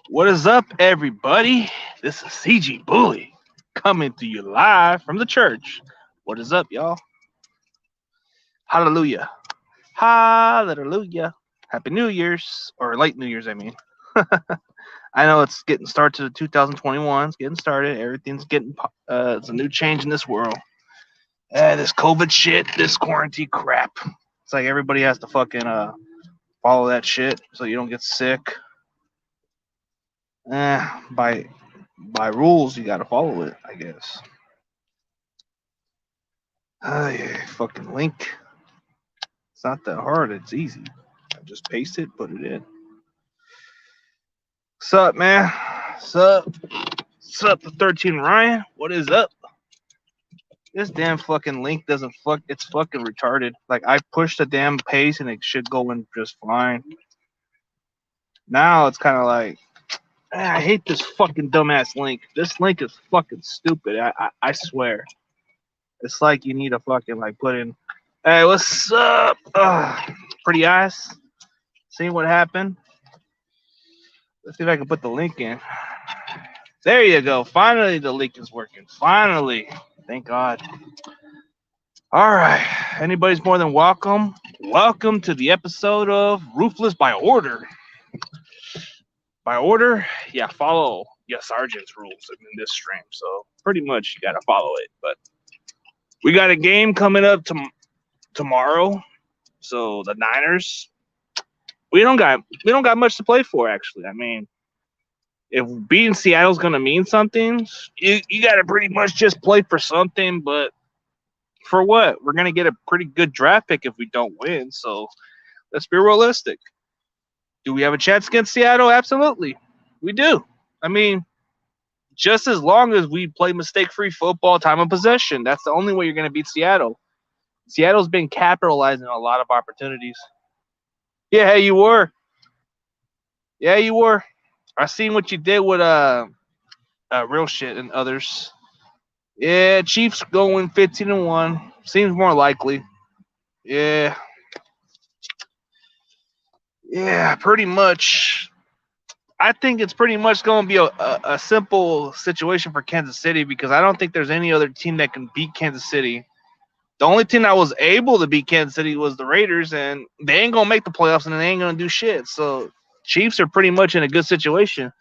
What is up, everybody? This is CG Bully coming to you live from the church. What is up, y'all? Hallelujah. Hallelujah. Happy New Year's, or late New Year's, I mean. I know it's getting started to 2021. It's getting started. Everything's getting, it's a new change in this world. This COVID shit, this quarantine crap. It's like everybody has to fucking follow that shit so you don't get sick. By rules, you gotta follow it, I guess. Yeah, fucking link. It's not that hard. It's easy. I just paste it, put it in. What's up, man? What's up? What's up, the 13 Ryan? What is up? This damn fucking link doesn't fuck. It's fucking retarded. Like I pushed the damn paste and it should go in just fine. Now it's kind of like I hate this fucking dumbass link. This link is fucking stupid. I swear. It's like you need to fucking like put in. Hey, what's up? Pretty eyes. See what happened? Let's see if I can put the link in. There you go. Finally, the link is working. Finally. Thank God. All right. Anybody's more than welcome. Welcome to the episode of Ruthless by Order. By order, yeah, follow your sergeant's rules in this stream. So pretty much you got to follow it. But we got a game coming up tomorrow. So the Niners, we don't got much to play for, actually. I mean, if beating Seattle's gonna mean something, you gotta pretty much just play for something. But for what? We're gonna get a pretty good draft pick if we don't win. So let's be realistic. Do we have a chance against Seattle? Absolutely, we do. I mean, just as long as we play mistake-free football, time of possession, that's the only way you're gonna beat Seattle. Seattle's been capitalizing on a lot of opportunities. Yeah, hey, you were. Yeah, you were. I seen what you did with real shit and others. Yeah, Chiefs going 15-1 seems more likely. Yeah, pretty much. I think it's pretty much going to be a simple situation for Kansas City because I don't think there's any other team that can beat Kansas City. The only team that was able to beat Kansas City was the Raiders, and they ain't gonna make the playoffs and they ain't gonna do shit. So Chiefs are pretty much in a good situation.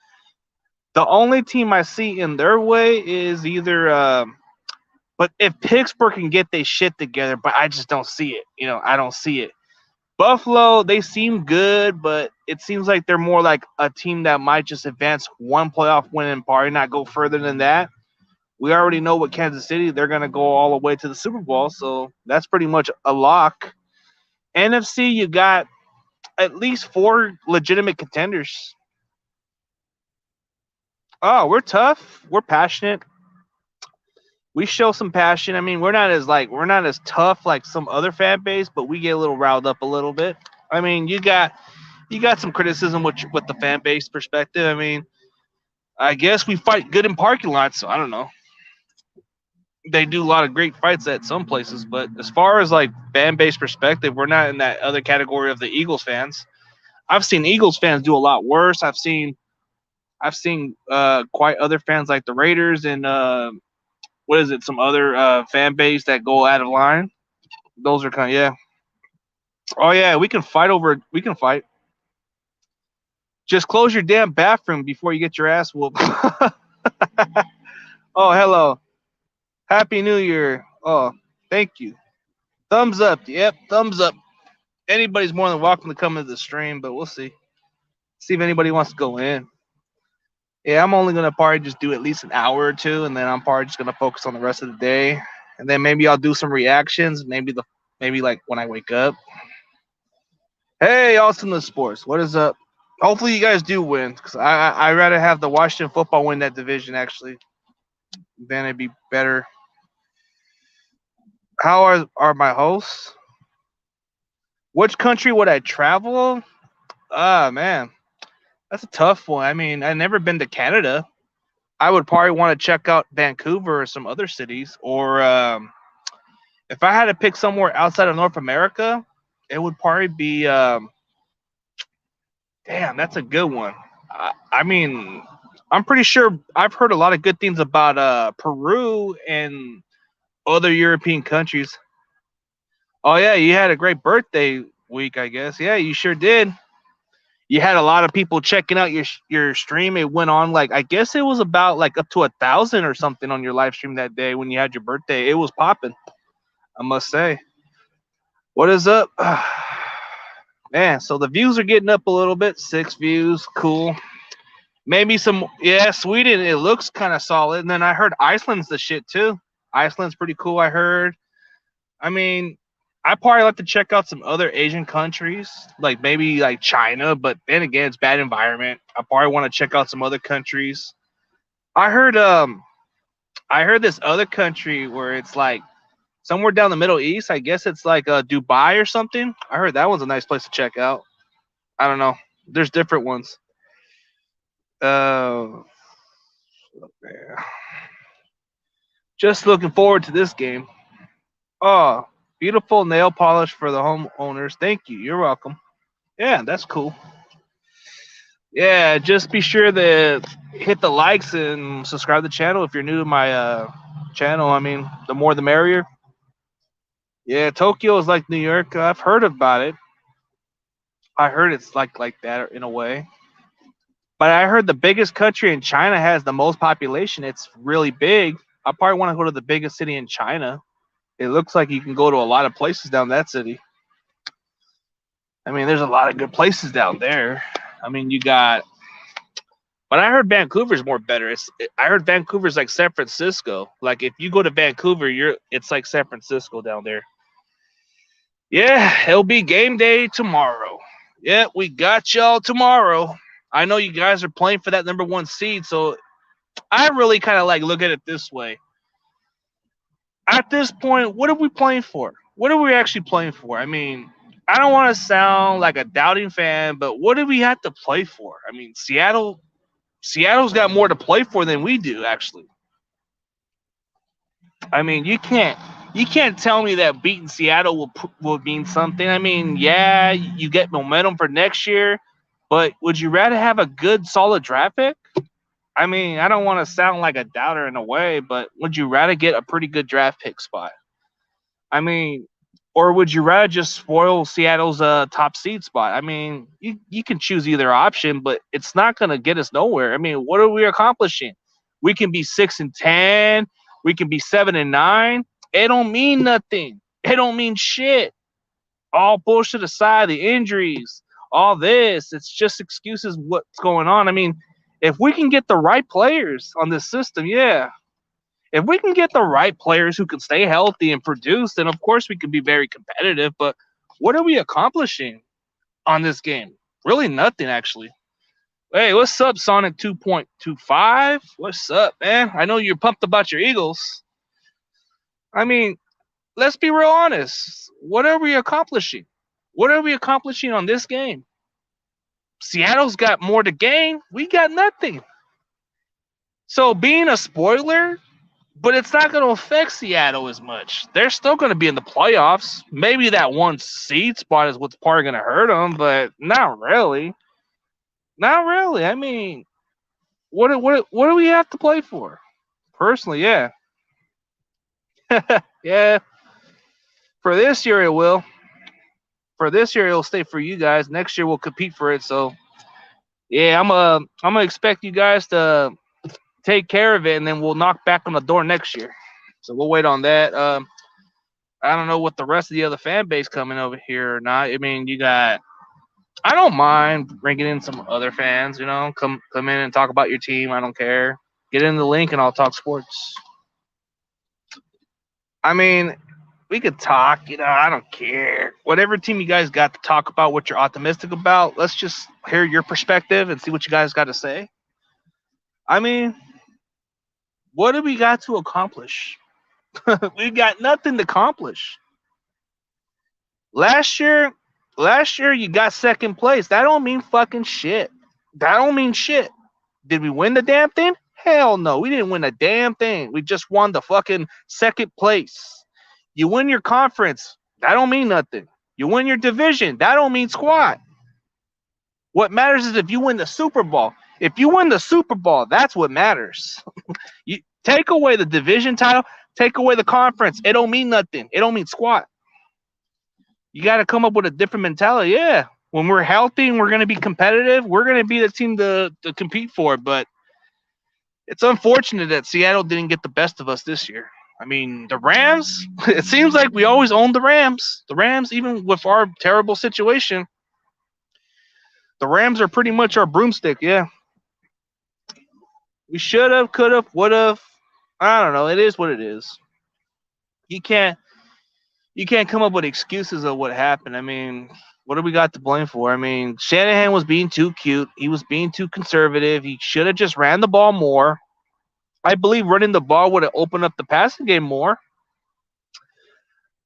The only team I see in their way is either, but if Pittsburgh can get their shit together, but I just don't see it. I don't see it. Buffalo, they seem good, but it seems like they're more like a team that might just advance one playoff win and probably not go further than that. We already know what Kansas City, they're going to go all the way to the Super Bowl, so that's pretty much a lock. NFC, you got at least 4 legitimate contenders. Oh, we're tough. We're passionate. We show some passion. I mean, we're not as tough like some other fan base, but we get a little riled up a little bit. I mean, you got some criticism with the fan base perspective. I mean, I guess we fight good in parking lots, so I don't know. They do a lot of great fights at some places, but as far as like fan base perspective, we're not in that other category of the Eagles fans. I've seen Eagles fans do a lot worse. I've seen quite other fans like the Raiders and what is it? Some other fan base that go out of line. Those are kind of, yeah. Oh yeah, we can fight over. We can fight. Just close your damn bathroom before you get your ass whooped. Oh, hello. Happy New Year. Oh, thank you. Thumbs up. Yep, thumbs up. Anybody's more than welcome to come into the stream, but we'll see. See if anybody wants to go in. Yeah, I'm only gonna probably just do at least an hour or two, and then I'm probably just gonna focus on the rest of the day, and then maybe I'll do some reactions. Maybe like when I wake up. Hey, Austin Sports, what is up? Hopefully you guys do win, because I rather have the Washington football win that division actually. Then it'd be better. How are my hosts? Which country would I travel? Ah, man, that's a tough one. I mean, I've never been to Canada. I would probably want to check out Vancouver or some other cities. Or if I had to pick somewhere outside of North America, it would probably be. Damn, that's a good one. I mean, I'm pretty sure I've heard a lot of good things about Peru and other European countries. Oh yeah, you had a great birthday week, I guess. Yeah, you sure did. You had a lot of people checking out your stream. It went on like I guess it was about like up to 1,000 or something on your live stream that day when you had your birthday. It was popping, I must say. What is up? Man, so the views are getting up a little bit. 6 views, cool. Maybe some, yeah, Sweden, it looks kind of solid. And then I heard Iceland's the shit too. Iceland's pretty cool, I heard. I mean, I probably like to check out some other Asian countries, like maybe like China, but then again, it's bad environment. I probably want to check out some other countries. I heard I heard this other country where it's like somewhere down the Middle East. I guess it's like Dubai or something. I heard that one's a nice place to check out. I don't know. There's different ones. Uh, yeah. Just looking forward to this game. Oh, beautiful nail polish for the homeowners. Thank you. You're welcome. Yeah, that's cool. Yeah, just be sure to hit the likes and subscribe to the channel if you're new to my channel. I mean, the more the merrier. Yeah, Tokyo is like New York. I've heard about it. I heard it's like that in a way. But I heard the biggest country in China has the most population. It's really big. I probably want to go to the biggest city in China. It looks like you can go to a lot of places down that city. I mean, there's a lot of good places down there. I mean, you got, but I heard Vancouver's more better. I heard Vancouver's like San Francisco. Like if you go to Vancouver, it's like San Francisco down there. Yeah, it'll be game day tomorrow. Yeah, we got y'all tomorrow. I know you guys are playing for that number 1 seed, so I really kind of like look at it this way. At this point, what are we playing for? What are we actually playing for? I mean, I don't want to sound like a doubting fan, but what do we have to play for? I mean, Seattle's got more to play for than we do, actually. I mean, you can't tell me that beating Seattle will mean something. I mean, yeah, you get momentum for next year, but would you rather have a good, solid draft pick? I mean, I don't want to sound like a doubter in a way, but would you rather get a pretty good draft pick spot? I mean, or would you rather just spoil Seattle's top seed spot? I mean, you can choose either option, but it's not going to get us nowhere. I mean, what are we accomplishing? We can be 6-10, we can be 7-9. It don't mean nothing. It don't mean shit. All bullshit aside, the injuries, all this, it's just excuses what's going on. I mean, if we can get the right players on this system, yeah. If we can get the right players who can stay healthy and produce, then of course we can be very competitive. But what are we accomplishing on this game? Really nothing, actually. Hey, what's up, Sonic 2.25? What's up, man? I know you're pumped about your Eagles. I mean, let's be real honest. What are we accomplishing? What are we accomplishing on this game? Seattle's got more to gain. We got nothing. So being a spoiler, but it's not going to affect Seattle as much. They're still going to be in the playoffs. Maybe that 1 seed spot is what's probably going to hurt them, but not really. Not really. I mean, what do we have to play for? Personally, yeah. Yeah. For this year, it will. For this year, it'll stay for you guys. Next year, we'll compete for it. So, yeah, I'm gonna expect you guys to take care of it, and then we'll knock back on the door next year. So we'll wait on that. I don't know what the rest of the other fan base coming over here or not. I mean, you got. I don't mind bringing in some other fans. You know, come in and talk about your team. I don't care. Get in the link and I'll talk sports. I mean, we could talk. You know, I don't care. Whatever team you guys got to talk about, what you're optimistic about. Let's just hear your perspective and see what you guys got to say. I mean, what do we got to accomplish? We got nothing to accomplish. Last year you got second place. That don't mean fucking shit. That don't mean shit. Did we win the damn thing? Hell no. We didn't win a damn thing. We just won the fucking second place. You win your conference. That don't mean nothing. You win your division. That don't mean squat. What matters is if you win the Super Bowl. If you win the Super Bowl, that's what matters. You take away the division title, take away the conference. It don't mean nothing. It don't mean squat. You got to come up with a different mentality. Yeah, when we're healthy and we're going to be competitive, we're going to be the team to compete for. But it's unfortunate that Seattle didn't get the best of us this year. I mean, the Rams, it seems like we always own the Rams. The Rams, even with our terrible situation, the Rams are pretty much our broomstick. Yeah. We should have, could have, would have. I don't know. It is what it is. You can't you can't come up with excuses of what happened. I mean, what do we got to blame for? I mean, Shanahan was being too cute. He was being too conservative. He should have just ran the ball more. I believe running the ball would have opened up the passing game more.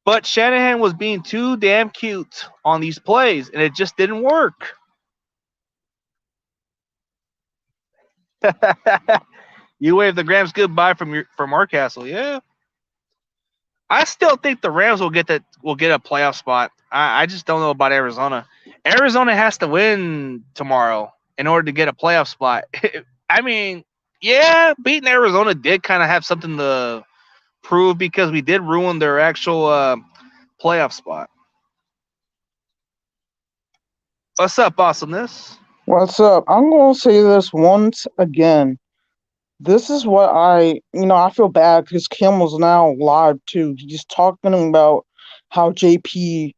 But Shanahan was being too damn cute on these plays, and it just didn't work. You wave the Rams goodbye from our castle, yeah. I still think the Rams will get a playoff spot. I just don't know about Arizona. Arizona has to win tomorrow in order to get a playoff spot. I mean, yeah, beating Arizona did kind of have something to prove because we did ruin their actual playoff spot. What's up, awesomeness? What's up? I'm going to say this once again. This is what I feel bad because Kim was now live too. He's talking about how JP,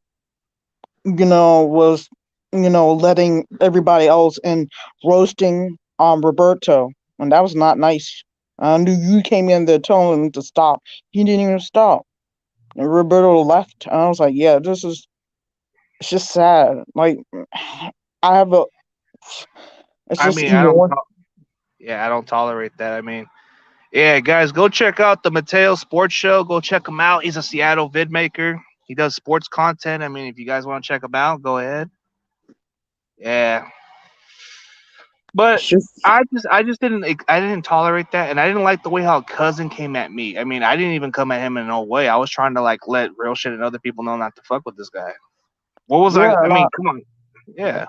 was, letting everybody else and roasting Roberto. And that was not nice. I knew you came in there telling him to stop. He didn't even stop. And Roberto left. And I was like, yeah, it's just sad. Like, I have a, it's I just mean, even. yeah, I don't tolerate that. I mean, yeah, guys, go check out the Mateo Sports Show. Go check him out. He's a Seattle vid maker. He does sports content. I mean, if you guys want to check him out, go ahead. Yeah, but It's just I didn't tolerate that, and I didn't like the way how cousin came at me. I mean, I didn't even come at him in no way. I was trying to like let real shit and other people know not to fuck with this guy. What was yeah, I? I mean, not come on. Yeah,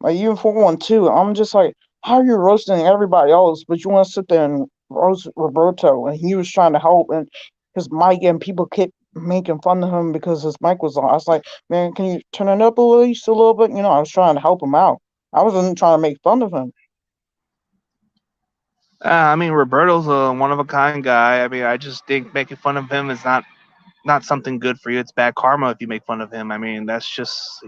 like even for one too. I'm just like, how are you roasting everybody else, but you want to sit there and roast Roberto? And he was trying to help, and his mic and people kept making fun of him because his mic was on. I was like, man, can you turn it up at least a little bit? I was trying to help him out. I wasn't trying to make fun of him. I mean, Roberto's a one of a kind guy. I mean, I just think making fun of him is not something good for you. It's bad karma if you make fun of him. I mean, that's just.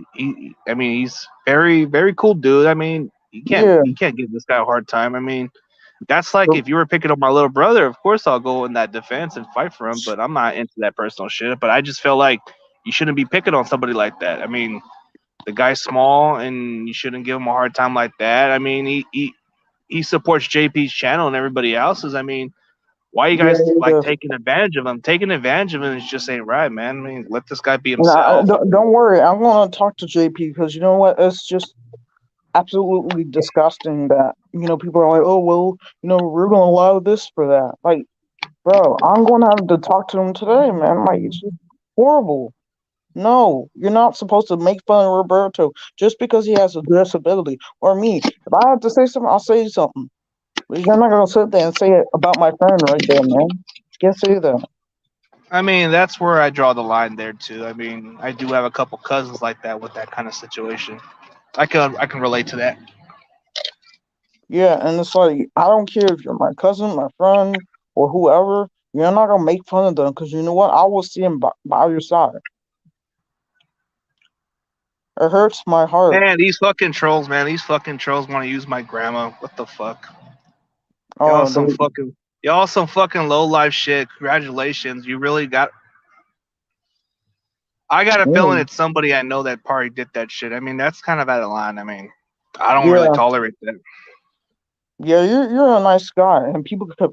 I mean, he's very cool dude. I mean, Yeah, you can't give this guy a hard time. I mean, that's like if you were picking up my little brother. Of course, I'll go in that defense and fight for him. But I'm not into that personal shit. But I just feel like you shouldn't be picking on somebody like that. I mean, the guy's small, and you shouldn't give him a hard time like that. I mean, he supports JP's channel and everybody else's. I mean, why you yeah, guys he like does. taking advantage of him? Taking advantage of him is just ain't right, man. I mean, let this guy be And himself. I mean, don't worry, I'm gonna talk to JP because you know what? It's just absolutely disgusting that people are like, oh well, we're gonna allow this for that. Like, bro, I'm going to have to talk to him today, man. Like, it's just horrible. No, you're not supposed to make fun of Roberto just because he has a disability. Or me. If I have to say something, I'll say something. But you're not going to sit there and say it about my friend right there, man. You can't say that. that's where I draw the line there too. I mean, I do have a couple cousins like that with that kind of situation. I can relate to that. Yeah, and it's like, I don't care if you're my cousin, my friend, or whoever. You're not going to make fun of them because you know what? I will see him by your side. It hurts my heart. Man, these fucking trolls, man. These fucking trolls want to use my grandma. What the fuck? Y'all Oh, some fucking y'all some fucking low life shit. Congratulations. You really got I got a feeling mm, it's somebody I know that probably did that shit. I mean, that's kind of out of line. I mean, I don't really yeah, tolerate that. yeah. You're a nice guy, and people could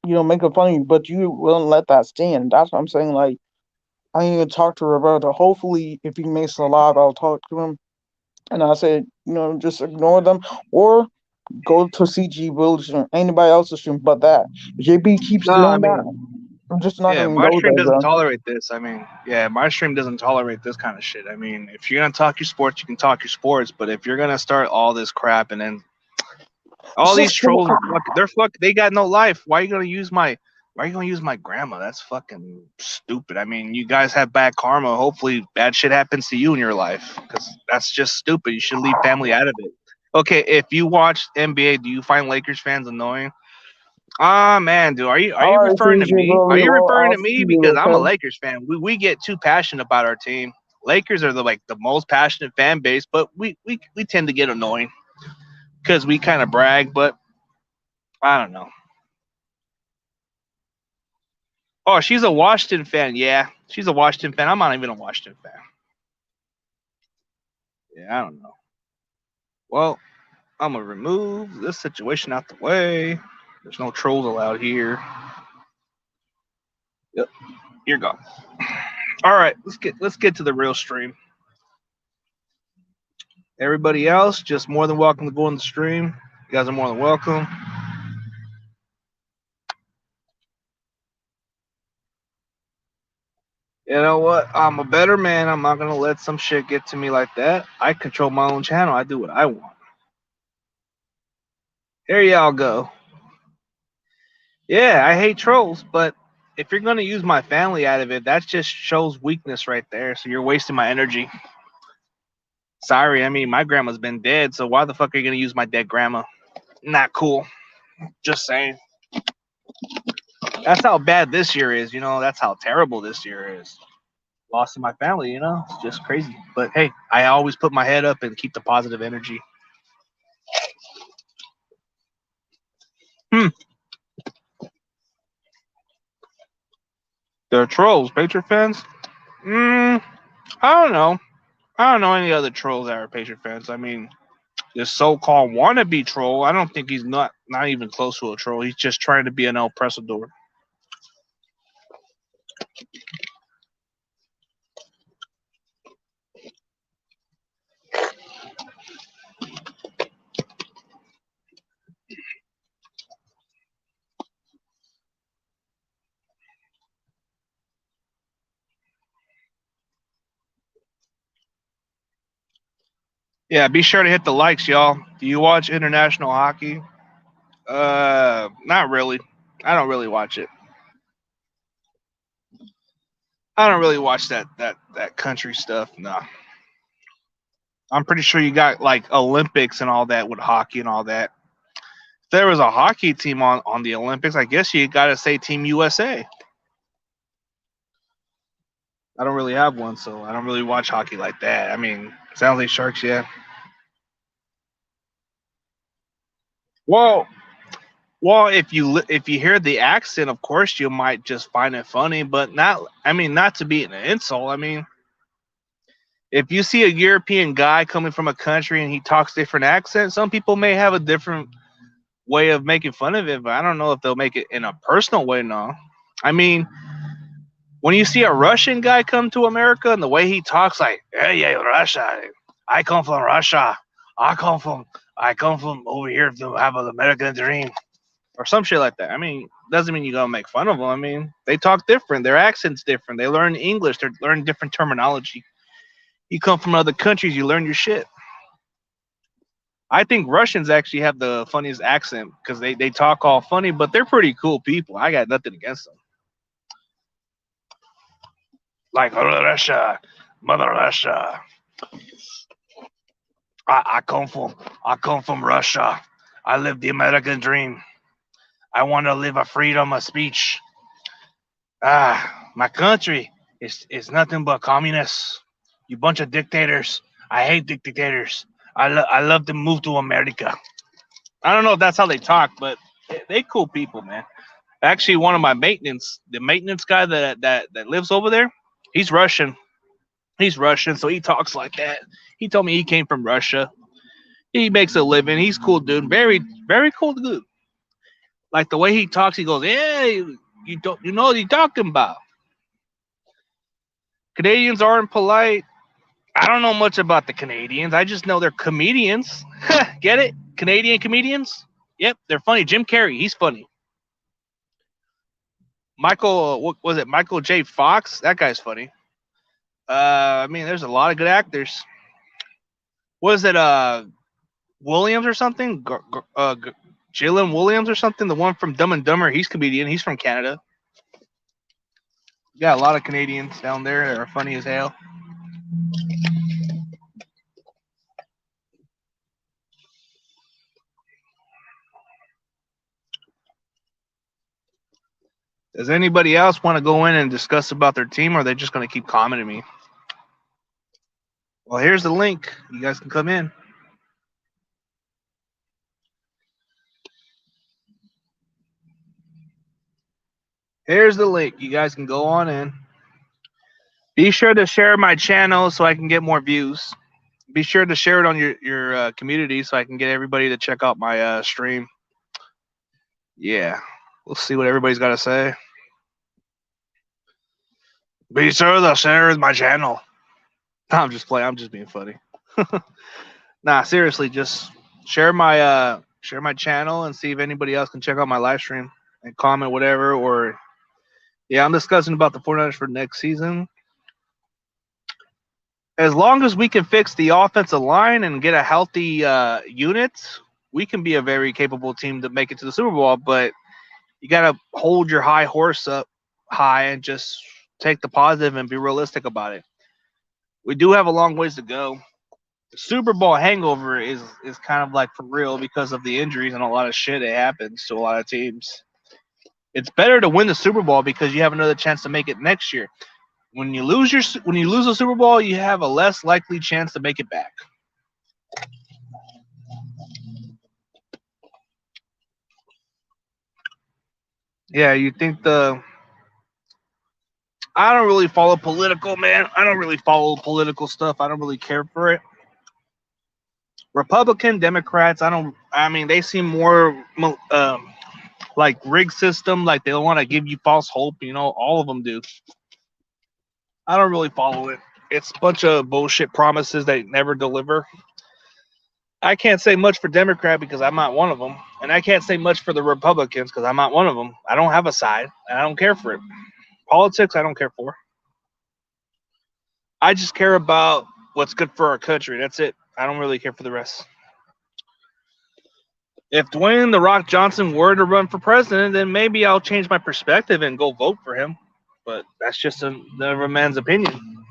making fun of you, but you wouldn't let that stand. That's what I'm saying. Like, I need to talk to Roberto. Hopefully, if he makes it alive, I'll talk to him. And I said, just ignore them or go to CG Village or anybody else's stream but that. If JB keeps No, I doing that, mean, I'm just not yeah, going to my go stream there, doesn't bro. tolerate this. I mean, yeah, my stream doesn't tolerate this kind of shit. I mean, if you're gonna talk your sports, you can talk your sports, but if you're gonna start all this crap and then All It's these just trolls are fucking. They got no life. Why are you gonna use my? Why are you gonna use my grandma? That's fucking stupid. I mean, you guys have bad karma. Hopefully, bad shit happens to you in your life because that's just stupid. You should leave family out of it. Okay, if you watch NBA, do you find Lakers fans annoying? Ah man, dude, are you all right, referring to CJ, me? Are bro. you Well, referring I'll to see me you. because I'm a Okay. Lakers fan? We get too passionate about our team. Lakers are the most passionate fan base, but we tend to get annoying because we kind of brag. But I don't know. Oh, she's a Washington fan. Yeah, she's a Washington fan. I'm not even a Washington fan. Yeah, I don't know. Well, I'm gonna remove this situation out the way. There's no trolls allowed here. Yep, you're gone. All right, let's get to the real stream. Everybody else, just more than welcome to go on the stream. You guys are more than welcome. You know what? I'm a better man. I'm not gonna let some shit get to me like that. I control my own channel. I do what I want. There y'all go. Yeah, I hate trolls, but if you're gonna use my family out of it, that just shows weakness right there. So you're wasting my energy. Sorry, I mean my grandma's been dead, so why the fuck are you gonna use my dead grandma? Not cool. Just saying. That's how bad this year is, that's how terrible this year is. Loss in my family, it's just crazy. But hey, I always put my head up and keep the positive energy. Hmm. They're trolls, Patriot fans? I don't know. I don't know any other trolls that are Patriot fans. I mean, this so-called wannabe troll, I don't think he's not even close to a troll. He's just trying to be an El Presador. Yeah, be sure to hit the likes, y'all. Do you watch international hockey? Not really. I don't really watch it. I don't really watch that country stuff. No. I'm pretty sure you got like Olympics and all that with hockey and all that. If there was a hockey team on the Olympics, I guess you got to say Team USA. I don't really have one, so I don't really watch hockey like that. I mean, sounds like Sharks, yeah. Well, well, if you hear the accent, of course you might just find it funny, but not. I mean, not to be an insult. I mean, if you see a European guy coming from a country and he talks different accent, some people may have a different way of making fun of it, but I don't know if they'll make it in a personal way. No, I mean, when you see a Russian guy come to America and the way he talks, like, hey, yeah, Russia, I come from Russia, I come from, I come from over here to have an American dream, or some shit like that. I mean, doesn't mean you're gonna make fun of them. I mean, they talk different, their accent's different, they learn English, they learn different terminology. You come from other countries, you learn your shit. I think Russians actually have the funniest accent because they talk all funny, but they're pretty cool people. I got nothing against them. Like Russia, Mother Russia. I come from Russia. I live the American dream. I want to live a freedom of speech. My country is nothing but communists. You bunch of dictators. I hate dictators. I love to move to America. I don't know if that's how they talk, but they cool people, man. Actually, one of my the maintenance guy that lives over there, he's Russian. He's Russian, so he talks like that. He told me he came from Russia. He makes a living. He's cool, dude. Very, very cool dude. Like the way he talks, he goes, "Yeah, you know what he's talking about." Canadians aren't polite. I don't know much about the Canadians. I just know they're comedians. Get it? Canadian comedians? Yep, they're funny. Jim Carrey, he's funny. Michael, what was it? Michael J. Fox? That guy's funny. I mean, there's a lot of good actors. Was it Williams or something? Jalen Williams or something, the one from Dumb and Dumber. He's comedian. He's from Canada. Got a lot of Canadians down there that are funny as hell. Does anybody else want to go in and discuss about their team, or are they just going to keep commenting me? Well, here's the link. You guys can come in. Here's the link. You guys can go on in. Be sure to share my channel so I can get more views. Be sure to share it on your community so I can get everybody to check out my stream. Yeah, we'll see what everybody's got to say. Be sure to share my channel. I'm just playing. I'm just being funny. Nah, seriously, just share my channel and see if anybody else can check out my live stream and comment whatever. Or yeah, I'm discussing about the 49ers for next season. As long as we can fix the offensive line and get a healthy unit, we can be a very capable team to make it to the Super Bowl. But you got to hold your high horse up high and just take the positive and be realistic about it. We do have a long ways to go. The Super Bowl hangover is kind of like for real because of the injuries and a lot of shit that happens to a lot of teams. It's better to win the Super Bowl because you have another chance to make it next year. When you lose the Super Bowl, you have a less likely chance to make it back. Yeah, you think I don't really follow political, man. I don't really follow political stuff. I don't really care for it. Republican, Democrats, I mean, they seem more like rigged system, like they want to give you false hope. All of them do. I don't really follow it. It's a bunch of bullshit promises that never deliver. I can't say much for Democrat because I'm not one of them, and I can't say much for the Republicans because I'm not one of them. I don't have a side, and I don't care for it. Politics, I don't care for. I just care about what's good for our country. That's it. I don't really care for the rest. If Dwayne the Rock Johnson were to run for president, then maybe I'll change my perspective and go vote for him. But that's just another man's opinion.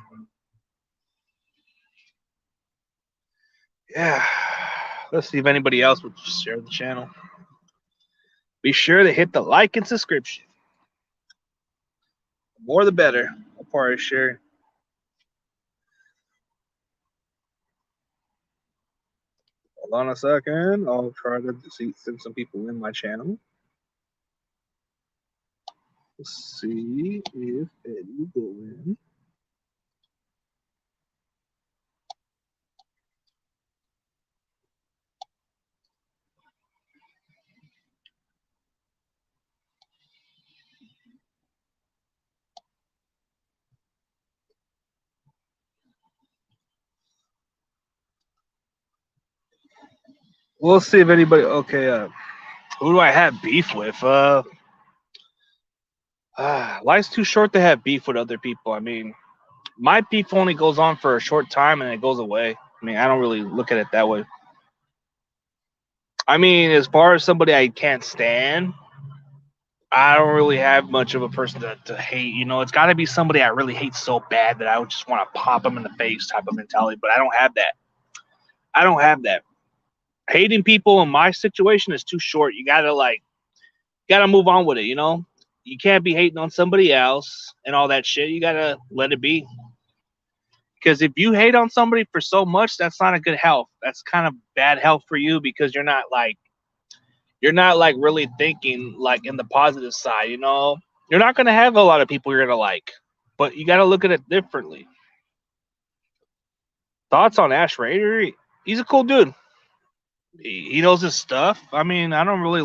Yeah. Let's see if anybody else would share the channel. Be sure to hit the like and subscription. The more the better. I'll probably share. Hold on a second. I'll try to send some people in my channel. Let's see if Eddie go in. We'll see if anybody. Okay, who do I have beef with? Life's too short to have beef with other people. I mean, my beef only goes on for a short time and it goes away. I mean, I don't really look at it that way. I mean, as far as somebody I can't stand, I don't really have much of a person to hate. It's got to be somebody I really hate so bad that I would just want to pop them in the face type of mentality. But I don't have that. I don't have that. Hating people in my situation is too short. You gotta move on with it. You can't be hating on somebody else and all that shit. You gotta let it be. Because if you hate on somebody for so much, that's not a good health. That's kind of bad health for you because you're not really thinking like in the positive side. You're not gonna have a lot of people you're gonna like, but you gotta look at it differently. Thoughts on Ash Raider? He's a cool dude. He knows his stuff. I mean, I don't really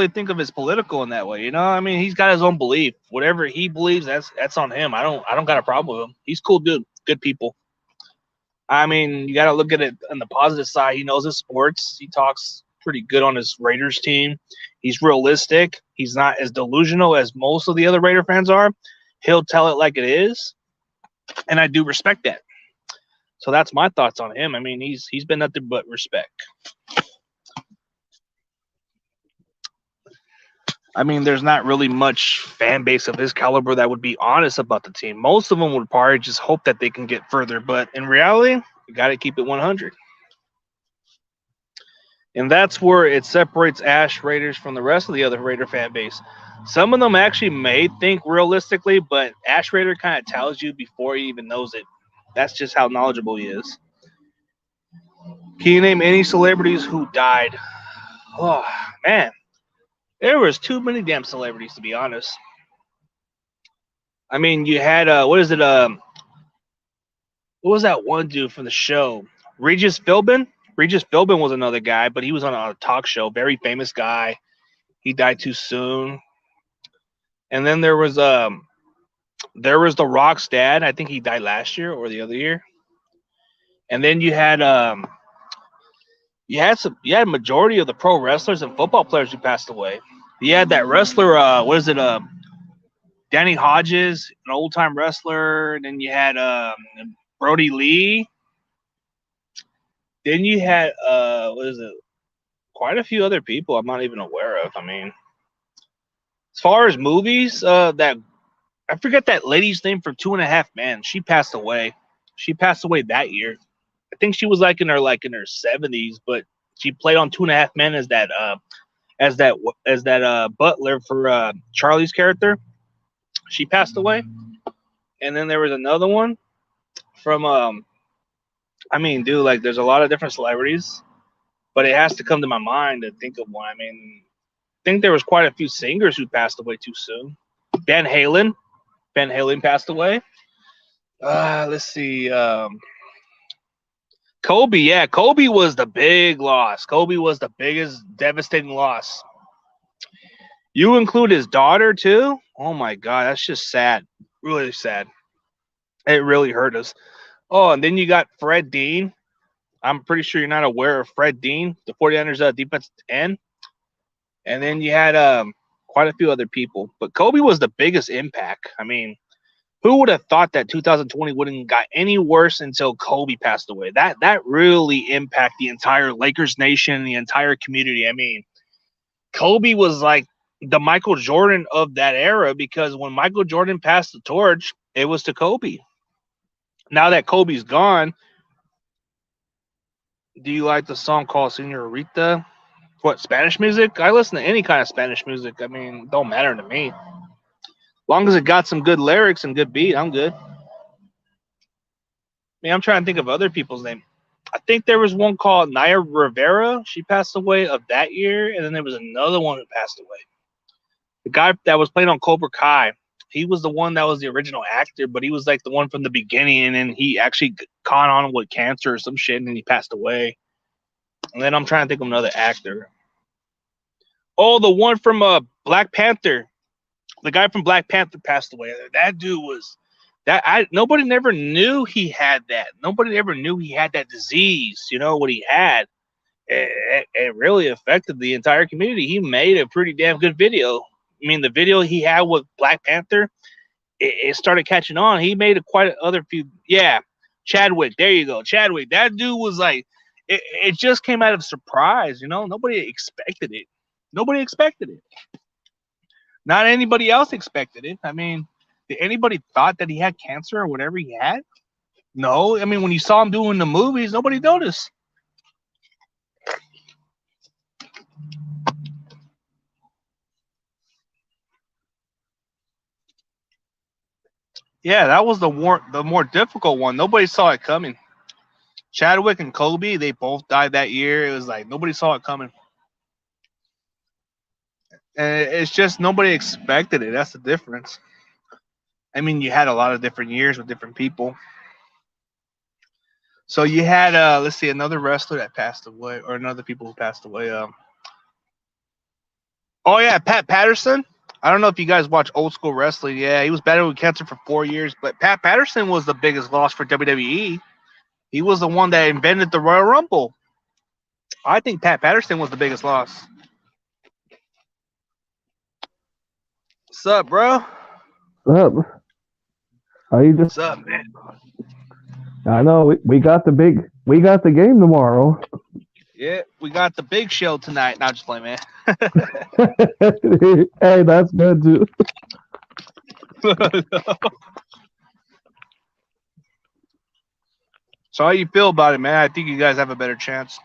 think of his political in that way. I mean, he's got his own belief. Whatever he believes, that's on him. I don't got a problem with him. He's a cool dude. Good people. I mean, you got to look at it on the positive side. He knows his sports. He talks pretty good on his Raiders team. He's realistic. He's not as delusional as most of the other Raider fans are. He'll tell it like it is, and I do respect that. So that's my thoughts on him. I mean, he's been nothing but respect. I mean, there's not really much fan base of his caliber that would be honest about the team. Most of them would probably just hope that they can get further, but in reality, you got to keep it 100. And that's where it separates Ash Raiders from the rest of the other Raider fan base. Some of them actually may think realistically, but Ash Raider kind of tells you before he even knows it. That's just how knowledgeable he is. Can you name any celebrities who died? Oh man, there was too many damn celebrities to be honest. I mean, you had what is it? What was that one dude from the show? Regis Philbin. Regis Philbin was another guy, but he was on a talk show. Very famous guy. He died too soon. And then there was the Rock's dad. I think he died last year or the other year. And then you had a majority of the pro wrestlers and football players who passed away. You had that wrestler, what is it, Danny Hodges, an old time wrestler. And then you had Brody Lee. Then you had what is it? Quite a few other people I'm not even aware of. I mean, as far as movies, that I forget that lady's name from Two and a Half Men. She passed away. She passed away that year. I think she was like in her 70s, but she played on Two and a Half Men as that butler for Charlie's character. She passed away, and then there was another one from I mean, dude, like there's a lot of different celebrities, but it has to come to my mind to think of one. I mean, I think there was quite a few singers who passed away too soon. Van Halen. Van Halen passed away. Let's see. Kobe, yeah, Kobe was the big loss. Kobe was the biggest devastating loss. You include his daughter too? Oh my god, that's just sad. Really sad. It really hurt us. Oh, and then you got Fred Dean. I'm pretty sure you're not aware of Fred Dean, the 49ers defensive end. And then you had quite a few other people. But Kobe was the biggest impact. I mean, who would have thought that 2020 wouldn't got any worse until Kobe passed away? That really impacted the entire Lakers nation, the entire community. I mean, Kobe was like the Michael Jordan of that era because when Michael Jordan passed the torch, it was to Kobe. Now that Kobe's gone, do you like the song called Senorita? What, Spanish music? I listen to any kind of Spanish music. I mean, don't matter to me. Long as it got some good lyrics and good beat, I'm good. I mean, I'm trying to think of other people's name. I think there was one called Naya Rivera. She passed away of that year, and then there was another one who passed away. The guy that was playing on Cobra Kai, he was the one that was the original actor, but he was like the one from the beginning, and he actually caught on with cancer or some shit, and then he passed away. And then I'm trying to think of another actor. Oh, the one from Black Panther. The guy from Black Panther passed away. That dude was nobody never knew he had that. Nobody ever knew he had that disease. You know what he had. It really affected the entire community. He made a pretty damn good video. I mean, the video he had with Black Panther, it started catching on. He made quite other few. Yeah, Chadwick. There you go, Chadwick. That dude was like, it just came out of surprise. You know, nobody expected it. Nobody expected it. Not anybody else expected it. I mean, did anybody thought that he had cancer or whatever he had? No. I mean, when you saw him doing the movies, nobody noticed. Yeah, that was the more difficult one. Nobody saw it coming. Chadwick and Kobe, they both died that year. It was like nobody saw it coming. And it's just nobody expected it. That's the difference. I mean, you had a lot of different years with different people. So you had let's see, another wrestler that passed away, or another people who passed away. Oh yeah, Pat Patterson. I don't know if you guys watch old school wrestling. Yeah, he was battling with cancer for 4 years, but Pat Patterson was the biggest loss for WWE. He was the one that invented the Royal Rumble. I think Pat Patterson was the biggest loss. What's up, bro? What's up? How you just? What's up, man? I know we got the game tomorrow. Yeah, we got the big show tonight. Not just playing, man. Hey, that's good too. So how you feel about it, man? I think you guys have a better chance.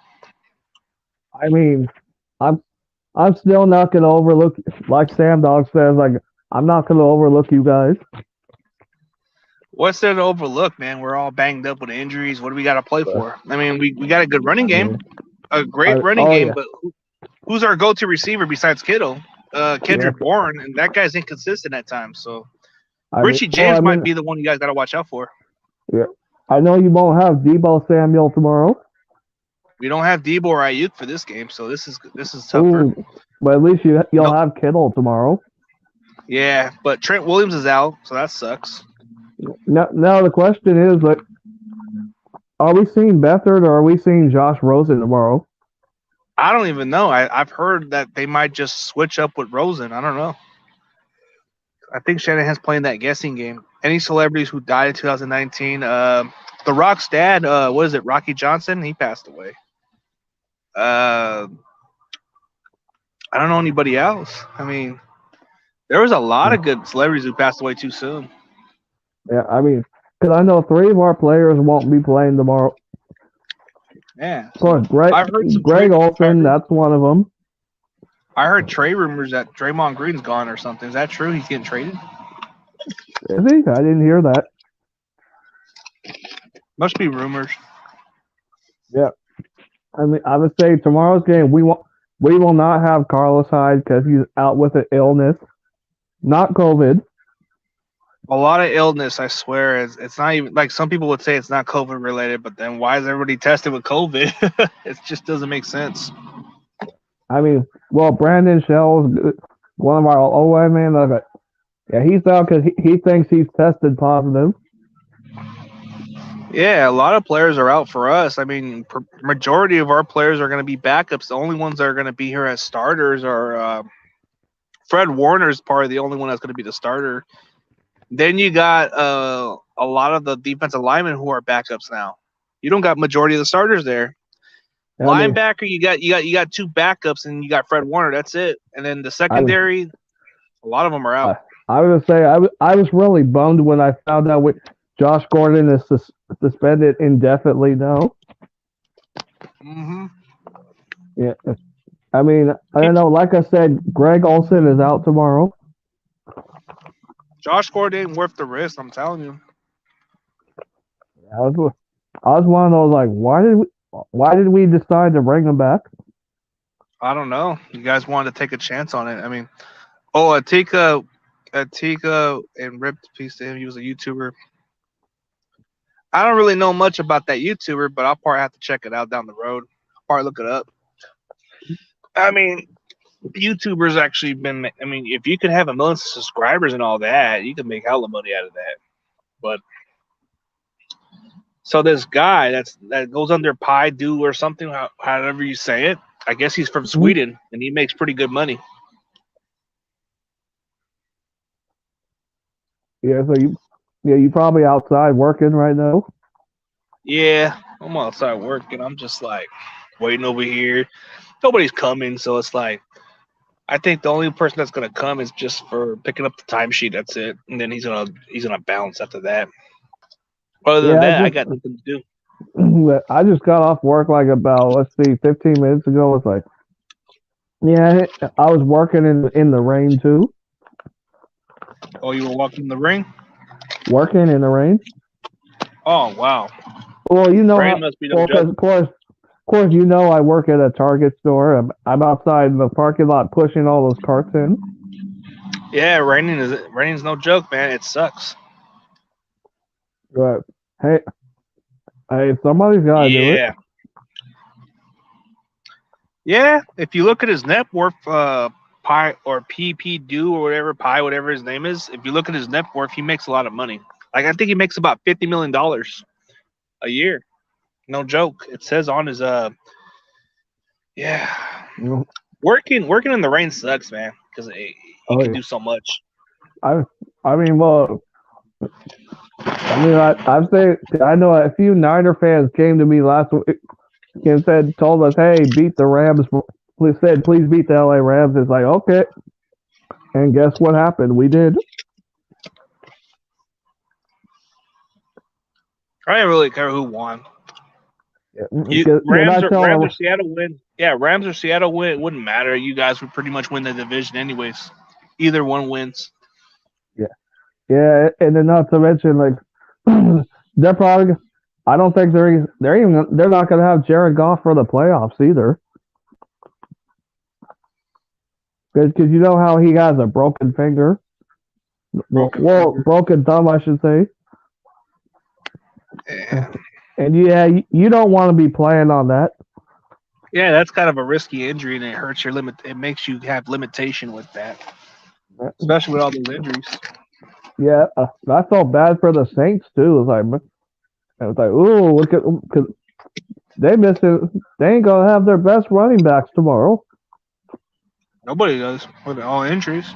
I mean, I'm I'm still not gonna overlook, like Sam Dog says, like I'm not gonna overlook you guys. What's there to overlook, man? We're all banged up with injuries. What do we got to play But, for? I mean, we got a good running yeah. game, a great running Oh game, yeah, but who's our go-to receiver besides Kittle? yeah. Kendrick Bourne, and that guy's inconsistent at times. So I mean, Richie well, James might be the one you guys got to watch out for. yeah. I know you won't have Debo Samuel tomorrow. We don't have Debo or Ayuk for this game, so this is tougher. Ooh, but at least you'll No, have Kittle tomorrow. yeah, but Trent Williams is out, so that sucks. Now the question is, like, are we seeing Beathard or are we seeing Josh Rosen tomorrow? I don't even know. I've heard that they might just switch up with Rosen. I don't know. I think Shanahan's playing that guessing game. Any celebrities who died in 2019? The Rock's dad, what is it? Rocky Johnson. He passed away. I don't know anybody else. I mean, there was a lot of good celebrities who passed away too soon. Yeah, I mean, because I know 3 of our players won't be playing tomorrow. Yeah, Of course, I've heard some Greg Olson, that's one of them. I heard trade rumors that Draymond Green's gone or something. Is that true? He's getting traded? Is he? I didn't hear that. Must be rumors. Yeah, I mean, I would say tomorrow's game we will not have Carlos Hyde because he's out with an illness, not COVID. A lot of illness, I swear. It's not even like some people would say it's not COVID related, but then why is everybody tested with COVID? It just doesn't make sense. I mean, well, Brandon Shell's one of our OL man. Like, yeah, he's out because he thinks he's tested positive. Yeah, a lot of players are out for us. I mean, majority of our players are going to be backups. The only ones that are going to be here as starters are Fred Warner's probably the only one that's going to be the starter. Then you got a lot of the defensive linemen who are backups now. You don't got majority of the starters there. I mean, Linebacker, you got 2 backups, and you got Fred Warner. That's it. And then the secondary, a lot of them are out. I was gonna say I was really bummed when I found out Josh Gordon is suspended indefinitely now. Mm-hmm. Yeah, I mean, I don't know. Like I said, Greg Olson is out tomorrow. Josh Gordon ain't worth the risk. I'm telling you. I was one of those like, why did we decide to bring him back? I don't know. You guys wanted to take a chance on it. I mean, Atika, and ripped a piece to him. He was a YouTuber. I don't really know much about that YouTuber, but I'll probably have to check it out down the road. I'll probably look it up. I mean, YouTubers actually been. I mean, if you could have 1 million subscribers and all that, you could make hella money out of that. But so this guy that goes under Pi Do or something, however you say it. I guess he's from Sweden and he makes pretty good money. Yeah, so you probably outside working right now. Yeah, I'm outside working. I'm just like waiting over here. Nobody's coming, so it's like I think the only person that's gonna come is just for picking up the timesheet. That's it, and then he's gonna bounce after that. Other than that, I got nothing to do. I just got off work like about 15 minutes ago. It's like, yeah, I was working in the rain too. Oh, you were walking in the ring? Working in the rain. Oh wow. Well, you know, rain must be no joke. of course, you know, I work at a Target store. I'm outside the parking lot pushing all those carts in. Yeah, raining's no joke, man. It sucks. But hey, somebody's gotta do it. Yeah, if you look at his net worth, Pi or PP Do or whatever, Pi, whatever his name is, if you look at his net worth, he makes a lot of money. Like I think he makes about $50 million a year. No joke. It says on his yeah. Working in the rain sucks, man, because he can do so much. I mean, well, I know a few Niner fans came to me last said told us, "Hey, beat the Rams." Please beat the LA Rams. It's like, okay, and guess what happened? We did. I didn't really care who won. Did I tell Rams or her? Seattle win. Yeah, Rams or Seattle win. It wouldn't matter. You guys would pretty much win the division anyways. Either one wins. Yeah, yeah, and then not to mention like they're probably. I don't think they're not going to have Jared Goff for the playoffs either. Because you know how he has a broken finger. Broken thumb, I should say. Yeah. And yeah, you don't want to be playing on that. Yeah, that's kind of a risky injury, and it hurts your limit. It makes you have limitation with that, especially with all those injuries. Yeah, I felt bad for the Saints too. It was like, ooh, look at because they missed it. They ain't gonna have their best running backs tomorrow. Nobody does with all injuries.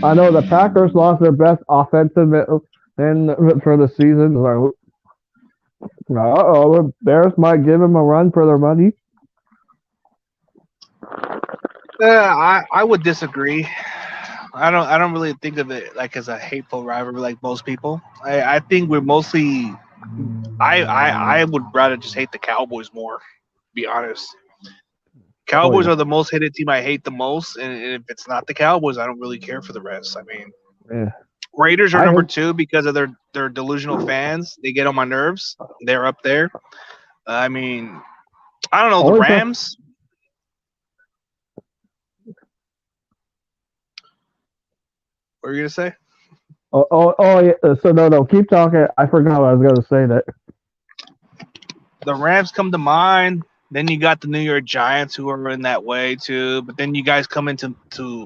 I know the Packers lost their best offensive and for the season. Like, the Bears might give them a run for their money. I would disagree. I don't really think of it like as a hateful rivalry like most people. I think we're mostly I would rather just hate the Cowboys more, to be honest. Cowboys are the most hated team I hate the most, and if it's not the Cowboys, I don't really care for the rest. I mean, Yeah. Raiders are number two because of their delusional fans. They get on my nerves. They're up there. I mean, I don't know the Rams. What were you gonna say? Oh yeah. So no, keep talking. I forgot what I was gonna say. That the Rams come to mind. Then you got the New York Giants who are in that way too. But then you guys come into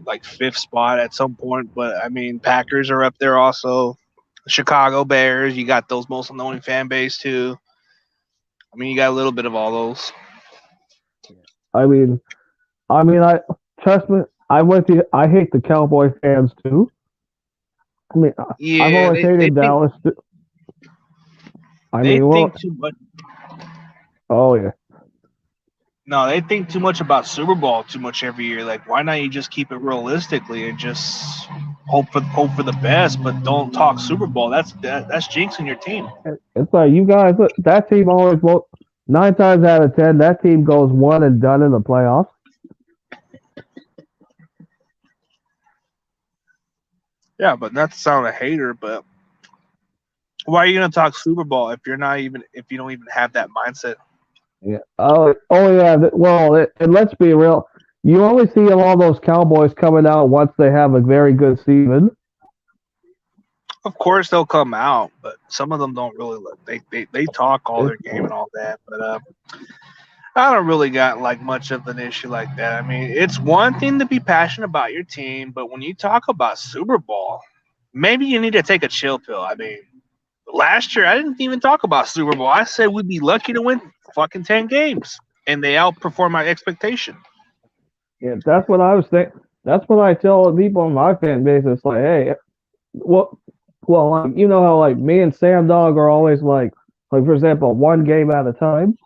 like fifth spot at some point. But I mean, Packers are up there also. Chicago Bears, you got those most annoying fan base too. I mean, you got a little bit of all those. I mean, I trust me. I went to. I hate the Cowboy fans too. I mean, yeah, I've always hated Dallas. They think too much. Oh yeah. No, they think too much about Super Bowl too much every year. Like, why not you just keep it realistically and just hope for the best, but don't talk Super Bowl. That's jinxing your team. It's like you guys. Look, that team always 9 times out of 10, that team goes one and done in the playoffs. Yeah, but not to sound a hater, but why are you gonna talk Super Bowl if you don't even have that mindset? Yeah. Oh yeah. Well, and let's be real. You only see all those Cowboys coming out once they have a very good season. Of course they'll come out, but some of them don't really look. They talk all their game and all that, but I don't really got like much of an issue like that. I mean, it's one thing to be passionate about your team, but when you talk about Super Bowl, maybe you need to take a chill pill. I mean, last year I didn't even talk about Super Bowl. I said we'd be lucky to win fucking 10 games, and they outperformed my expectation. Yeah, that's what I was thinking. That's what I tell people in my fan base. It's like, hey, well, you know how like me and Sam Dog are always like for example, one game at a time.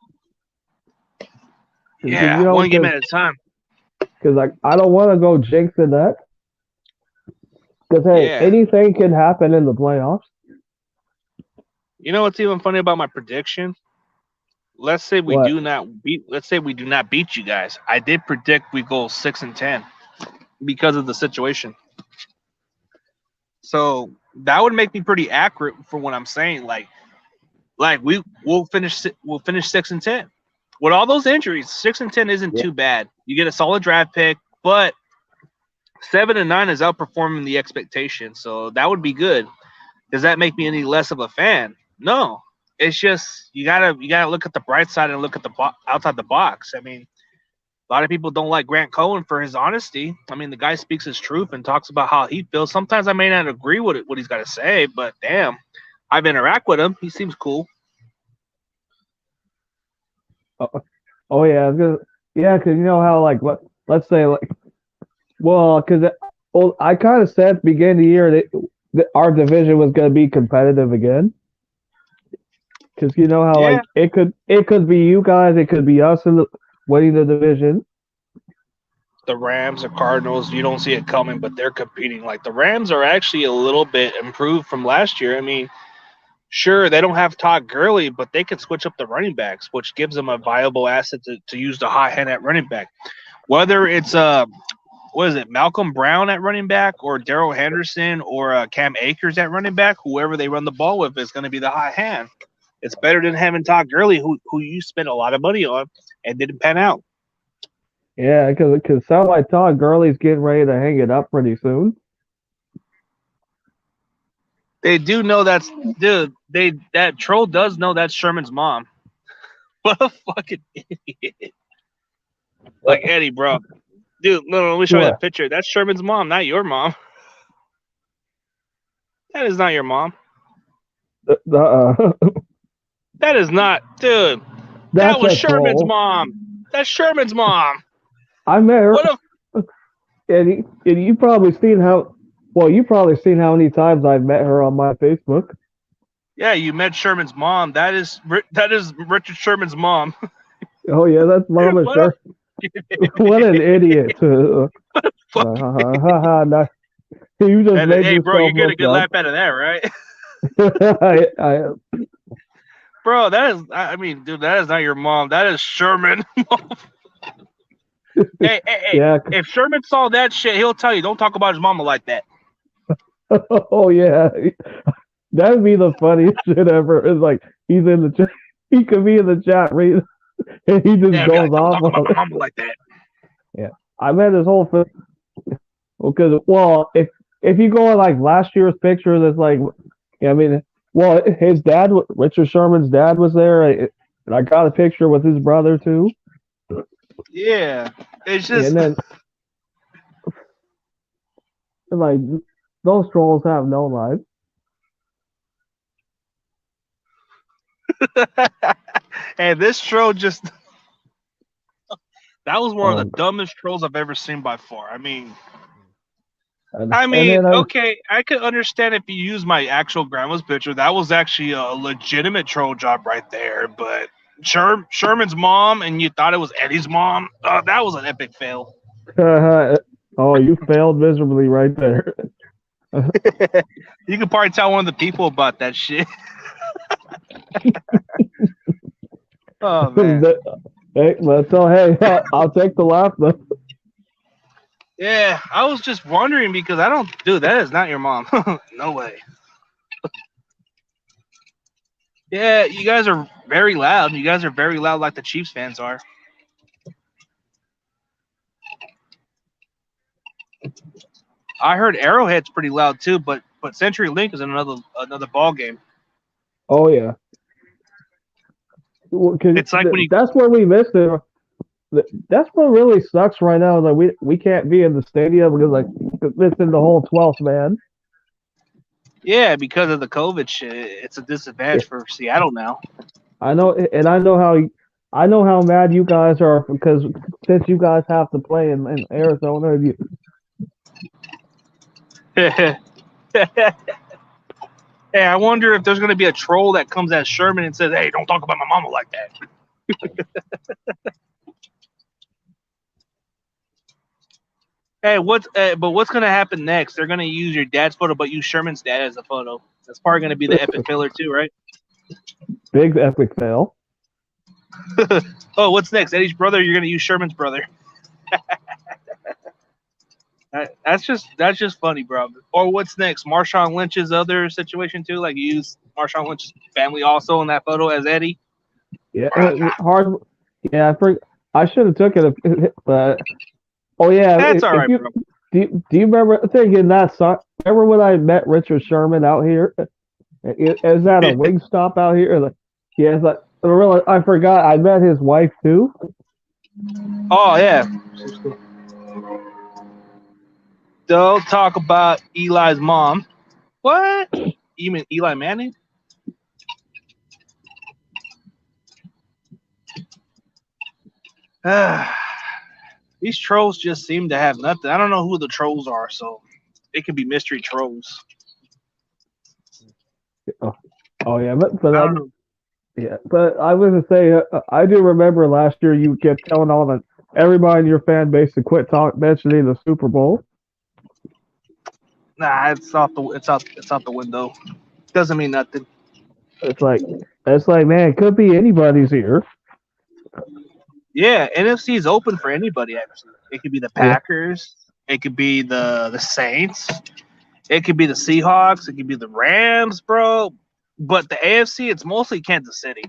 Yeah, one game at a time. Because like I don't want to go jinxing that. Because hey, anything can happen in the playoffs. You know what's even funny about my prediction? Let's say we do not beat you guys. I did predict we go 6-10 because of the situation. So that would make me pretty accurate for what I'm saying. Like we'll finish 6-10 with all those injuries. 6-10 isn't too bad. You get a solid draft pick, but 7-9 is outperforming the expectation. So that would be good. Does that make me any less of a fan? No. It's just you gotta look at the bright side and look at the outside the box. I mean, a lot of people don't like Grant Cohen for his honesty. I mean, the guy speaks his truth and talks about how he feels. Sometimes I may not agree with what he's got to say, but damn, I've interacted with him. He seems cool. Oh yeah, because you know how like let's say like because I kind of said at the beginning of the year that our division was going to be competitive again. Because you know how Yeah, like it could be you guys, it could be us in the winning the division. the Rams or Cardinals, you don't see it coming, but they're competing. Like the Rams are actually a little bit improved from last year. I mean, sure, they don't have Todd Gurley, but they can switch up the running backs, which gives them a viable asset to use the hot hand at running back. Whether it's what is it, Malcolm Brown at running back or Daryl Henderson or Cam Akers at running back, whoever they run the ball with is going to be the hot hand. It's better than having Todd Gurley, who you spent a lot of money on and didn't pan out. Yeah, because sound like Todd Gurley's getting ready to hang it up pretty soon. They do know that's dude. That troll does know that's Sherman's mom. What a fucking idiot! Like Eddie, bro, dude. No, let me show you the What? picture. That's Sherman's mom, not your mom. That is not your mom. Uh, That is not, dude. That that's was a Sherman's troll. mom. That's Sherman's mom. I met her, What a and you probably seen how. Well, you probably seen how many times I've met her on my Facebook. yeah. You met Sherman's mom. That is Richard Sherman's mom. Oh yeah, that's Mama What a Sure. What an idiot! fucking. Nah, you just And made hey, bro, you yourself get a look good dumb. laugh out of that, right? I, Bro, that is. I mean, dude, that is not your mom. That is Sherman. Hey. yeah. If Sherman saw that shit, he'll tell you, don't talk about his mama like that. Oh yeah. That'd be the funniest shit ever. It's like he's in the chat. He could be in the chat reading, and he just Yeah, be goes like, don't off talk about on my it. mama like that. Yeah, I met his whole thing. Because if you go on like last year's picture, that's like, yeah, I mean, well, his dad, Richard Sherman's dad, was there, and I got a picture with his brother too. Yeah, it's And just. then like those trolls have no life. And this troll just. That was one of the Um, dumbest trolls I've ever seen by far. I mean, and then okay, I could understand if you use my actual grandma's picture. That was actually a legitimate troll job right there. But Sherman's mom, and you thought it was Eddie's mom. That was an epic fail. oh, you failed miserably right there. You could probably tell one of the people about that shit. Oh man, Hey, but so hey, I'll take the laugh though. yeah. I was just wondering because I don't, dude. That is not your mom. No way. Yeah, you guys are very loud. You guys are very loud, like the Chiefs fans are. I heard Arrowhead's pretty loud too, but Century Link is another ball game. Oh yeah, It's like when you that's where we missed it. That's what really sucks right now. That we can't be in the stadium because like missing the whole 12th man. yeah, because of the COVID shit, it's a disadvantage for Seattle now. I know, and I know how mad you guys are because since you guys have to play in Arizona, Hey, I wonder if there's going to be a troll that comes at Sherman and says, "Hey, don't talk about my mama like that." Hey, but what's going to happen next? They're going to use your dad's photo, but use Sherman's dad as a photo. That's probably going to be the epic filler too, right? big epic fail. Oh, what's next? Eddie's brother. You're going to use Sherman's brother. That's just funny, bro. Or what's next? Marshawn Lynch's other situation too, like you use Marshawn Lynch's family also in that photo as Eddie. Yeah, Brother. hard. Yeah, I should have took it, but oh yeah, That's all if right, you bro. do you remember thinking that song? Remember when I met Richard Sherman out here? Is that a wing stop out here? Like, yeah, it's like really, I forgot I met his wife too. Oh yeah. Don't talk about Eli's mom. What? You mean Eli Manning? These trolls just seem to have nothing. I don't know who the trolls are, so it could be mystery trolls. Oh yeah, but I don't know. Yeah, but I was gonna say I do remember last year you kept telling everybody in your fan base to quit mentioning the Super Bowl. Nah, it's out the window. Doesn't mean nothing. It's like man, it could be anybody's here. Yeah, NFC is open for anybody. Actually, it could be the Yeah, Packers. It could be the Saints. It could be the Seahawks. It could be the Rams, bro. But the AFC, it's mostly Kansas City.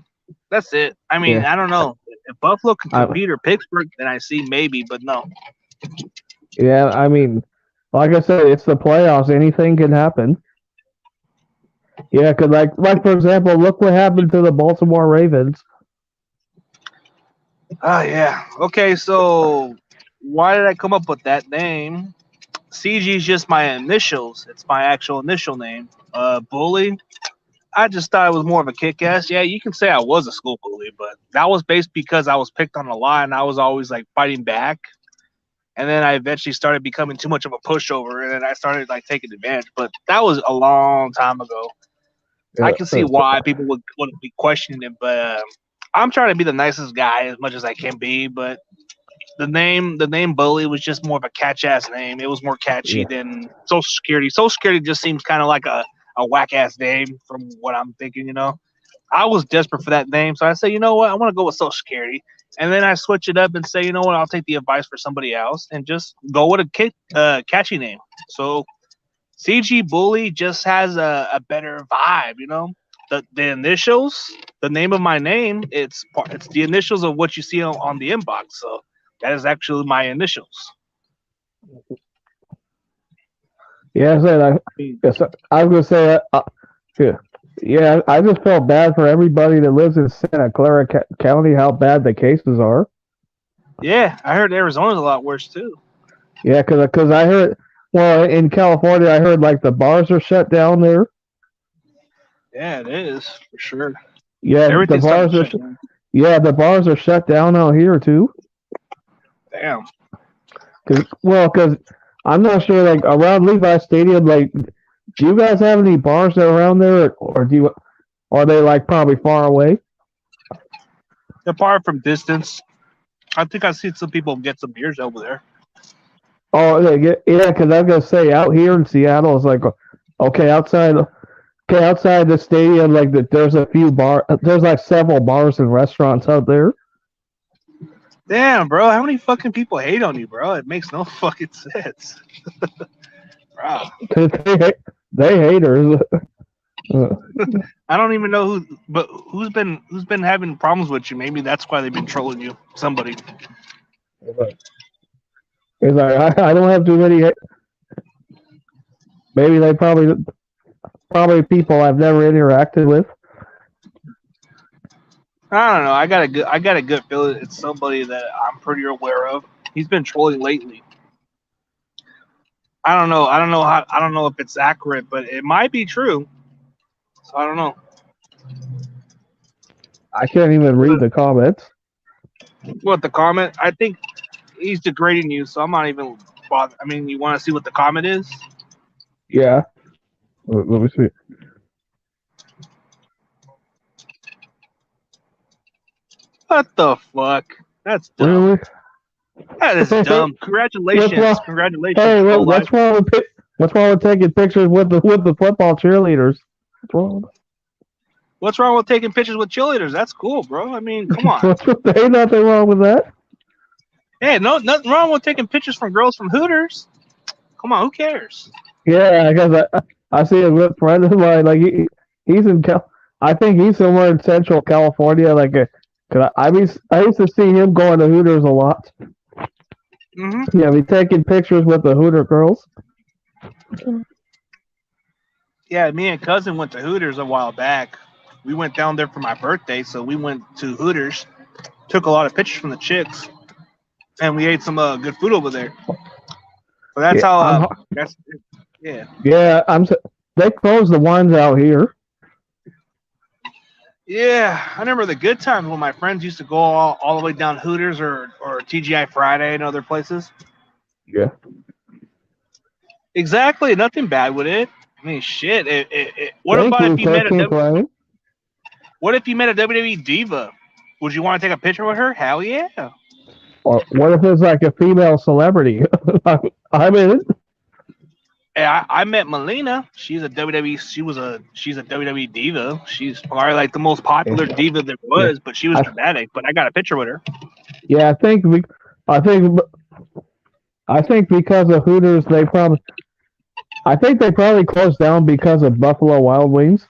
That's it. I mean, yeah. I don't know if Buffalo can I compete or Pittsburgh. Then I see maybe, but no. yeah. I mean, like I said, it's the playoffs. Anything can happen. Yeah, cause like for example, look what happened to the Baltimore Ravens. Oh yeah. Okay, so why did I come up with that name? CG is just my initials. It's my actual initial name. Bully. I just thought it was more of a kick ass. Yeah, you can say I was a school bully, but that was based because I was picked on a lot and I was always like fighting back. And then I eventually started becoming too much of a pushover, and then I started like taking advantage. But that was a long time ago. I Yeah, can see why people would be questioning it, but I'm trying to be the nicest guy as much as I can be. But the name Bully was just more of a catch ass name. It was more catchy yeah. than Social Security. Social Security just seems kind of like a whack ass name from what I'm thinking. I was desperate for that name, so I said, you know what, I want to go with Social Security, and then I switch it up and say, you know what, I'll take the advice for somebody else and just go with a catchy name. So CG Bully just has a better vibe. The initials, the name of my name, it's the initials of what you see on the inbox. So that is actually my initials. Yeah, I said yes, I was gonna say yeah, yeah. I just felt bad for everybody that lives in Santa Clara County. How bad the cases are. Yeah, I heard Arizona's a lot worse too. Yeah, because I heard well in California, I heard like the bars are shut down there. Yeah, it is for sure. Yeah, the Everything's starting bars to are shut down. yeah the bars are shut down out here too. Damn. Because I'm not sure like around Levi Stadium, like do you guys have any bars around there, or do you are they like probably far away? Apart from distance, I think I've seen some people get some beers over there. Oh, yeah, because I was gonna say out here in Seattle, it's like okay, outside the stadium, like there's a few there's like several bars and restaurants out there. Damn, bro, how many fucking people hate on you, bro? It makes no fucking sense, bro. 'Cause they haters. Uh, I don't even know but who's been having problems with you? Maybe that's why they've been trolling you. Somebody. it's like I don't have too many. Maybe they probably people I've never interacted with. I don't know. I got a good feeling it's somebody that I'm pretty aware of. He's been trolling lately. I don't know. I don't know if it's accurate, but it might be true. So I don't know. I can't even read the comments. What the comment? I think he's degrading you, so I'm not even bothered. I mean, you want to see what the comment is? Yeah, let me see. What the fuck? That's dumb. Really? That is dumb. What's Congratulations, wrong? congratulations, Hey, pro life. what's wrong with taking pictures with the football cheerleaders? What's wrong? What's wrong with taking pictures with cheerleaders? That's cool, bro. I mean, come on. Ain't nothing wrong with that. Hey, no, nothing wrong with taking pictures from girls from Hooters. Come on, who cares? Yeah, because I see a good friend of mine. Like he's in I think he's somewhere in Central California. Like, cause I used to see him going to Hooters a lot. Hmm. Yeah, be taking pictures with the Hooter girls. Yeah, me and cousin went to Hooters a while back. We went down there for my birthday, so we went to Hooters, took a lot of pictures from the chicks, and we ate some good food over there. So that's Yeah, how. I'm. That's yeah. Yeah, They closed the ones out here. Yeah, I remember the good times when my friends used to go all the way down Hooters or TGI Friday and other places. Yeah. Exactly, nothing bad with it. I mean, shit. What Thank about you. if you met a Can't complain. What if you met a WWE diva? Would you want to take a picture with her? Hell yeah. Or what if it's like a female celebrity? I'm in it. Hey, I met Melina. She's a WWE. She's a WWE diva. She's probably like the most popular Yeah, diva there yeah. was, but she was I, dramatic. But I got a picture with her. yeah, I think, I think because of Hooters, I think they probably closed down because of Buffalo Wild Wings.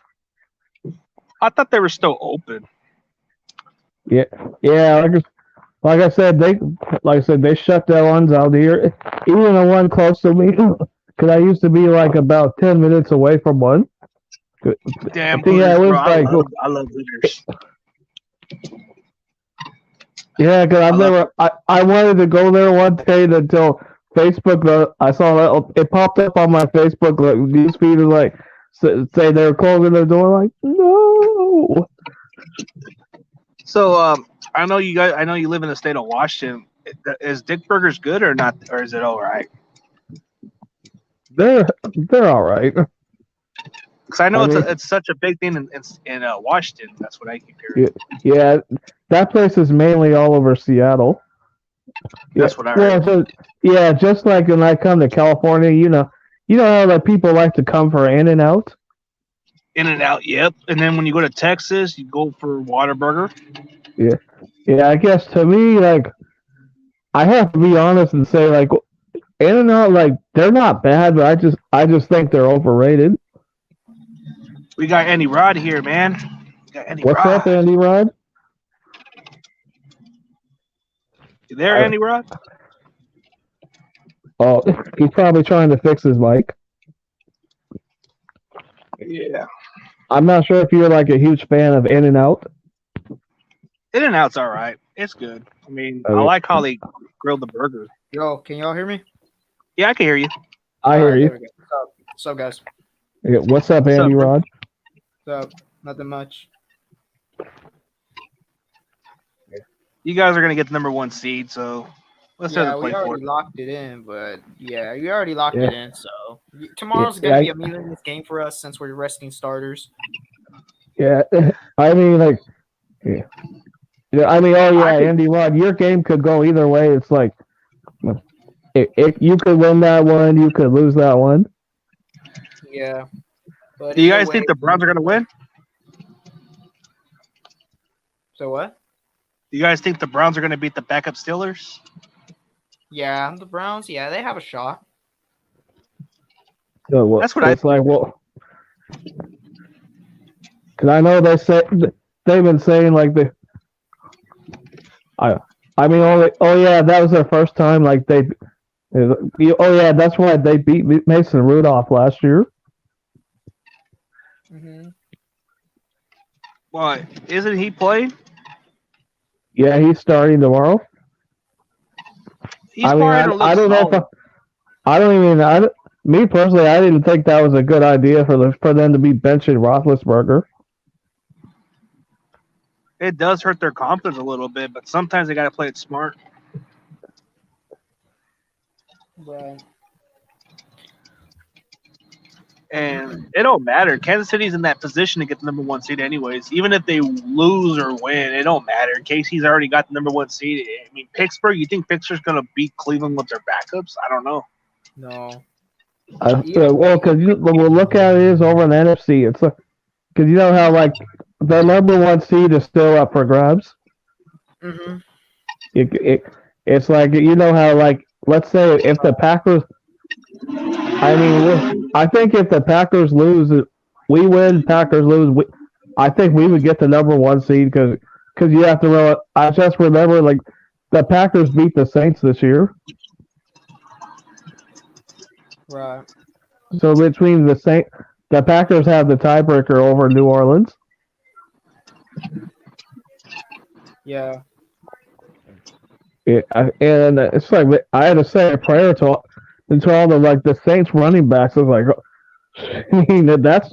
I thought they were still open. Yeah, yeah. Like I said, they shut their ones out here. Even the one close to me, because I used to be like about 10 minutes away from one. I Damn think yeah, Hooters, it bro. was like I love Hooters. yeah, because I love. I wanted to go there one day until Facebook. I saw that it popped up on my Facebook like newsfeed is like say they're closing their door. Like no. So I know you guys. I know you live in the state of Washington. Is Dick Burgers good or not, or is it all right? They're all right. Because I know I mean, it's such a big thing in Washington. That's what I keep yeah, hearing. yeah, that place is mainly all over Seattle. Yeah, That's what I well, heard. so, yeah, just like when I come to California, you know how like people like to come for In and Out. In and out, yep. And then when you go to Texas, you go for Whataburger. Yeah, yeah. I guess to me, like I have to be honest and say, like In and Out, like they're not bad, but I just think they're overrated. We got Andy Rod here, man. We got Andy What's up, Rod. Andy Rod? You there, I, Andy Rod? oh, he's probably trying to fix his mic. Yeah. I'm not sure if you're like a huge fan of In and Out. In and Out's all right. It's good. I mean, I Okay. like how they grilled the burger. Yo, can y'all hear me? Yeah, I can hear you. I All hear right, you. there we go. What's up, guys? Yeah, what's up, What's up, Andy bro? Rod? What's up? Nothing much. You guys are gonna get the number one seed, so let's Yeah, start the we play for already it. locked it in, but yeah, we already locked Yeah. it in. So tomorrow's Yeah, gonna be a meaningless game for us since we're resting starters. yeah. I mean, like, yeah. Yeah, I mean, oh yeah, I could, Andy Rod, your game could go either way. It's like if you could win that one, you could lose that one. Yeah, but do you either guys way, think the Browns are gonna win? so what? Do you guys think the Browns are gonna beat the backup Steelers? Yeah, the Browns. Yeah, they have a shot. So, well, That's what I it's like, well, because I know they've been saying like I mean, oh yeah, that was their first time. Like oh yeah, that's why they beat Mason Rudolph last year. Hmm. Well, isn't he playing? Yeah, he's starting tomorrow. He's I mean, probably gonna look I don't know if solid. I don't even me personally, I didn't think that was a good idea for them to be benching Roethlisberger. It does hurt their confidence a little bit, but sometimes they gotta play it smart. Right. And it don't matter. Kansas City's in that position to get the number one seed anyways. Even if they lose or win, it don't matter. Casey's already got the number one seed. I mean, Pittsburgh, you think Pittsburgh's going to beat Cleveland with their backups? I don't know. No. Well, because we'll look at it is over in the NFC. It's because you know how like the number one seed is still up for grabs. Hmm. It's like you know how like let's say if the Packers, I mean, I think if the Packers lose, we win. Packers lose. I think we would get the number one seed because you have to know. I just remember like the Packers beat the Saints this year. Right. So between the Packers have the tiebreaker over New Orleans. Yeah. And it's like I had to say a prayer to all the like the Saints running backs. I was like, I mean, that's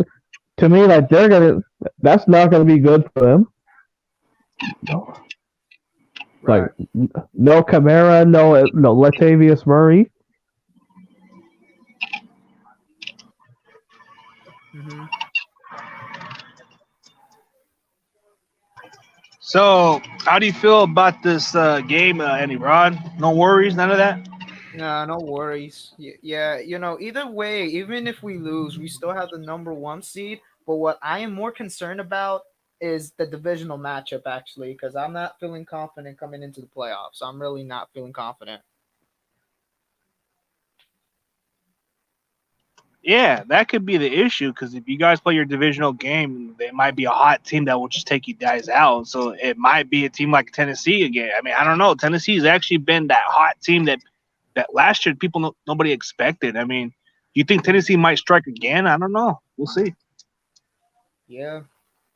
to me like that's not gonna be good for them. Right. Like no Kamara, no Latavius Murray. Hmm. So, how do you feel about this game, Andy Rod? No worries, none of that. Nah, no worries. Yeah, either way, even if we lose, we still have the number one seed. But what I am more concerned about is the divisional matchup, actually, because I'm not feeling confident coming into the playoffs. I'm really not feeling confident. Yeah, that could be the issue because if you guys play your divisional game, there might be a hot team that will just take you guys out. So it might be a team like Tennessee again. I mean, I don't know. Tennessee's actually been that hot team that last year nobody expected. I mean, you think Tennessee might strike again? I don't know. We'll see. Yeah,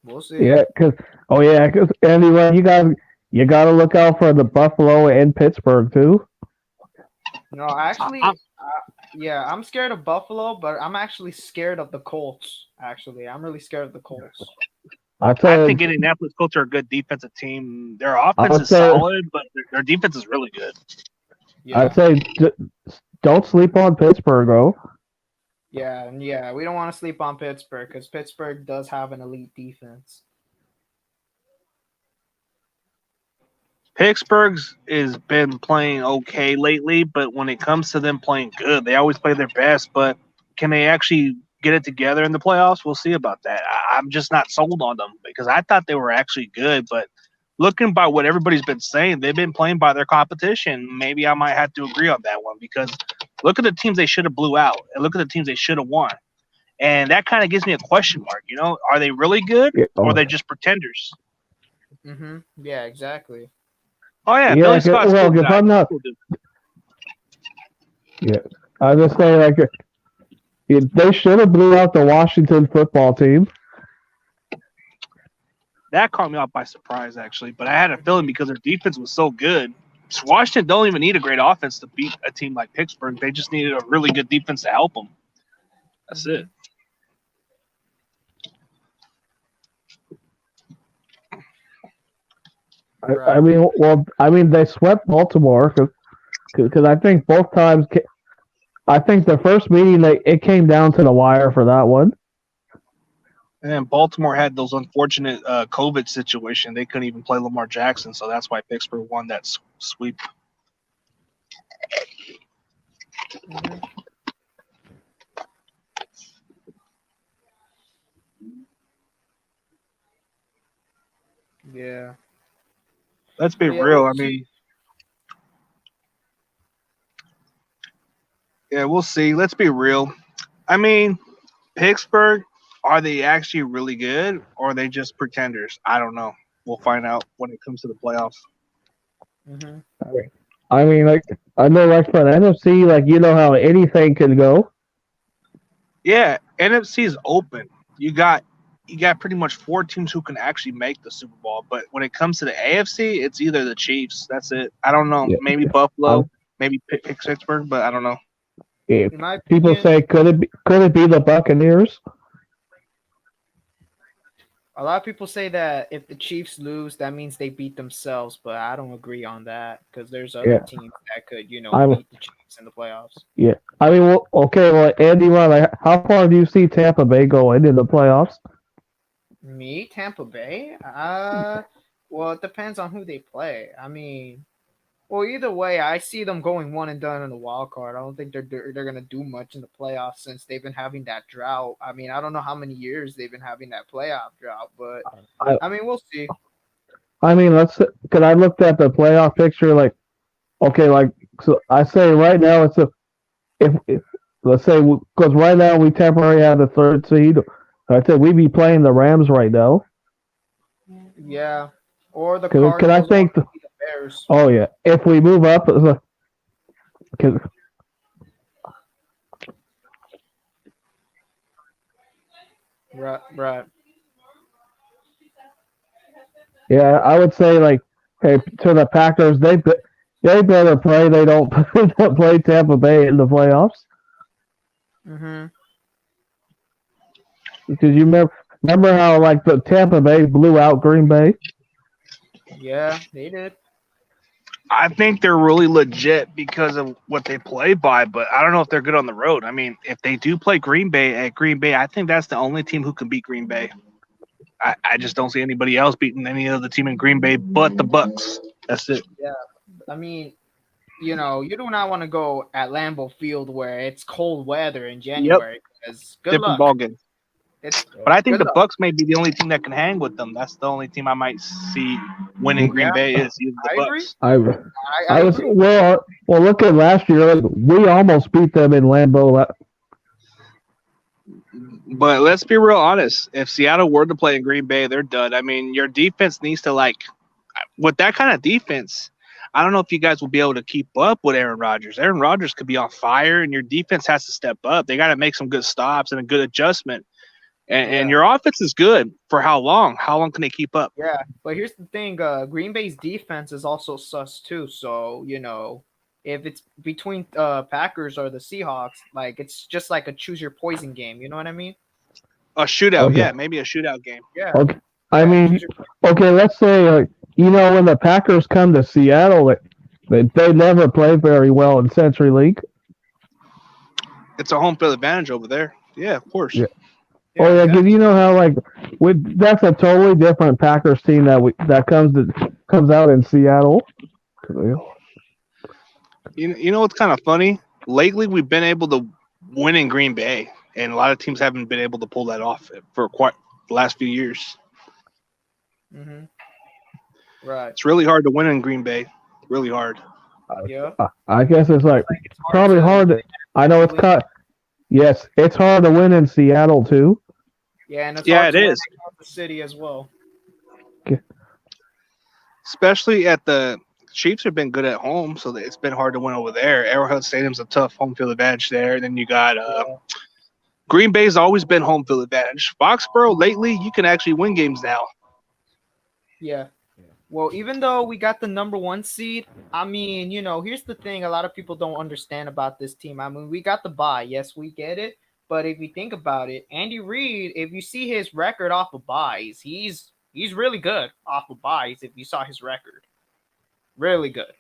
we'll see. Yeah, because anyway, you got to look out for the Buffalo and Pittsburgh too. No, actually, yeah, I'm scared of Buffalo, but I'm actually scared of the Colts. Actually, I'm really scared of the Colts. I I think said, Indianapolis Colts are a good defensive team. Their I offense would is say, solid, but their defense is really good. I'd Yeah, say, don't sleep on Pittsburgh, though. yeah. We don't want to sleep on Pittsburgh because Pittsburgh does have an elite defense. Pittsburgh's has been playing okay lately, but when it comes to them playing good, they always play their best. But can they actually get it together in the playoffs? We'll see about that. I'm just not sold on them because I thought they were actually good, but looking by what everybody's been saying, they've been playing by their competition. Maybe I might have to agree on that one because look at the teams they should have blew out and look at the teams they should have won. And that kind of gives me a question mark. Are they really good Yeah, or are they just pretenders? Yeah, exactly. Oh yeah, yeah, Billy Scott's well, cool if guy. I'm not, Cool dude. yeah, I just say they should have blew out the Washington football team. That caught me off by surprise, actually. But I had a feeling because their defense was so good. Washington don't even need a great offense to beat a team like Pittsburgh. They just needed a really good defense to help them. That's it. I mean, they swept Baltimore because I think both times. I think the first meeting it came down to the wire for that one. And then Baltimore had those unfortunate COVID situation. They couldn't even play Lamar Jackson, so that's why Pittsburgh won that sweep. Mhm. Yeah. Let's be But yeah, real. we'll I see. mean, yeah, we'll see. Let's be real. I mean, Pittsburgh, are they actually really good or are they just pretenders? I don't know. We'll find out when it comes to the playoffs. Mm-hmm. I mean, I know, for the NFC, you know how anything can go. Yeah, NFC is open. You got pretty much four teams who can actually make the Super Bowl. But when it comes to the AFC, it's either the Chiefs. That's it. I don't know. Yeah, Maybe um, Buffalo, maybe Pittsburgh, but I don't know. yeah. In my People opinion, say could it be the Buccaneers? a lot of people say that if the Chiefs lose, that means they beat themselves, but I don't agree on that because there's other Yeah, teams that could, I'm beat the Chiefs in the playoffs. yeah. I mean, well, okay, well, Andy, how far do you see Tampa Bay going in the playoffs? Me, Tampa Bay? Well, it depends on who they play. I mean, well, either way, I see them going one and done in the wild card. I don't think they're gonna do much in the playoffs since they've been having that drought. I mean, I don't know how many years they've been having that playoff drought, but I I mean, we'll see. I mean, because I looked at the playoff picture, okay, so I say right now if let's say because right now we temporarily have the third seed. I said we'd be playing the Rams right now. Yeah, or the Because I Cardinals or think, maybe the Bears. oh yeah, if we move up, cause, Right. yeah, I would say hey, to the Packers, they better pray they don't play Tampa Bay in the playoffs. Mm-hmm. Because you remember how the Tampa Bay blew out Green Bay. Yeah, they did. I think they're really legit because of what they play by, but I don't know if they're good on the road. I mean, if they do play Green Bay at Green Bay, I think that's the only team who can beat Green Bay. I just don't see anybody else beating any other team in Green Bay but the Bucks. That's it. Yeah, I mean, you know, you do not want to go at Lambeau Field where it's cold weather in Yep. January because good Different luck. ball game. It's But I think good the luck. Bucks may be the only team that can hang with them. That's the only team I might see winning Green Yeah, Bay is either the I agree. Bucks. I was agree. well. Look at last year. Like, we almost beat them in Lambeau. But let's be real honest. If Seattle were to play in Green Bay, they're done. I mean, your defense needs to with that kind of defense. I don't know if you guys will be able to keep up with Aaron Rodgers. Aaron Rodgers could be on fire, and your defense has to step up. They got to make some good stops and a good adjustment. And Yeah. your offense is good for how long? How long can they keep up? Yeah, but here's the thing: Green Bay's defense is also sus too. So you know, if it's between Packers or the Seahawks, like it's just like a choose your poison game. You know what I mean? A shootout, Okay. yeah, maybe a shootout game. Yeah. Okay. I Yeah, mean, choose your- okay. Let's say when the Packers come to Seattle, they never play very well in CenturyLink. It's a home field advantage over there. Yeah, of course. Yeah. Yeah, Oh yeah, exactly. because you know how that's a totally different Packers team that comes out in Seattle. You know what's kind of funny? Lately, we've been able to win in Green Bay, and a lot of teams haven't been able to pull that off for quite the last few years. Mhm. Right. It's really hard to win in Green Bay. Really hard. Yeah. I guess it's like It's probably hard. I know it's cut. Yes, it's hard to win in Seattle too. Yeah, and it's Yeah, hard it to win is. in Kansas City as well. Especially at the Chiefs have been good at home, so it's been hard to win over there. Arrowhead Stadium's a tough home field advantage there. Then you got Green Bay's always been home field advantage. Foxborough lately, you can actually win games now. Yeah. Well, even though we got the number 1 seed, I mean, you know, here's the thing: a lot of people don't understand about this team. I mean, we got the bye, yes, we get it. But if you think about it, Andy Reid, if you see his record off of buys, he's really good off of buys. If you saw his record, really good.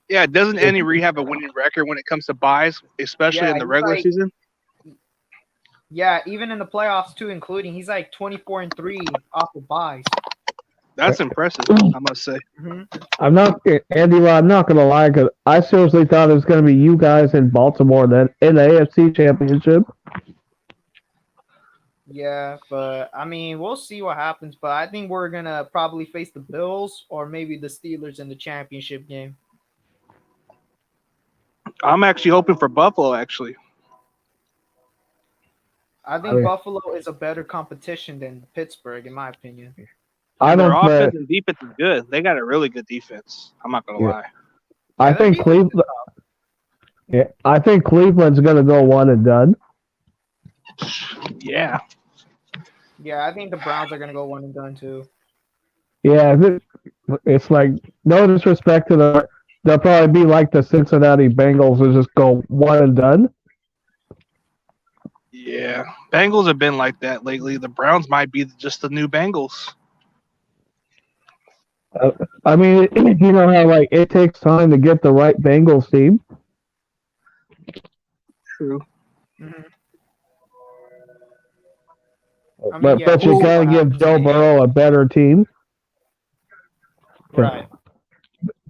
Yeah, doesn't Andy Reid have a winning record when it comes to buys, especially Yeah, in the he's regular like- season? Yeah, even in the playoffs too, including he's like 24-3 off of buys. That's impressive, I must say. Mm-hmm. I'm not Andy. I'm not gonna lie, because I seriously thought it was gonna be you guys in Baltimore then in the AFC Championship. Yeah, but I mean, we'll see what happens. But I think we're gonna probably face the Bills or maybe the Steelers in the championship game. I'm actually hoping for Buffalo, actually. I think Okay. Buffalo is a better competition than Pittsburgh, in my opinion. I Their don't. offense and defense is good. They got a really good defense. I'm not going to Yeah. lie. I Yeah, think their defense is Cleveland. Yeah, I think Cleveland's gonna go one and done. Yeah. Yeah, I think the Browns are gonna go 1 and done too. Yeah, it's like no disrespect to they'll probably be like the Cincinnati Bengals and just go one and done. Yeah. Bengals have been like that lately. The Browns might be just the new Bengals. I mean, you know how like it takes time to get the right Bengals team. True. Mhm. But yeah, you we'll see gotta what give happens Joe in the Burrow a better team, Right.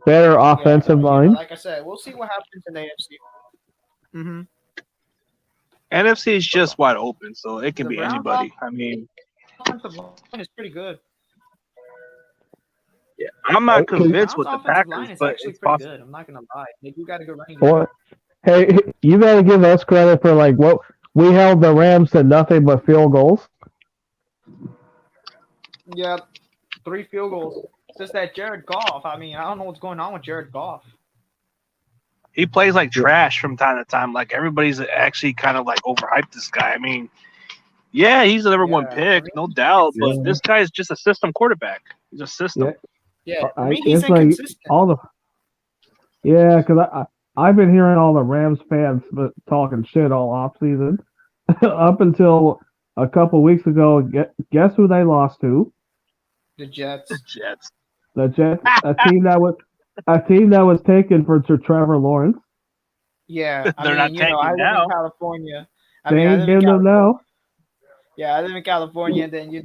better Yeah, offensive but, line. like I said, we'll see what happens in the AFC. Mm-hmm. NFC is just wide open, so it can The be Browns anybody. I mean, Offensive line is pretty good. I'm not Okay. convinced Browns with the offensive line Packers, is but actually it's pretty possible. good. I'm not gonna lie. They do got a good running game. Well, hey, you gotta give us credit for like what we held the Rams to nothing but field goals. Yeah, 3 field goals. It's just that Jared Goff. I mean, I don't know what's going on with Jared Goff. He plays like trash from time to time. Like everybody's actually kind of like overhyped this guy. I mean, yeah, he's the number 1 Yeah, pick, I mean, no doubt. But Yeah. this guy is just a system quarterback. He's a system. Yeah. Yeah, I mean, he's It's like inconsistent. all the because I've been hearing all the Rams fans talking shit all off season up until a couple weeks ago. Guess who they lost to? The Jets. Jets. The Jets, a team that was taken for Trevor Lawrence. Yeah, I They're not mean, I tanking live in now. California. I They mean, I ain't live in getting them California. now. Yeah, I live in California, and then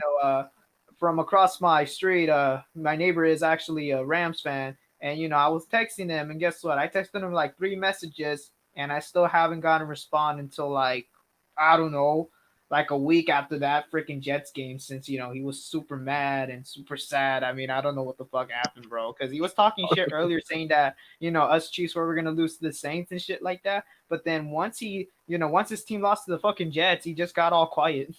from across my street, my neighbor is actually a Rams fan, and I was texting him, and guess what? I texted him like 3 messages, and I still haven't gotten a response until like I don't know, like a week after that freaking Jets game, since he was super mad and super sad. I mean, I don't know what the fuck happened, bro, because he was talking shit earlier, saying that us Chiefs were gonna lose to the Saints and shit like that. But then once his team lost to the fucking Jets, he just got all quiet.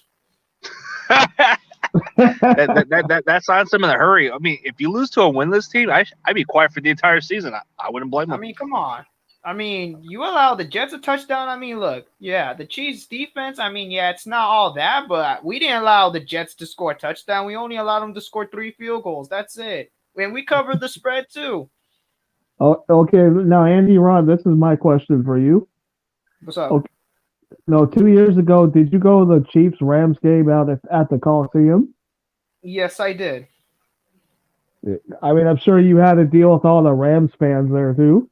That signs him in a hurry. I mean, if you lose to a winless team, I'd be quiet for the entire season. I wouldn't blame I him. mean, come on. I mean, you allow the Jets a touchdown. I mean, look, yeah, the Chiefs defense. I mean, yeah, it's not all that, but we didn't allow the Jets to score a touchdown. We only allowed them to score 3 field goals. That's it. And we covered the spread too. Oh, okay, now Andy Ron, this is my question for you. What's up? Okay, no, 2 years ago, did you go to the Chiefs Rams game out at the Coliseum? Yes, I did. I mean, I'm sure you had to deal with all the Rams fans there too.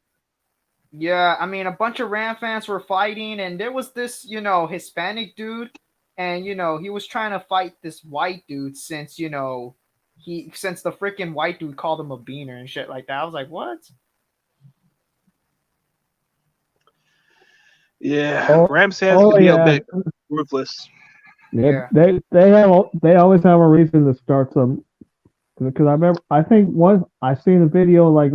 Yeah, I mean, a bunch of Ram fans were fighting, and there was this, Hispanic dude, and he was trying to fight this white dude since the freaking white dude called him a beaner and shit like that. I was like, what? Yeah, Oh, Rams fans can be a bit ruthless. Yeah, they always have a reason to start some. Because I think once I seen a video like,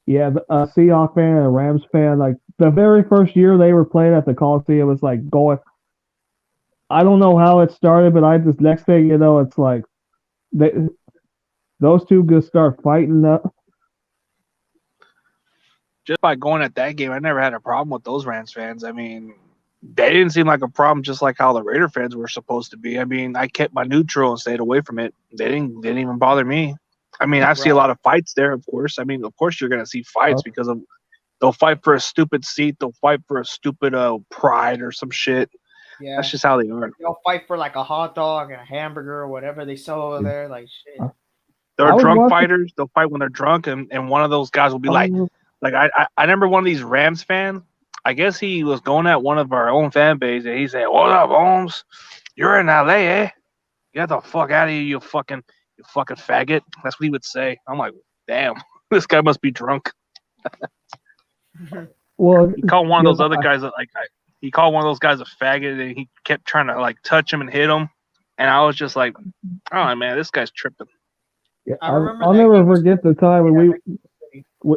yeah, a Seahawks fan and a Rams fan, like the very first year they were playing at the Coliseum, was like going. I don't know how it started, but I just next thing you know, it's like they those two just start fighting up. Just by going at that game, I never had a problem with those Rams fans. I mean, they didn't seem like a problem, just like how the Raider fans were supposed to be. I mean, I kept my neutral and stayed away from it. They didn't even bother me. I mean, I see a Right. lot of fights there, of course. I mean, of course you're gonna see fights because of they'll fight for a stupid seat, they'll fight for a stupid pride or some shit. Yeah. That's just how they are. They'll fight for like a hot dog and a hamburger or whatever they sell over there. Like shit. They're was drunk watching- fighters. They'll fight when they're drunk, and one of those guys will be like I remember one of these Rams fans. I guess he was going at one of our own fan base, and he said, "What up, Holmes? You're in LA, eh? Get the fuck out of here, you fucking faggot." That's what he would say. I'm like, damn, this guy must be drunk. Well, He called one of those other guys he called one of those guys a faggot, and he kept trying to like touch him and hit him, and I was just like, oh man, this guy's tripping. Yeah, I remember I'll that never game was- forget the time when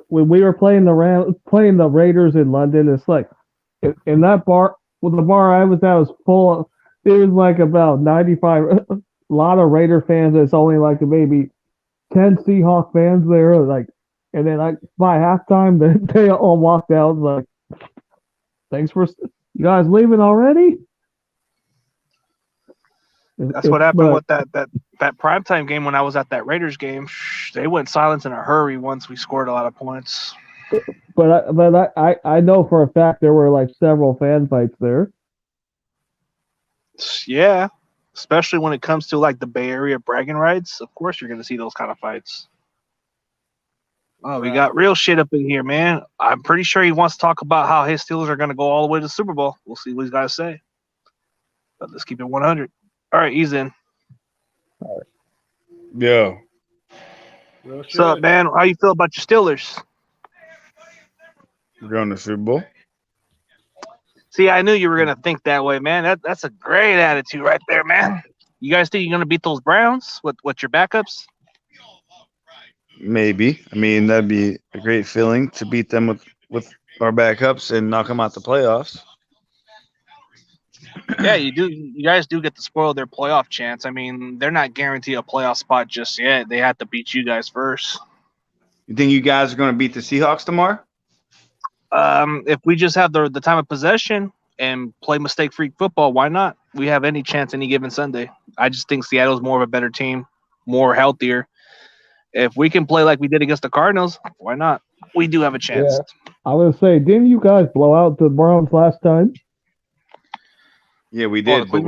we were playing the Raiders in London. It's like in that bar, the bar I was at was full of. There was like about 95, a lot of Raider fans. It's only like maybe 10 Seahawk fans there. Like, and then by halftime, they all walked out. Like, thanks for you guys leaving already. That's what happened with that primetime game when I was at that Raiders game. They went silent in a hurry once we scored a lot of points. But I know for a fact there were like several fan fights there. Yeah, especially when it comes to like the Bay Area bragging rights. Of course, you're gonna see those kind of fights. Oh, we got real shit up in here, man. I'm pretty sure he wants to talk about how his Steelers are gonna go all the way to the Super Bowl. We'll see what he's got to say. But let's keep it 100. All right, he's in. All right. Yo. What's up, man? How you feel about your Steelers? We're going to Super Bowl. See, I knew you were gonna think that way, man. That's a great attitude right there, man. You guys think you're gonna beat those Browns with your backups? Maybe. I mean, that'd be a great feeling to beat them with our backups and knock them out the playoffs. Yeah, you do. You guys do get to spoil their playoff chance. I mean, they're not guaranteed a playoff spot just yet. They have to beat you guys first. You think you guys are going to beat the Seahawks tomorrow? If we just have the time of possession and play mistake-free football, why not? We have any chance any given Sunday. I just think Seattle's more of a better team, more healthier. If we can play like we did against the Cardinals, why not? We do have a chance. Yeah. I was gonna say, didn't you guys blow out the Browns last time? Yeah, we did, but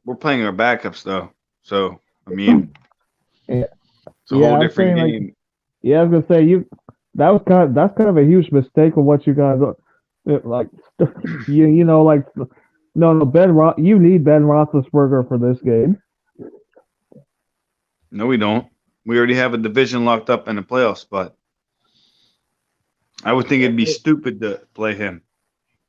we're playing our backups though. So I mean, it's a whole different game. I was gonna say that's kind of a huge mistake of what you guys. Like you know, like no you need Ben Roethlisberger for this game. No, we don't. We already have a division locked up in a playoff spot. I would think it'd be stupid to play him.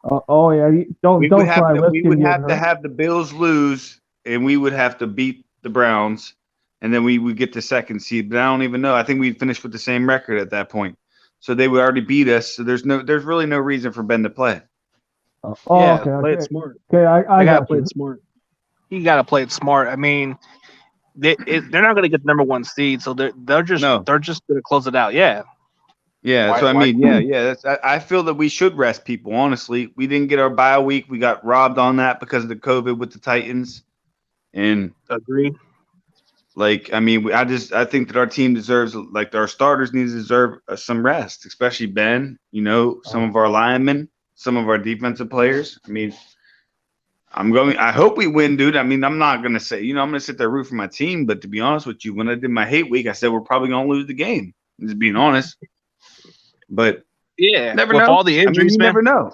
Oh yeah, don't try risking. We would have to have the Bills lose, and we would have to beat the Browns, and then we would get the second seed. But I don't even know. I think we'd finish with the same record at that point. So they would already beat us. So there's really no reason for Ben to play. Play it smart. Okay, I gotta play it smart. You gotta play it smart. I mean, they're not gonna get the number 1 seed, so they're just gonna close it out. Yeah. Yeah, I feel that we should rest people. Honestly, we didn't get our bye week. We got robbed on that because of the COVID with the Titans. And agree. Like, I mean, I think that our team deserves, like, our starters need to deserve some rest, especially Ben. You know, some of our linemen, some of our defensive players. I mean, I hope we win, dude. I mean, I'm not gonna say, I'm gonna sit there root for my team, but to be honest with you, when I did my hate week, I said we're probably gonna lose the game. Just being honest. But never know. All the injuries, you never know.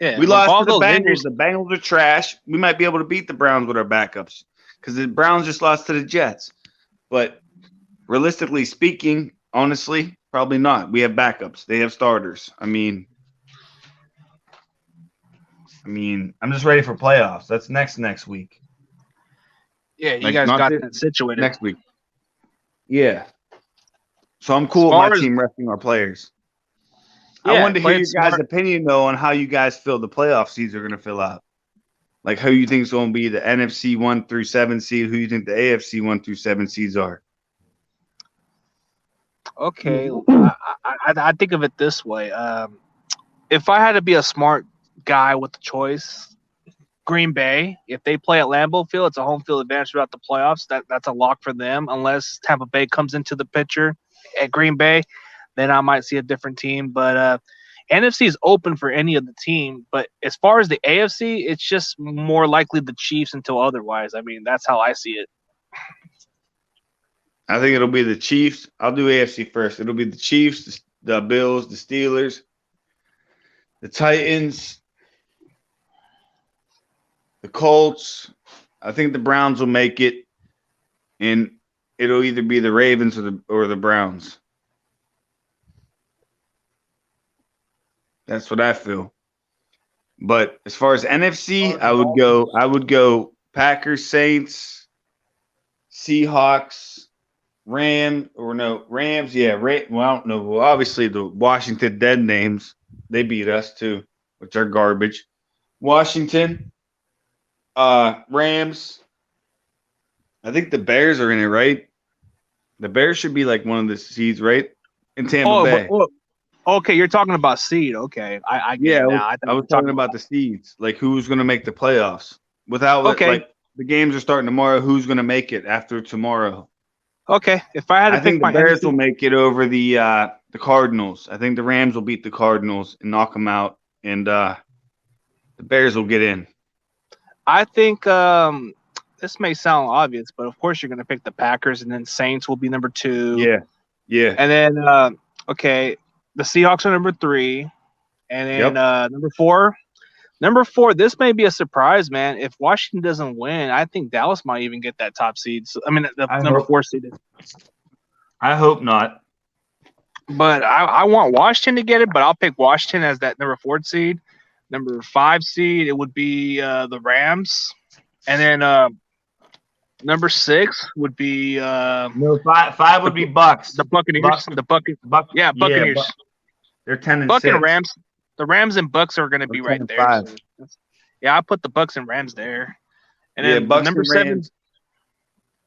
Yeah, we lost to the Bengals. Injuries. The Bengals are trash. We might be able to beat the Browns with our backups because the Browns just lost to the Jets. But realistically speaking, honestly, probably not. We have backups. They have starters. I mean, I'm just ready for playoffs. That's next week. Yeah, you guys got that situated next week. Yeah. So I'm cool with my team resting our players. Yeah, I wanted to hear your guys' opinion, though, on how you guys feel the playoff seeds are going to fill out. Like, who you think is going to be the NFC 1 through 7 seed, who you think the AFC 1 through 7 seeds are. Okay. I think of it this way. If I had to be a smart guy with the choice, Green Bay, if they play at Lambeau Field, it's a home field advantage throughout the playoffs. That's a lock for them, unless Tampa Bay comes into the picture at Green Bay, then I might see a different team. But NFC is open for any of the team. But as far as the AFC, it's just more likely the Chiefs until otherwise. I mean, that's how I see it. I think it'll be the Chiefs. I'll do AFC first. It'll be the Chiefs, the Bills, the Steelers, the Titans, the Colts. I think the Browns will make it, and it'll either be the Ravens or the Browns. That's what I feel. But as far as NFC, I would go Packers, Saints, Seahawks, Rams. Yeah, well, I don't know. Well, obviously the Washington dead names, they beat us too, which are garbage. Washington, Rams. I think the Bears are in it, right? The Bears should be like one of the seeds, right? In Tampa Bay. Okay, you're talking about seed. Okay, I get it now. I was talking about the seeds, like who's going to make the playoffs. Like the games are starting tomorrow. Who's going to make it after tomorrow? Okay, if I had to pick, the Bears will make it over the Cardinals. I think the Rams will beat the Cardinals and knock them out, and the Bears will get in. I think this may sound obvious, but of course you're going to pick the Packers, and then Saints will be number 2. Yeah. And then the Seahawks are number 3, and then number 4. Number 4, this may be a surprise, man. If Washington doesn't win, I think Dallas might even get that top seed. So, number 4 seed. I hope not. But I want Washington to get it, but I'll pick Washington as that number 4 seed. Number 5 seed, it would be the Rams. And then number 6 would be five would be Bucks. The Buccaneers. Buccaneers. Yeah, they're 10-6. And Rams. The Rams and Bucks are going to be right there. So I put the Bucks and Rams there. And then Bucks number and Rams, 7.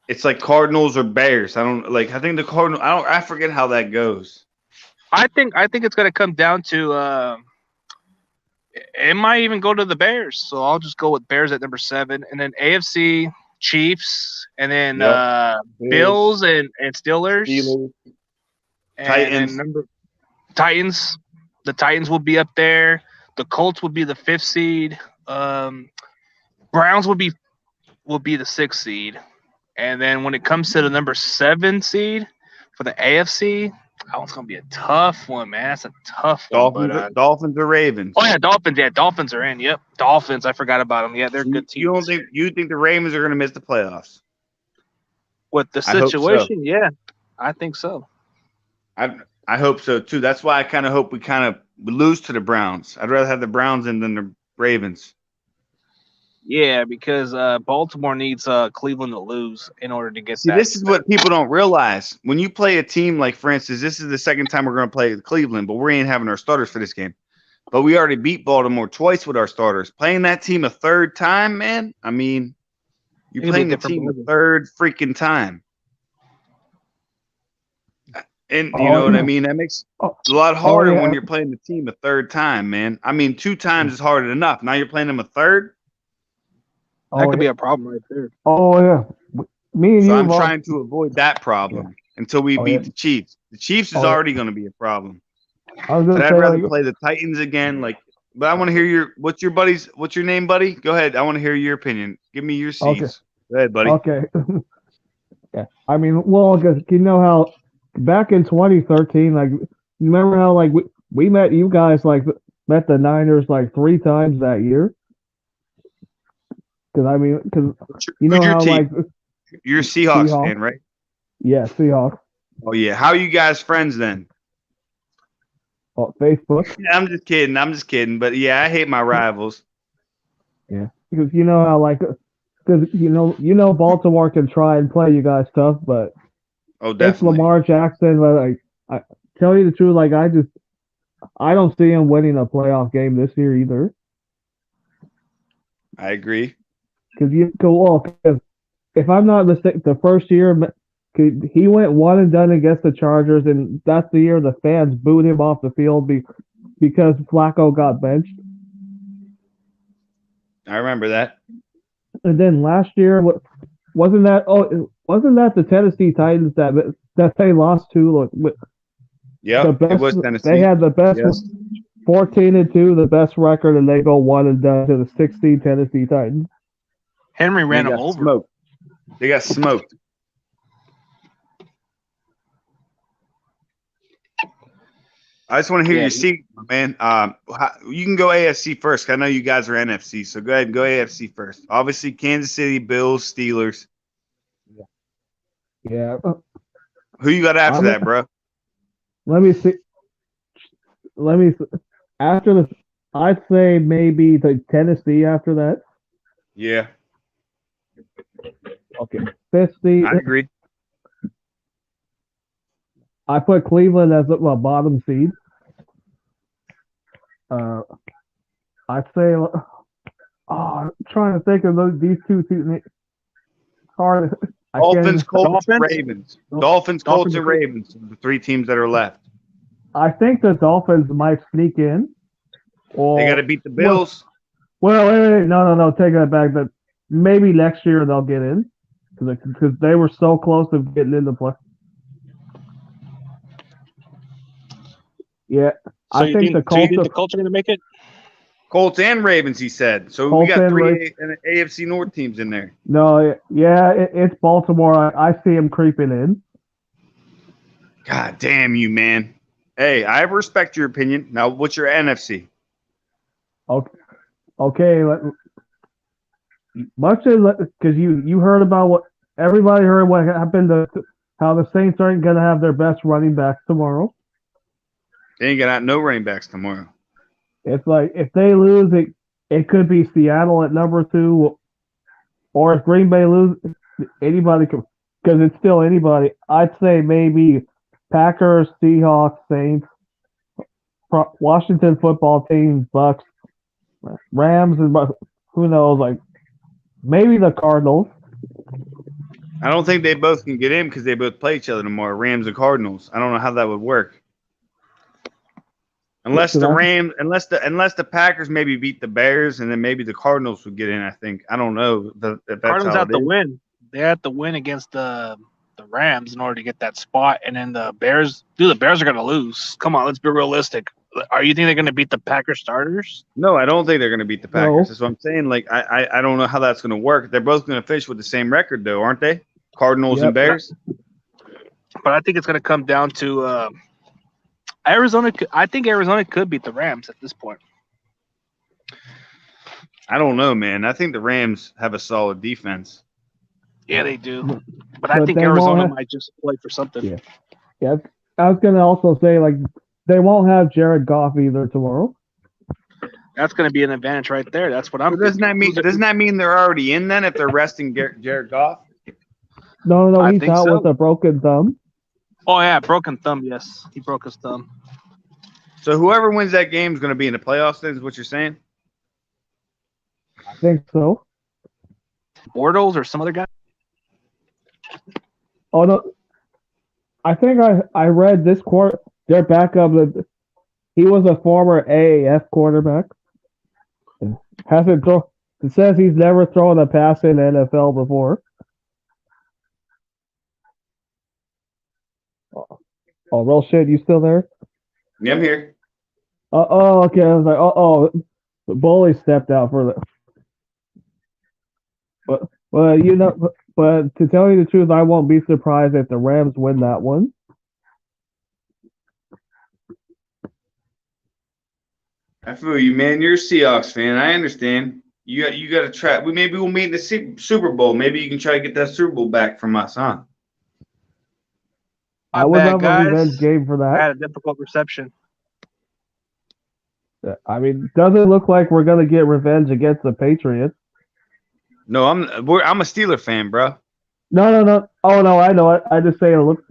It's like Cardinals or Bears. I think the Cardinals. I forget how that goes. I think it's going to come down to. It might even go to the Bears, so I'll just go with Bears at number 7, and then AFC Chiefs, and then Bills and Steelers. Titans. And Titans. The Titans will be up there. The Colts will be the 5th seed. Browns will be the 6th seed. And then when it comes to the number 7 seed for the AFC, That one's gonna be a tough one, man. That's a tough one. Dolphins or Ravens? Oh yeah, Dolphins. Yeah, Dolphins are in. Yep, Dolphins. I forgot about them. Yeah, they're good teams. You think the Ravens are going to miss the playoffs? With the I hope so. situation, yeah, I think so. I hope so too. That's why I kind of hope we lose to the Browns. I'd rather have the Browns in than the Ravens. Yeah, because Baltimore needs Cleveland to lose in order to get See, that. this is what people don't realize. When you play a team like, for instance, this is the second time we're going to play Cleveland, but we ain't having our starters for this game. But we already beat Baltimore twice with our starters. Playing that team a third time, man, I mean, you're playing the team a third freaking time. And you know what I mean? That makes it a lot harder when you're playing the team a third time, man. I mean, 2 times is hard enough. Now you're playing them a third? That could be a problem right there. Oh, yeah. Me and so you. I'm trying to avoid that problem until we beat the Chiefs. The Chiefs is already going to be a problem. But I'd rather play the Titans again. But I want to hear what's your name, buddy? Go ahead. I want to hear your opinion. Give me your C's. Okay. Go ahead, buddy. Okay. Yeah. I mean, well, because you know how back in 2013, like, you remember how, like, we met you guys, like, met the Niners, like, 3 times that year? Because, I mean, you know how, like... You're a Seahawks fan, right? Yeah, Seahawks. Oh, yeah. How are you guys friends then? Oh, Facebook. I'm just kidding. But, yeah, I hate my rivals. Yeah. Because you know how, like... Because, you know Baltimore can try and play you guys tough, but... Oh, definitely. It's Lamar Jackson, but, like, I tell you the truth, like, I don't see him winning a playoff game this year either. I agree. Because if I'm not mistaken, the first year he went 1-and-done against the Chargers, and that's the year the fans booed him off the field because Flacco got benched. I remember that. And then last year, wasn't that the Tennessee Titans that they lost to? Yeah, it was Tennessee. They had the best 14-2, the best record, and they go 1-and-done to the 16 Tennessee Titans. Henry ran them over. Smoked. They got smoked. I just want to hear your seat, man. You can go AFC first. I know you guys are NFC, so go ahead and go AFC first. Obviously, Kansas City, Bills, Steelers. Yeah. Who you got after that, bro? Let me see. After this, I'd say maybe the Tennessee after that. Yeah. Okay. 50. I agree. I put Cleveland as my bottom seed. I'd say. I'm trying to think of these two teams. Hard. Dolphins, Colts, Ravens. Dolphins, Colts, and Ravens. The 3 teams that are left. I think the Dolphins might sneak in. They got to beat the Bills. Well, wait, no. Take that back. But maybe next year they'll get in because they were so close to getting in the play. Yeah, so I think the Colts are going to make it. Colts and Ravens, he said. So we got 3 AFC North teams in there. No, yeah, it's Baltimore. I see him creeping in. God damn you, man. Hey, I respect your opinion. Now, what's your NFC? Okay. Much as because you heard about what everybody heard what happened to how the Saints aren't going to have their best running backs tomorrow. They ain't got no running backs tomorrow. It's like if they lose, it could be Seattle at number 2, or if Green Bay lose, anybody could, because it's still anybody. I'd say maybe Packers, Seahawks, Saints, Washington football team, Bucks, Rams, and who knows? Like maybe the Cardinals. I don't think they both can get in because they both play each other tomorrow. Rams and Cardinals. I don't know how that would work. Unless the Packers maybe beat the Bears, and then maybe the Cardinals would get in. I think I don't know if that's Cardinals how have it to is. win. They have to win against the Rams in order to get that spot, and then the Bears. The Bears are going to lose. Come on, let's be realistic. Are you think they're going to beat the Packers starters? No, I don't think they're going to beat the Packers. That's what I'm saying. Like I don't know how that's going to work. They're both going to finish with the same record, though, aren't they? Cardinals and Bears. But I think it's going to come down to I think Arizona could beat the Rams at this point. I don't know, man. I think the Rams have a solid defense. Yeah, they do. But I But think they won't Arizona have, might just play for something. yeah. Yeah. I was gonna also say like they won't have Jared Goff either tomorrow. That's going to be an advantage right there. That's what I'm. But doesn't that mean they're already in then if they're resting Jared Goff? No, I he's think out so. with a broken thumb. Oh yeah, broken thumb. Yes, he broke his thumb. So whoever wins that game is going to be in the playoffs. Then is what you're saying? I think so. Bortles or some other guy. Oh no, I think I read this quarter their backup that he was a former AAF quarterback. Hasn't thrown. It says he's never thrown a pass in the NFL before. Oh, real shit! You still there? Yeah, I'm here. Okay. I was like, the bully stepped out for the. But to tell you the truth, I won't be surprised if the Rams win that one. I feel you, man. You're a Seahawks fan. I understand. You got to try. Maybe we'll meet in the Super Bowl. Maybe you can try to get that Super Bowl back from us, huh? I would love a revenge game for I that. had a difficult reception. I mean, doesn't look like we're gonna get revenge against the Patriots. No, I'm a Steeler fan, bro. No. Oh no, I know it. I just say, look,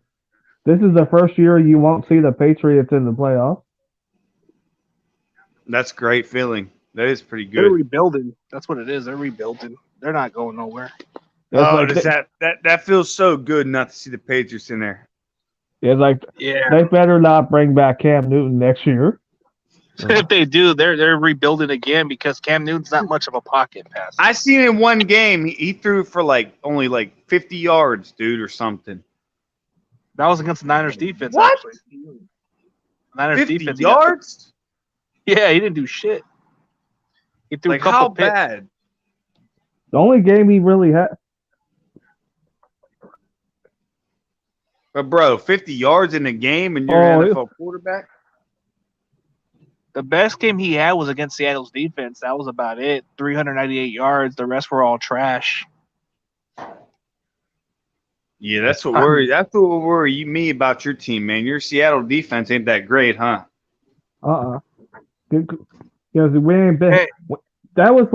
this is the first year you won't see the Patriots in the playoffs. That's a great feeling. That is pretty They're good. rebuilding. That's what it is. They're rebuilding. They're not going nowhere. It's That feels so good not to see the Patriots in there. It's like Yeah. they better not bring back Cam Newton next year. If they do, they're rebuilding again because Cam Newton's not much of a pocket passer. I seen in one game he threw for only 50 yards, dude, or something. That was against the Niners defense. What? Actually. Niners 50 defense. yards? Yeah, he didn't do shit. He threw a couple how picks. bad? The only game he really had. But bro, 50 yards in a game and you're an NFL quarterback? The best game he had was against Seattle's defense. That was about it. 398 yards. The rest were all trash. Yeah, that's what worry me about your team, man. Your Seattle defense ain't that great, huh? Because we ain't been. That was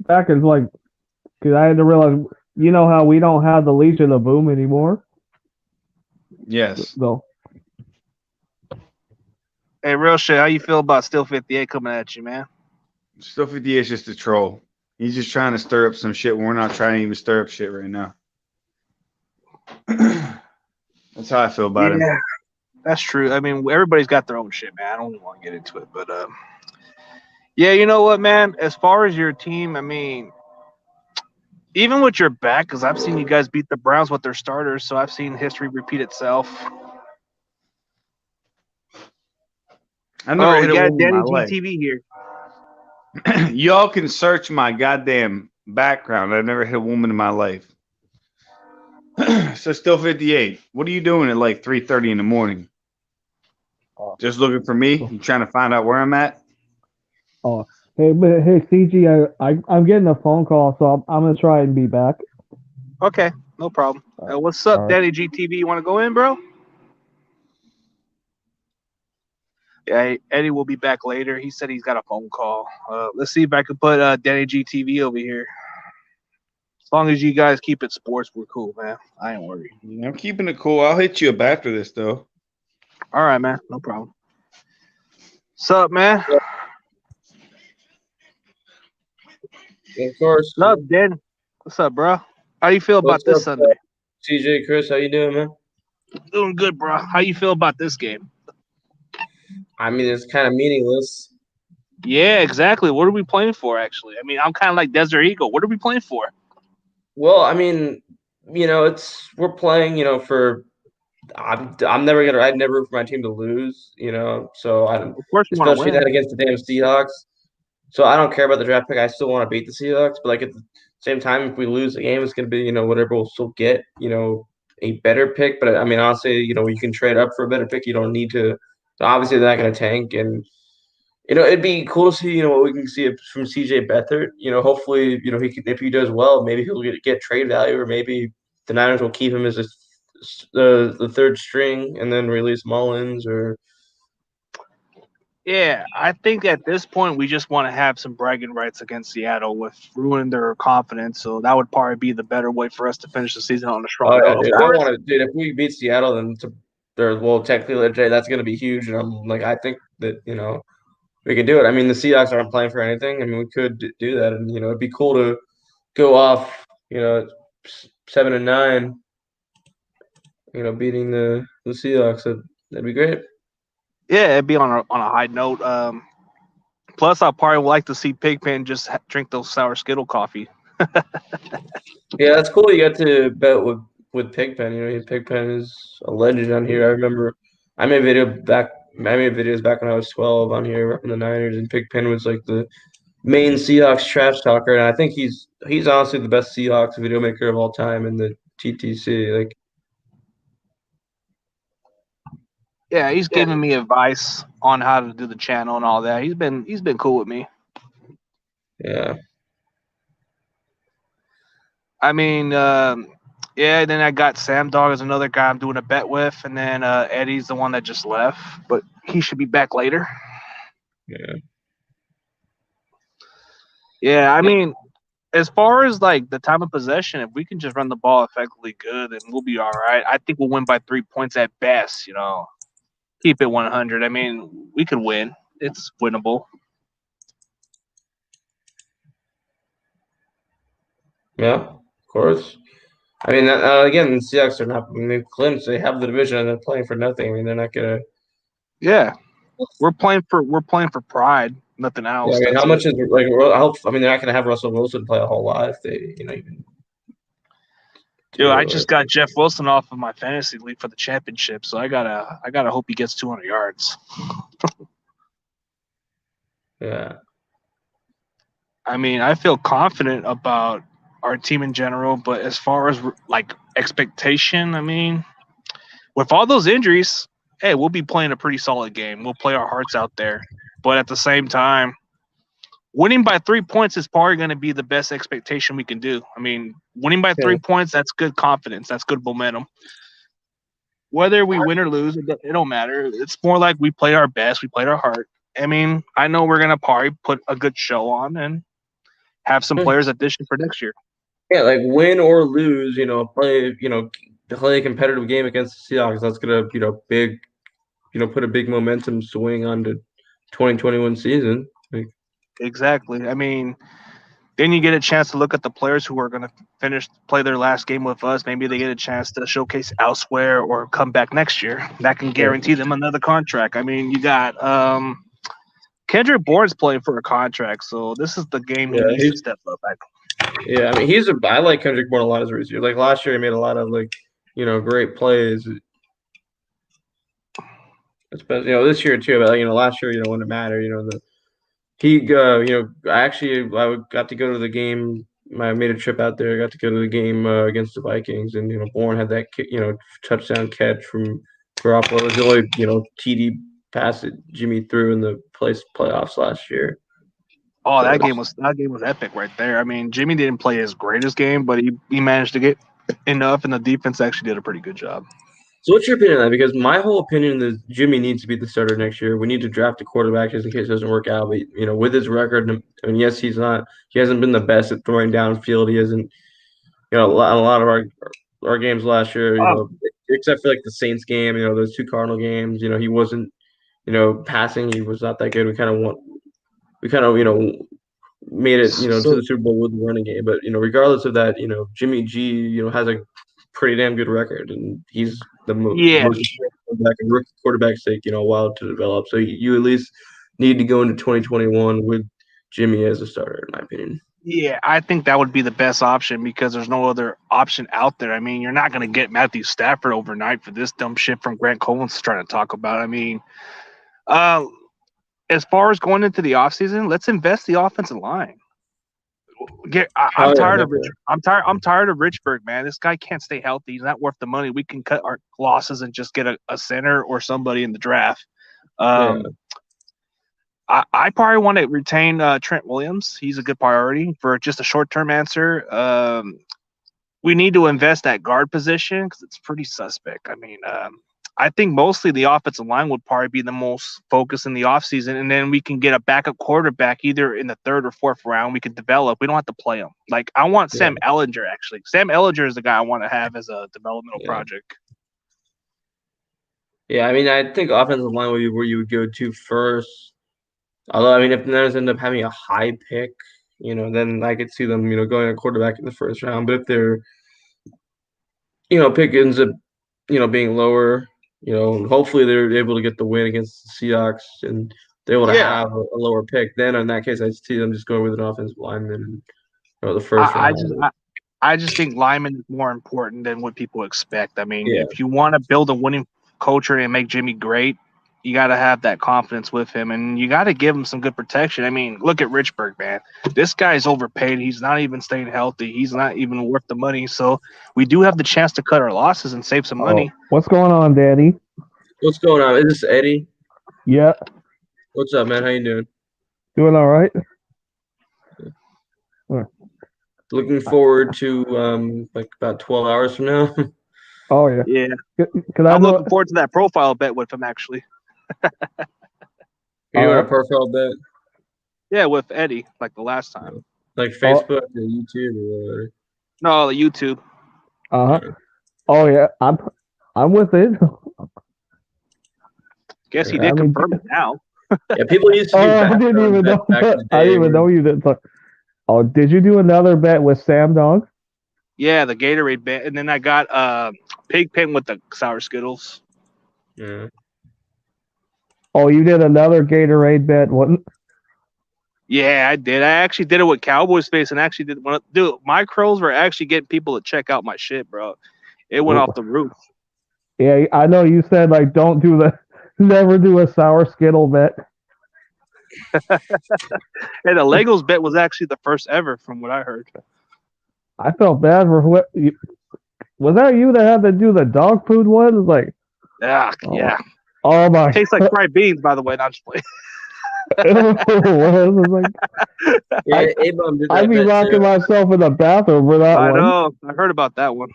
back in because I had to realize, you know how we don't have the Legion of Boom anymore. Yes. So. Hey, real shit. How you feel about Still 58 coming at you, man? Still 58 is just a troll. He's just trying to stir up some shit when we're not trying to even stir up shit right now. That's how I feel about him. That's true. I mean, everybody's got their own shit, man. I don't even want to get into it, but yeah, you know what, man? As far as your team, I mean, even with your back, because I've seen you guys beat the Browns with their starters, so I've seen history repeat itself. I never hit a got woman in my Danny life. GTV here. Y'all can search my goddamn background. I've never hit a woman in my life. So Still 58. What are you doing at 3:30 in the morning? Just looking for me? You trying to find out where I'm at? Oh, hey, CG, I'm getting a phone call, so I'm gonna try and be back. Okay, no problem. What's up, Danny GTV? You want to go in, bro? Yeah, Eddie will be back later. He said he's got a phone call. Let's see if I can put Danny GTV over here. As long as you guys keep it sports, we're cool, man. I ain't worried. I'm keeping it cool. I'll hit you up after this, though. All right, man. No problem. What's up, man? Of course. What's up, Dan? What's up, bro? How you feel about this Sunday? TJ, Chris, how you doing, man? Doing good, bro. How you feel about this game? I mean, it's kind of meaningless. Yeah, exactly. What are we playing for, actually? I mean, I'm kind of like Desert Eagle. What are we playing for? Well, I mean, we're playing, for I'd never root for my team to lose, so Of course you want to especially win. that against the damn Seahawks. So I don't care about the draft pick. I still want to beat the Seahawks, but at the same time, if we lose the game, it's going to be, whatever. We'll still get, a better pick. But I mean, honestly, you can trade up for a better pick. You don't need to So obviously they're not going to tank, and it'd be cool to see what we can see from CJ Beathard. Hopefully if he does well, maybe he'll get trade value, or maybe the Niners will keep him as the third string and then release Mullins or. Yeah, I think at this point we just want to have some bragging rights against Seattle with ruining their confidence. So that would probably be the better way for us to finish the season on a strong Oh yeah, note. Of dude! I course, want to, dude. If we beat Seattle, then technically, that's going to be huge. And I'm like, I think that we can do it. I mean, the Seahawks aren't playing for anything. I mean, we could do that, and it'd be cool to go off, 7-9. Beating the Seahawks. That'd be great. yeah, it'd be on a high note. Plus, I probably would like to see Pigpen just drink those sour Skittle coffee. Yeah, that's cool. You got to bet with Pigpen. Pigpen is a legend on here. I remember I made videos back when I was 12 on here repping the Niners, and Pigpen was like the main Seahawks trash talker, and I think he's honestly the best Seahawks video maker of all time in the TTC. Like, Yeah, he's giving me advice on how to do the channel and all that. He's been cool with me. yeah, I mean, yeah. Then I got Sam Dog as another guy I'm doing a bet with, and then Eddie's the one that just left, but he should be back later. yeah. Yeah, I mean, as far as like the time of possession, if we can just run the ball effectively good, then we'll be all right. I think we'll win by 3 points at best. Keep it 100. I mean, we could win. It's winnable. Yeah, of course. I mean, again, the Seahawks are not. I mean, they've clinched. They have the division, and they're playing for nothing. I mean, they're not gonna. Yeah, we're playing for pride, nothing Yeah, else. I mean, That's how it. much is like? I mean, they're not gonna have Russell Wilson play a whole lot if they, even. Dude, I just got Jeff Wilson off of my fantasy league for the championship, so I gotta hope he gets 200 yards. Yeah. I mean, I feel confident about our team in general, but as far as like expectation, I mean, with all those injuries, hey, we'll be playing a pretty solid game. We'll play our hearts out there, but at the same time, winning by 3 points is probably going to be the best expectation we can do. I mean, winning by 3 points, that's good confidence. That's good momentum. Whether we win or lose, it don't matter. It's more like we played our best. We played our heart. I mean, I know we're going to probably put a good show on and have some players audition for next year. Yeah, like win or lose, play a competitive game against the Seahawks. That's gonna, put a big momentum swing onto 2021 season. Like, Exactly. I mean, then you get a chance to look at the players who are going to play their last game with us. Maybe they get a chance to showcase elsewhere or come back next year. That can guarantee them another contract. I mean, you got Kendrick Bourne's playing for a contract, so this is the game he needs to step up. Yeah, I mean, I like Kendrick Bourne a lot as a receiver. Like last year, he made a lot of great plays. Especially this year too. But last year, when it mattered, I got to go to the game. I made a trip out there. I got to go to the game against the Vikings, and Bourne had that touchdown catch from Garoppolo. It was the only TD pass that Jimmy threw in the playoffs last year. Oh, that game was epic right there. I mean, Jimmy didn't play his greatest game, but he managed to get enough, and the defense actually did a pretty good job. So what's your opinion on that? Because my whole opinion is Jimmy needs to be the starter next year. We need to draft a quarterback just in case it doesn't work out. But with his record, I mean, yes, he hasn't been the best at throwing downfield. He hasn't, a lot of our games last year, except for like the Saints game, those 2 Cardinal games, he wasn't, passing. He was not that good. We kind of made it, to the Super Bowl with the running game. But regardless of that, Jimmy G, has a pretty damn good record, and he's the most rookie quarterback's take, a while to develop. So you at least need to go into 2021 with Jimmy as a starter, in my opinion. Yeah, I think that would be the best option because there's no other option out there. I mean, you're not going to get Matthew Stafford overnight for this dumb shit from Grant Cohen's trying to talk about. I mean, as far as going into the offseason, let's invest the offensive line. I'm tired of Rich. I'm tired of Richburg, man. This guy can't stay healthy. He's not worth the money. We can cut our losses and just get a center or somebody in the draft. Yeah. I probably want to retain Trent Williams. He's a good priority for just a short-term answer. We need to invest at guard position because it's pretty suspect. I mean, I think mostly the offensive line would probably be the most focus in the offseason, and then we can get a backup quarterback either in the third or fourth round. We could develop. We don't have to play him. Like I want Sam Ellinger actually. Sam Ellinger is the guy I want to have as a developmental project. Yeah, I mean, I think offensive line would be where you would go to first. Although, I mean, if the Niners end up having a high pick, then I could see them, going a quarterback in the first round. But if their, pick ends up, being lower, hopefully they're able to get the win against the Seahawks and they're able to have a lower pick. Then in that case, I see them just going with an offensive lineman, the first round. I just think lineman is more important than what people expect. I mean, if you want to build a winning culture and make Jimmy great, you got to have that confidence with him, and you got to give him some good protection. I mean, look at Richburg, man. This guy's overpaid. He's not even staying healthy. He's not even worth the money. So we do have the chance to cut our losses and save some money. What's going on, Daddy? What's going on? Is this Eddie? Yeah. What's up, man? How you doing? Doing all right. Looking forward to like about 12 hours from now. Oh yeah. Yeah. I'm looking forward to that profile bet with him actually. You doing a profile bet? Yeah, with Eddie, like the last time. Like Facebook or YouTube or whatever. No, YouTube. Oh yeah, I'm with it. Guess he did confirm it now. Yeah, people used to do I didn't even know. I didn't even know you did. Oh, did you do another bet with Sam Dog? Yeah, the Gatorade bet, and then I got Pigpen with the Sour Skittles. Yeah. Oh, you did another Gatorade bet, wasn't? Yeah, I did. I actually did it with Cowboys Face, and actually did one. Dude, my curls were actually getting people to check out my shit, bro. It went off the roof. Yeah, I know you said like never do a Sour Skittle bet. And the Legos bet was actually the first ever, from what I heard. I felt bad for who. Was that you that had to do the dog food one? Like, yeah. Oh my! Tastes like fried beans, by the way. Not just playing. I'd be rocking myself in the bathroom for that one. I know. I heard about that one.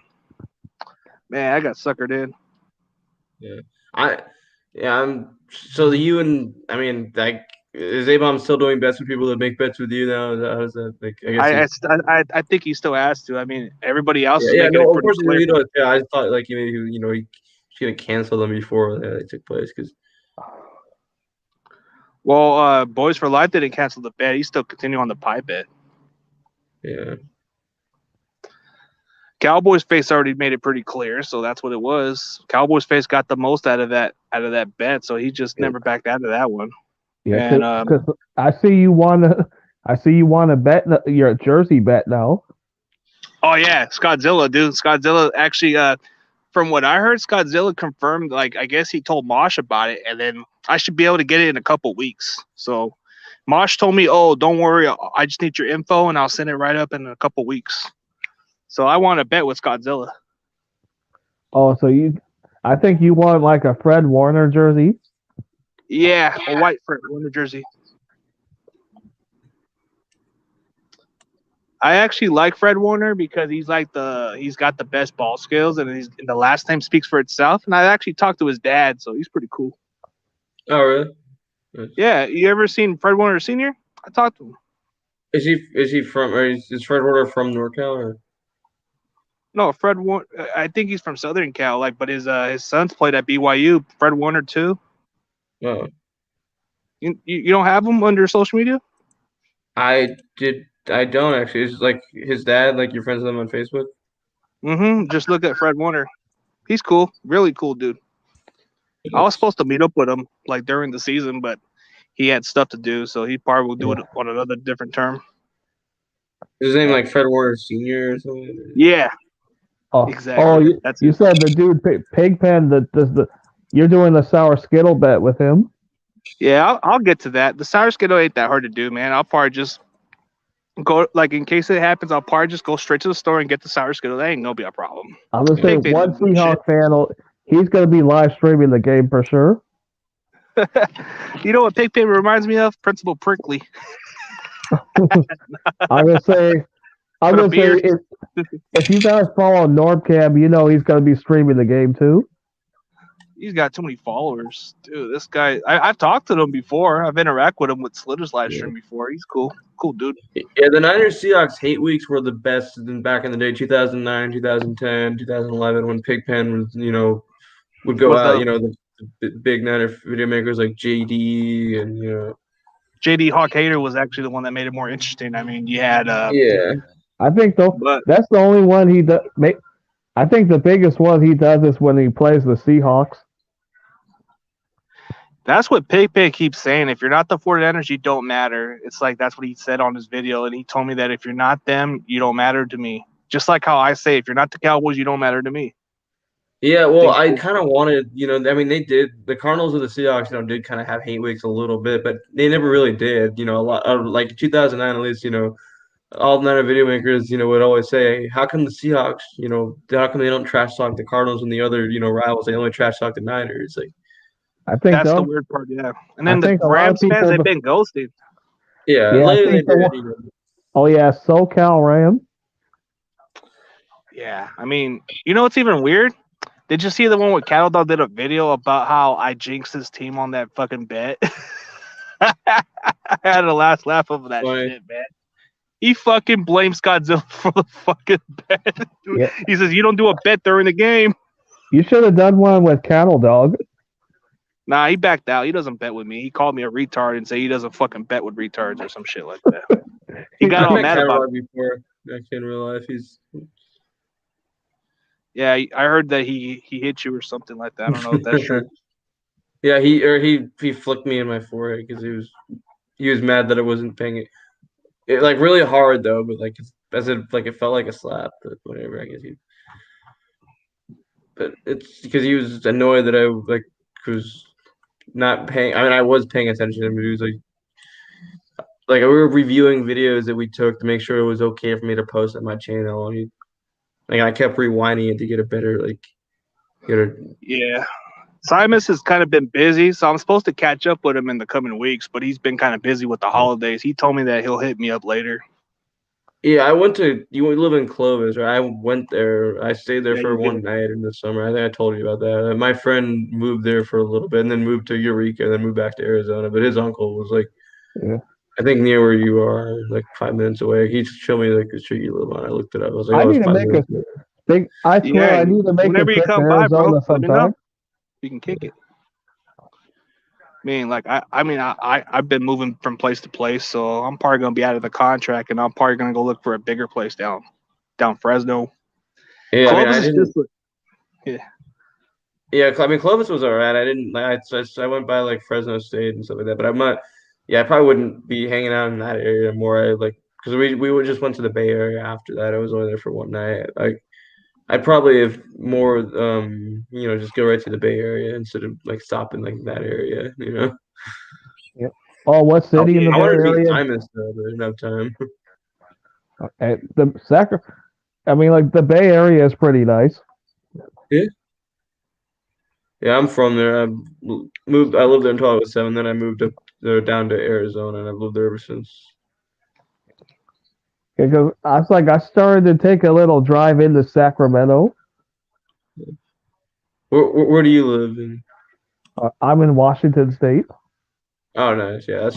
Man, I got suckered in. Yeah. So you and I mean, like, is A-Bomb still doing bets with people that make bets with you now? How's that? Like, I think he still has to. I mean, everybody else is making it of pretty course, clear. I thought like he's gonna cancel them before they took place because. Well, Boys for Life didn't cancel the bet. He's still continuing on the pie bet. Yeah. Cowboys Face already made it pretty clear, so that's what it was. Cowboys Face got the most out of that bet, so he just never backed out of that one. Yeah, because I see you want to bet your jersey bet now. Oh yeah, Scottzilla, dude. Scottzilla actually, from what I heard, Scottzilla confirmed. Like, I guess he told Mosh about it, and then I should be able to get it in a couple weeks. So, Mosh told me, "Oh, don't worry, I just need your info, and I'll send it right up in a couple weeks." So I want to bet with Scottzilla. Oh, so I think you want like a Fred Warner jersey. Yeah, a white Fred Warner jersey. I actually like Fred Warner because he's got the best ball skills, and the last name speaks for itself. And I actually talked to his dad, so he's pretty cool. Oh, really? Nice. Yeah, you ever seen Fred Warner Sr.? I talked to him. Is he from? Or is Fred Warner from NorCal? Or? No, Fred Warner. I think he's from Southern Cal. But his sons played at BYU. Fred Warner too. Oh. You don't have him under social media? I don't actually. It's like his dad. Like you're friends with him on Facebook. Mm-hmm. Just look at Fred Warner. He's cool. Really cool dude. I was supposed to meet up with him like during the season, but he had stuff to do, so he probably will do it on another different term. Is his name like Fred Warner Sr. or something? Yeah. Oh, exactly. Oh, you said the dude Pigpen you're doing the Sour Skittle bet with him. Yeah, I'll get to that. The Sour Skittle ain't that hard to do, man. I'll probably just go, like, in case it happens, I'll probably just go straight to the store and get the Sour Skittle. That ain't no be a problem. I'm gonna say one Seahawks fan, he's gonna be live streaming the game for sure. You know what Pig Paper reminds me of? Principal Prickly. I'm gonna say, I'm With a gonna say, beard. if you guys follow Normcam, you know he's gonna be streaming the game too. He's got too many followers, dude. This guy, I've talked to him before. I've interacted with him with Slitter's live Yeah. stream before. He's cool, dude. Yeah, the Niners Seahawks hate weeks were the best back in the day, 2009, 2010, 2011, when Pigpen was, would go Was out, the the big Niner video makers like JD and, JD Hawk Hater was actually the one that made it more interesting. I mean, you had yeah. I think though but that's the only one he does. I think the biggest one he does is when he plays the Seahawks. that's what Pig Pig keeps saying. If you're not the 49ers, you don't matter. It's like that's what he said on his video, and he told me that if you're not them, you don't matter to me. Just like how I say, if you're not the Cowboys, you don't matter to me. Yeah, well, Think I cool. kind of wanted, I mean, the Cardinals or the Seahawks, did kind of have hate weeks a little bit, but they never really did. A lot like 2009 at least, all Niner video makers, would always say, how come the Seahawks, how come they don't trash talk the Cardinals and the other, rivals? They only trash talk the Niners. Like, I think That's the though. weird part, yeah. And I then the think a lot of Rams fans, people. they've been ghosted. yeah, Yeah, I lately think they the did. one. Oh yeah, SoCal Ram. Yeah, I mean, you know what's even weird? Did you see the one with Cattle Dog did a video about how I jinxed his team on that fucking bet? I had a last laugh of that Funny. shit, man. He fucking blames Godzilla for the fucking bet. Yeah. He says, you don't do a bet during the game. You should have done one with Cattle Dog. Nah, he backed out. He doesn't bet with me. He called me a retard and said he doesn't fucking bet with retards or some shit like that. He got I've all met mad about Catalog it. before. Actually, in real life, he's Yeah, I heard that he hit you or something like that. I don't know if that's true. yeah, he flicked me in my forehead because he was mad that I wasn't paying it like really hard though, but like as it like it felt like a slap, but whatever. I guess but it's because he was annoyed that I like was not paying. I mean, I was paying attention to him. He was like we were reviewing videos that we took to make sure it was okay for me to post on my channel. And I kept rewinding it to get a better Yeah. Simus has kind of been busy, so I'm supposed to catch up with him in the coming weeks, but he's been kind of busy with the holidays. He told me that he'll hit me up later. Yeah, I went to you live in Clovis, right? I went there. I stayed there Yeah, for you one did. night in the summer. I think I told you about that. My friend moved there for a little bit and then moved to Eureka and then moved back to Arizona. But his uncle was like, Yeah. I think near where you are, like 5 minutes away. He showed me like the street you live on. I looked it up. I was like, I oh, it's need to 5 minutes. I swear Yeah, I need to make a whenever you trip to come by, bro, Arizona let me know. sometime. You can kick it. I mean, like I've been moving from place to place, so I'm probably gonna be out of the contract, and I'm probably gonna go look for a bigger place down Fresno. Yeah, I mean, Clovis I is didn't. just Yeah, I mean, Clovis was all right. I didn't. I went by like Fresno State and stuff like that. But I'm not. Yeah, I probably wouldn't be hanging out in that area more. I like because we would just went to the Bay Area after that. I was only there for one night. Like I'd probably have more, just go right to the Bay Area instead of like stopping like that area. Yeah. Oh, what city in the I Bay wanted to meet Area? Simon stuff, but I didn't have time. I mean, like the Bay Area is pretty nice. Yeah, I'm from there. I moved. I lived there until I was 7. Then I moved up there down to Arizona, and I've lived there ever since. Because I started to take a little drive into Sacramento. Where do you live in? I'm in Washington State. Oh, nice. Yeah,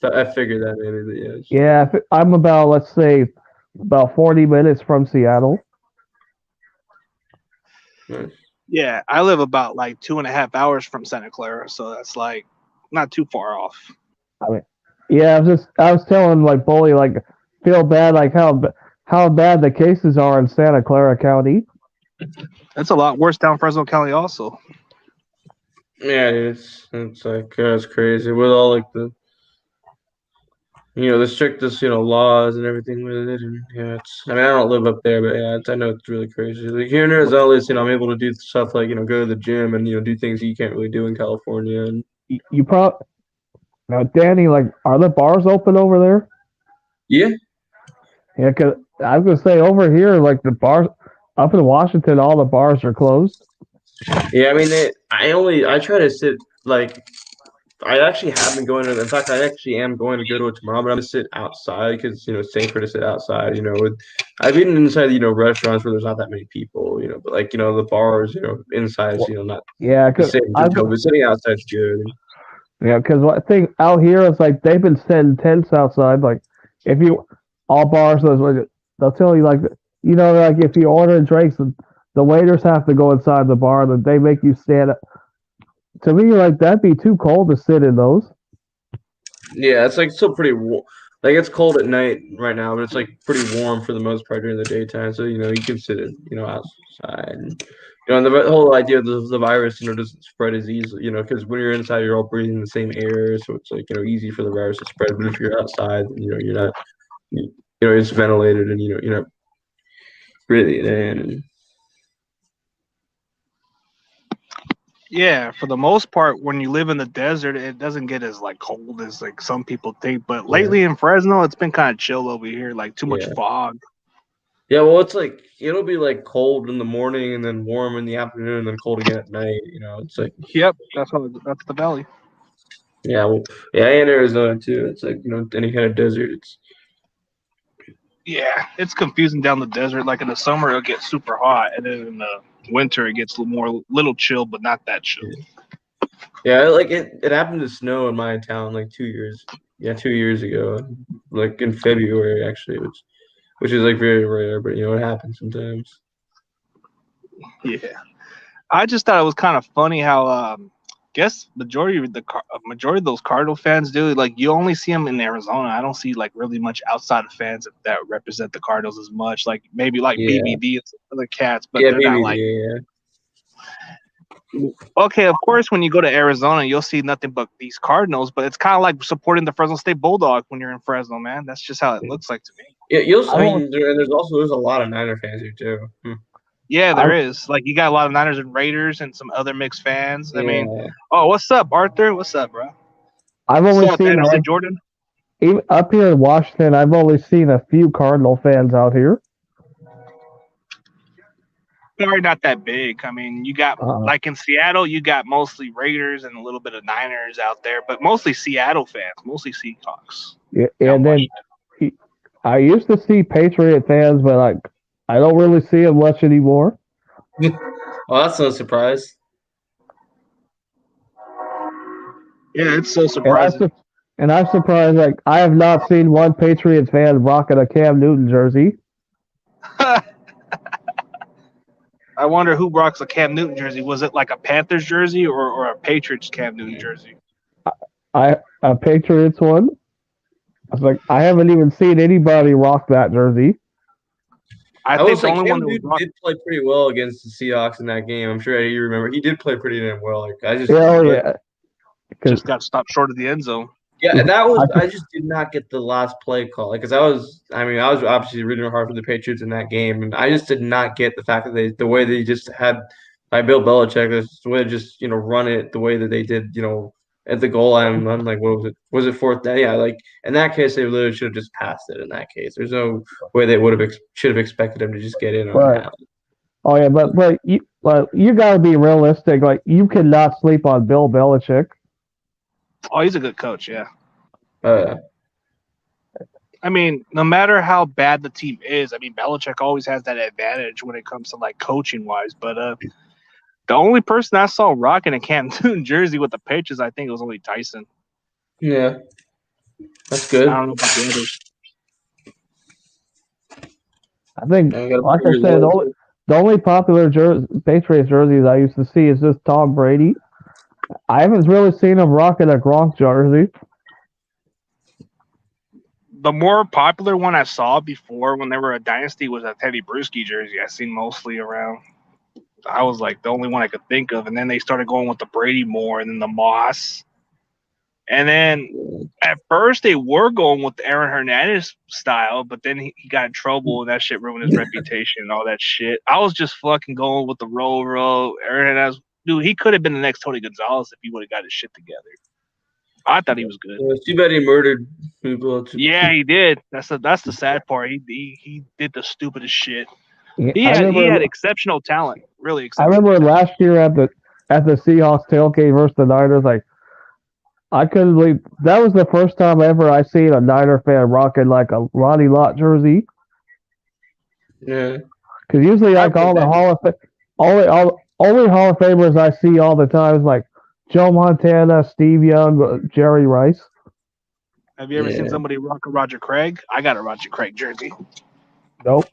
I figured that maybe. But yeah. Yeah, I'm about, let's say, about 40 minutes from Seattle. Nice. Yeah, I live about like 2.5 hours from Santa Clara, so that's like not too far off. I mean, yeah, I was telling like Bully like feel bad like how bad the cases are in Santa Clara County. That's a lot worse down Fresno County, also. Yeah, it's like it's crazy with all like the strictest laws and everything with it, and yeah, I mean I don't live up there, but yeah, I know it's really crazy. Like here in Arizona, at least, I'm able to do stuff like go to the gym and do things you can't really do in California. And You probably now, Danny, like, are the bars open over there? yeah, Yeah, cause I was gonna say over here, like the bars up in Washington, all the bars are closed. yeah. I mean, I try to sit like I actually have been going to. In fact, I actually am going to go to it tomorrow. But I'm gonna sit outside because it's safer to sit outside. I've eaten inside restaurants where there's not that many people. But like the bars, inside, not Yeah, the because same hotel. But sitting outside's good. I think out here it's like they've been setting tents outside. Like if you all bars, they'll tell you like like if you order drinks, the waiters have to go inside the bar, and they make you stand up. To me, like that'd be too cold to sit in those. Yeah, it's like still pretty warm. Like it's cold at night right now, but it's like pretty warm for the most part during the daytime. So you can sit it outside. And the whole idea of the virus doesn't spread as easily. Because when you're inside, you're all breathing the same air, so it's like easy for the virus to spread. But if you're outside, you're not. It's ventilated, and you're not breathing it in. And, Yeah, for the most part, when you live in the desert, it doesn't get as like cold as like some people think. But lately in Fresno, it's been kind of chill over here, like too much Yeah. fog. Yeah, well, it's like it'll be like cold in the morning and then warm in the afternoon and then cold again at night. It's like Yep, that's the valley. yeah, well, yeah, and Arizona too. It's like any kind of desert. Yeah, it's confusing down the desert. Like in the summer, it'll get super hot, and then in the winter, it gets little chill, but not that chill. Yeah, like it happened to snow in my town like 2 years ago, like in February actually, which is like very rare, but it happens sometimes. Yeah, I just thought it was kind of funny how guess majority of those Cardinal fans do like you only see them in Arizona. I don't see like really much outside of fans that represent the Cardinals as much. Like maybe like Yeah. BBD and some other cats, but Yeah, they're not like. Okay, of course, when you go to Arizona, you'll see nothing but these Cardinals, but it's kind of like supporting the Fresno State Bulldogs when you're in Fresno, man. That's just how it looks like to me. Yeah, I mean, there's a lot of Niner fans here too. Yeah, there is. Like, you got a lot of Niners and Raiders and some other mixed fans. I mean, what's up, Arthur? What's up, bro? I've only What's up, seen Anderson Jordan? Even up here in Washington, I've only seen a few Cardinal fans out here. Sorry, not that big. I mean, you got like in Seattle, you got mostly Raiders and a little bit of Niners out there, but mostly Seattle fans, mostly Seahawks. Yeah, and then I used to see Patriot fans, but like I don't really see them much anymore. Well, that's no surprise. Yeah, it's so surprising. And I'm surprised. Like I have not seen one Patriots fan rocking a Cam Newton jersey. I wonder who rocks a Cam Newton jersey. Was it like a Panthers jersey or a Patriots Cam Newton jersey? A Patriots one. I was like, I haven't even seen anybody rock that jersey. I think the only one that did play pretty well against the Seahawks in that game. I'm sure you remember. He did play pretty damn well. Like I just just got stopped short of the end zone. Yeah, and that was I just did not get the last play call because I was obviously rooting hard for the Patriots in that game, and I just did not get the fact that the way they just had by Bill Belichick, the way to just run it the way that they did at the goal line. I'm like, what was it? Was it fourth down? Yeah, like in that case, they literally should have just passed it. In that case, there's no way they should have expected him to just get in on that. Oh yeah, but you gotta be realistic. Like you cannot sleep on Bill Belichick. Oh, he's a good coach, yeah. I mean, no matter how bad the team is, I mean, Belichick always has that advantage when it comes to like coaching wise. But the only person I saw rocking a Cam Newton jersey with the Patriots, I think it was only Tyson. Yeah, that's good. I don't know about the others. I think, like I said, the only popular Patriots jerseys I used to see is just Tom Brady. I haven't really seen him rocking a Gronk jersey. The more popular one I saw before when they were a dynasty was a Teddy Bruschi jersey. I seen mostly around. I was like the only one I could think of. And then they started going with the Brady more and then the Moss. And then at first they were going with the Aaron Hernandez style, but then he got in trouble and that shit ruined his reputation and all that shit. I was just fucking going with the roll. Aaron Hernandez. Dude, he could have been the next Tony Gonzalez if he would have got his shit together. I thought he was good. It's too bad he murdered people. Yeah, he did. That's the sad part. He did the stupidest shit. He had exceptional talent. Really exceptional. I remember last year at the Seahawks tailgate versus the Niners, like I couldn't believe that was the first time ever I seen a Niner fan rocking like a Ronnie Lott jersey. Yeah. Because usually, I like all the would. only Hall of Famers I see all the time is like Joe Montana, Steve Young, Jerry Rice. Have you ever seen Yeah. somebody rock a Roger Craig? I got a Roger Craig jersey. Nope.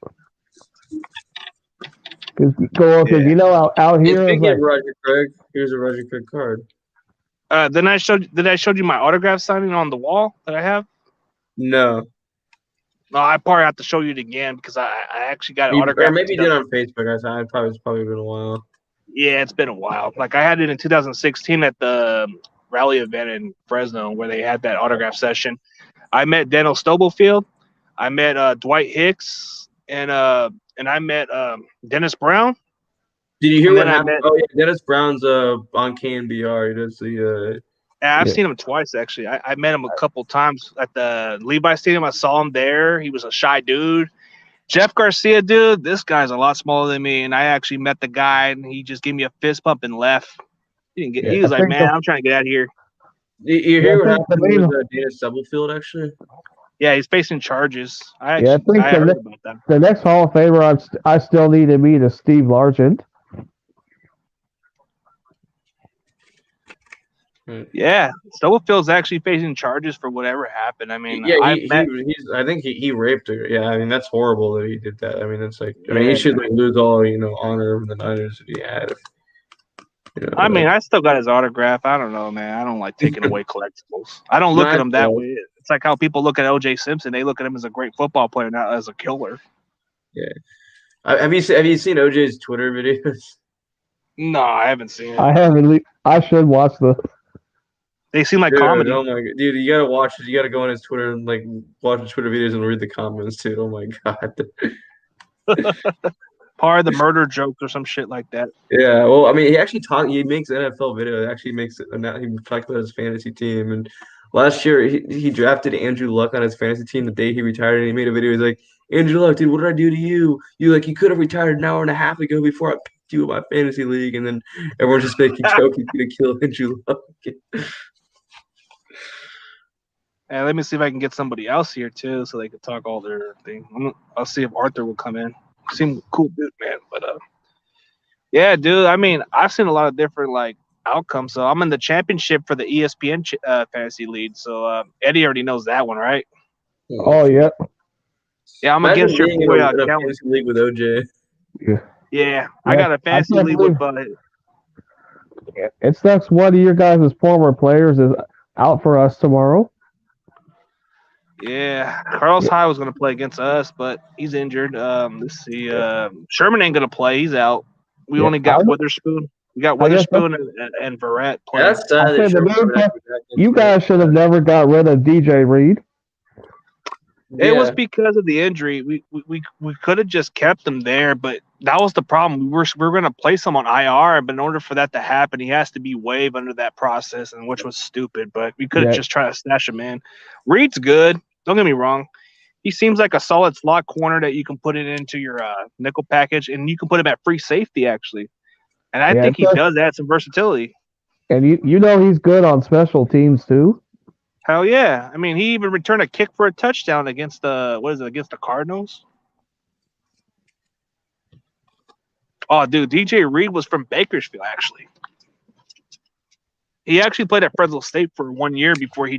Because Yeah. you know out Hey, here is speaking of like Roger Craig, here's a Roger Craig card. Then I showed you my autograph signing on the wall that I have. No. No, I probably have to show you it again because I actually got an Or autograph. maybe you did on Facebook. It's probably been a while. Yeah, it's been a while. Like I had it in 2016 at the rally event in Fresno where they had that autograph session. I met Daniel Stubblefield. I met Dwight Hicks and I met Dennis Brown. Did you hear And what then I happened? met. Oh yeah, Dennis Brown's on KNBR. He does the I've yeah. seen him twice actually. I met him a couple times at the Levi Stadium. I saw him there. He was a shy dude. Jeff Garcia, dude, this guy's a lot smaller than me, and I actually met the guy, and he just gave me a fist bump and left. He didn't get. Yeah, He I was like, think "Man, I'm trying to get out of here." You I hear what think the happened main with Dennis Stubblefield actually? Yeah, he's facing charges. I yeah I actually think I heard about that. the next Hall of Famer I still need to meet is Steve Largent. Yeah, Stubblefield's actually facing charges for whatever happened. I mean, Yeah, I've met. he's I think he raped her. Yeah, I mean that's horrible that he did that. I mean it's like I mean he Yeah, should like lose all honor of the Niners that he had. I mean, Like, I still got his autograph. I don't know, man. I don't like taking away collectibles. I don't look at him that way. It's like how people look at O.J. Simpson. They look at him as a great football player, not as a killer. Yeah. Have you seen OJ's Twitter videos? No, I haven't seen it. I haven't. I should watch the. They seem like Dude, comedy. oh my god, dude, you gotta watch it. You gotta go on his Twitter and like watch the Twitter videos and read the comments too. Oh my god. Part of the murder jokes or some shit like that. Yeah, well, I mean, he makes NFL videos. Actually, makes it. Now he talks about his fantasy team. And last year, he drafted Andrew Luck on his fantasy team the day he retired, and he made a video. He's like, "Andrew Luck, dude, what did I do to you? You could have retired an hour and a half ago before I picked you in my fantasy league." And then everyone's just making jokes he's gonna kill Andrew Luck. And let me see if I can get somebody else here too, so they can talk all their thing. I'll see if Arthur will come in. Seem cool dude, man. But yeah, dude. I mean, I've seen a lot of different like outcomes. So I'm in the championship for the ESPN fantasy league. So Eddie already knows that one, right? Oh yeah. Yeah, I'm Imagine against your being in boy. a fantasy league with OJ. Yeah, I got a fantasy league with. It sucks. One of your guys' former players is out for us tomorrow. Yeah, Carlos Hyde was going to play against us, but he's injured. Let's see. Sherman ain't going to play. He's out. We only got Witherspoon. We got Witherspoon and Verrett playing. That's sad. You guys should have never got rid of DJ Reed. It was because of the injury. We could have just kept him there, but that was the problem. We were going to place him on IR, but in order for that to happen, he has to be waived under that process, and which was stupid. But we could have just tried to stash him in. Reed's good. Don't get me wrong. He seems like a solid slot corner that you can put it into your nickel package, and you can put him at free safety actually. And I think he does add some versatility. And you know he's good on special teams too. Hell yeah! I mean, he even returned a kick for a touchdown against against the Cardinals. Oh, dude, DJ Reed was from Bakersfield actually. He actually played at Fresno State for 1 year before he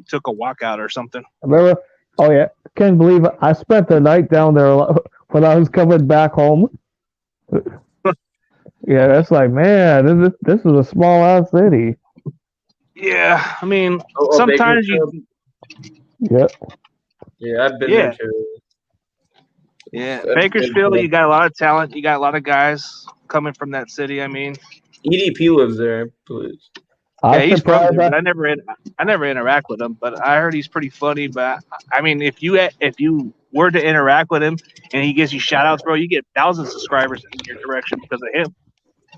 took a walkout or something. Remember? Oh yeah, can't believe it. I spent the night down there when I was coming back home. Yeah, that's like, man, this is a small ass city. Yeah, I mean, sometimes you. Yep. Yeah, I've been there too. Yeah, Bakersfield, you got a lot of talent. You got a lot of guys coming from that city. I mean, EDP lives there, please. Yeah, he's from there, but I never interact with him. But I heard he's pretty funny. But I mean, if you were to interact with him and he gives you shout outs, bro, you get thousands of subscribers in your direction because of him.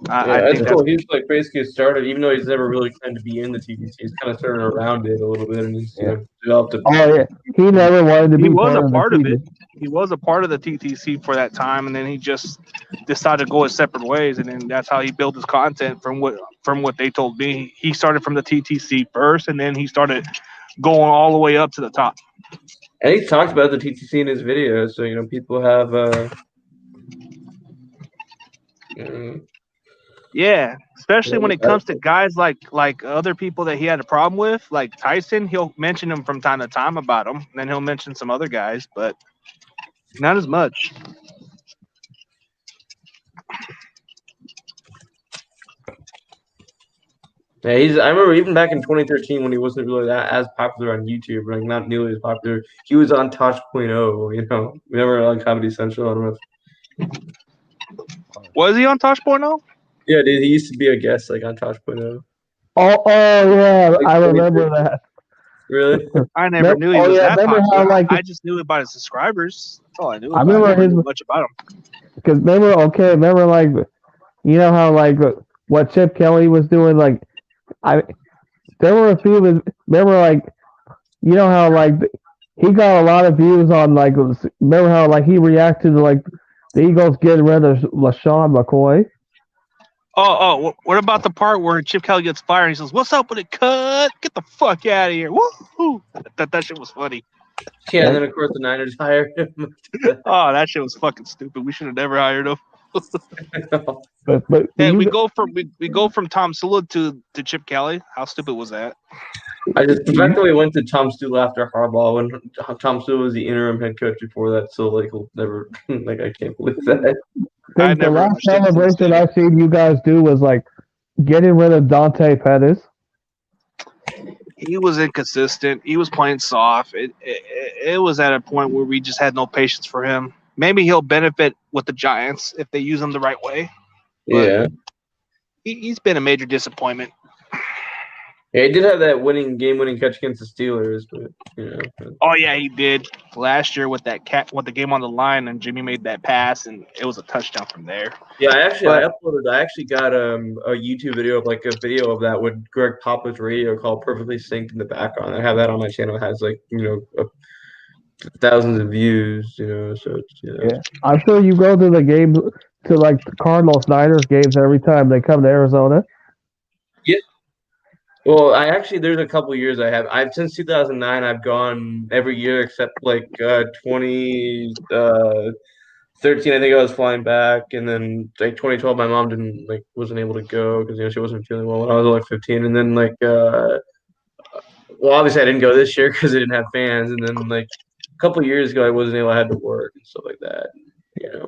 I think that's cool. He's like basically started, even though he's never really trying to be in the TVC, he's kind of turning around it a little bit, and he's developed it. Oh yeah, he never wanted to be part of it. he was a part of the TTC for that time, and then he just decided to go his separate ways, and then that's how he built his content. From what they told me, he started from the TTC first, and then he started going all the way up to the top. And he talks about the TTC in his videos, so people have Yeah, especially when it comes to guys like other people that he had a problem with, like Tyson. He'll mention him from time to time about him, and then he'll mention some other guys, but not as much. Yeah, I remember even back in 2013 when he wasn't really that as popular on YouTube, like not nearly as popular. He was on Tosh.0, remember on Comedy Central? I don't know. Was he on Tosh.0? Yeah, dude, he used to be a guest like on Tosh.0. Oh yeah, Like I remember that. Really? I never knew he was that remember popular. how, like, I just knew about his subscribers. That's all I knew. I About. remember I never his- knew much about him. Because remember like, how like what Chip Kelly was doing, like there were a few of his, remember like, how like he got a lot of views on, like, remember how like he reacted to like the Eagles getting rid of LaShawn McCoy. What about the part where Chip Kelly gets fired and he says, "What's up with it, cut? Get the fuck out of here!" Woo! That shit was funny. Yeah, and then of course the Niners hired him. Oh, that shit was fucking stupid. We should have never hired him. But Hey, we go from Tom Sula to Chip Kelly. How stupid was that? The fact that we went to Tom Sula after Harbaugh when Tom Sula was the interim head coach before that, so like he'll never like I can't believe that. I the never last understood this celebration mistake. I've seen you guys do was like getting rid of Dante Pettis. He was inconsistent. He was playing soft. It was at a point where we just had no patience for him. Maybe he'll benefit with the Giants if they use him the right way. But Yeah. He's been a major disappointment. Yeah, he did have that game-winning catch against the Steelers, but Oh yeah, he did last year with the game on the line, and Jimmy made that pass, and it was a touchdown from there. Yeah, I actually got a YouTube video of like a video of that with Greg Popov's radio call perfectly synced in the background. I have that on my channel. It has like thousands of views. So it's, Yeah, I'm sure you go to the game, to like the Cardinals Niners games every time they come to Arizona. Yeah. Well, there's a couple years I've since 2009 I've gone every year except like 2013 I think I was flying back, and then like 2012 my mom wasn't able to go because she wasn't feeling well when I was only 15, and then well obviously I didn't go this year because I didn't have fans, and then like a couple years ago I wasn't able, I had to work and stuff like that.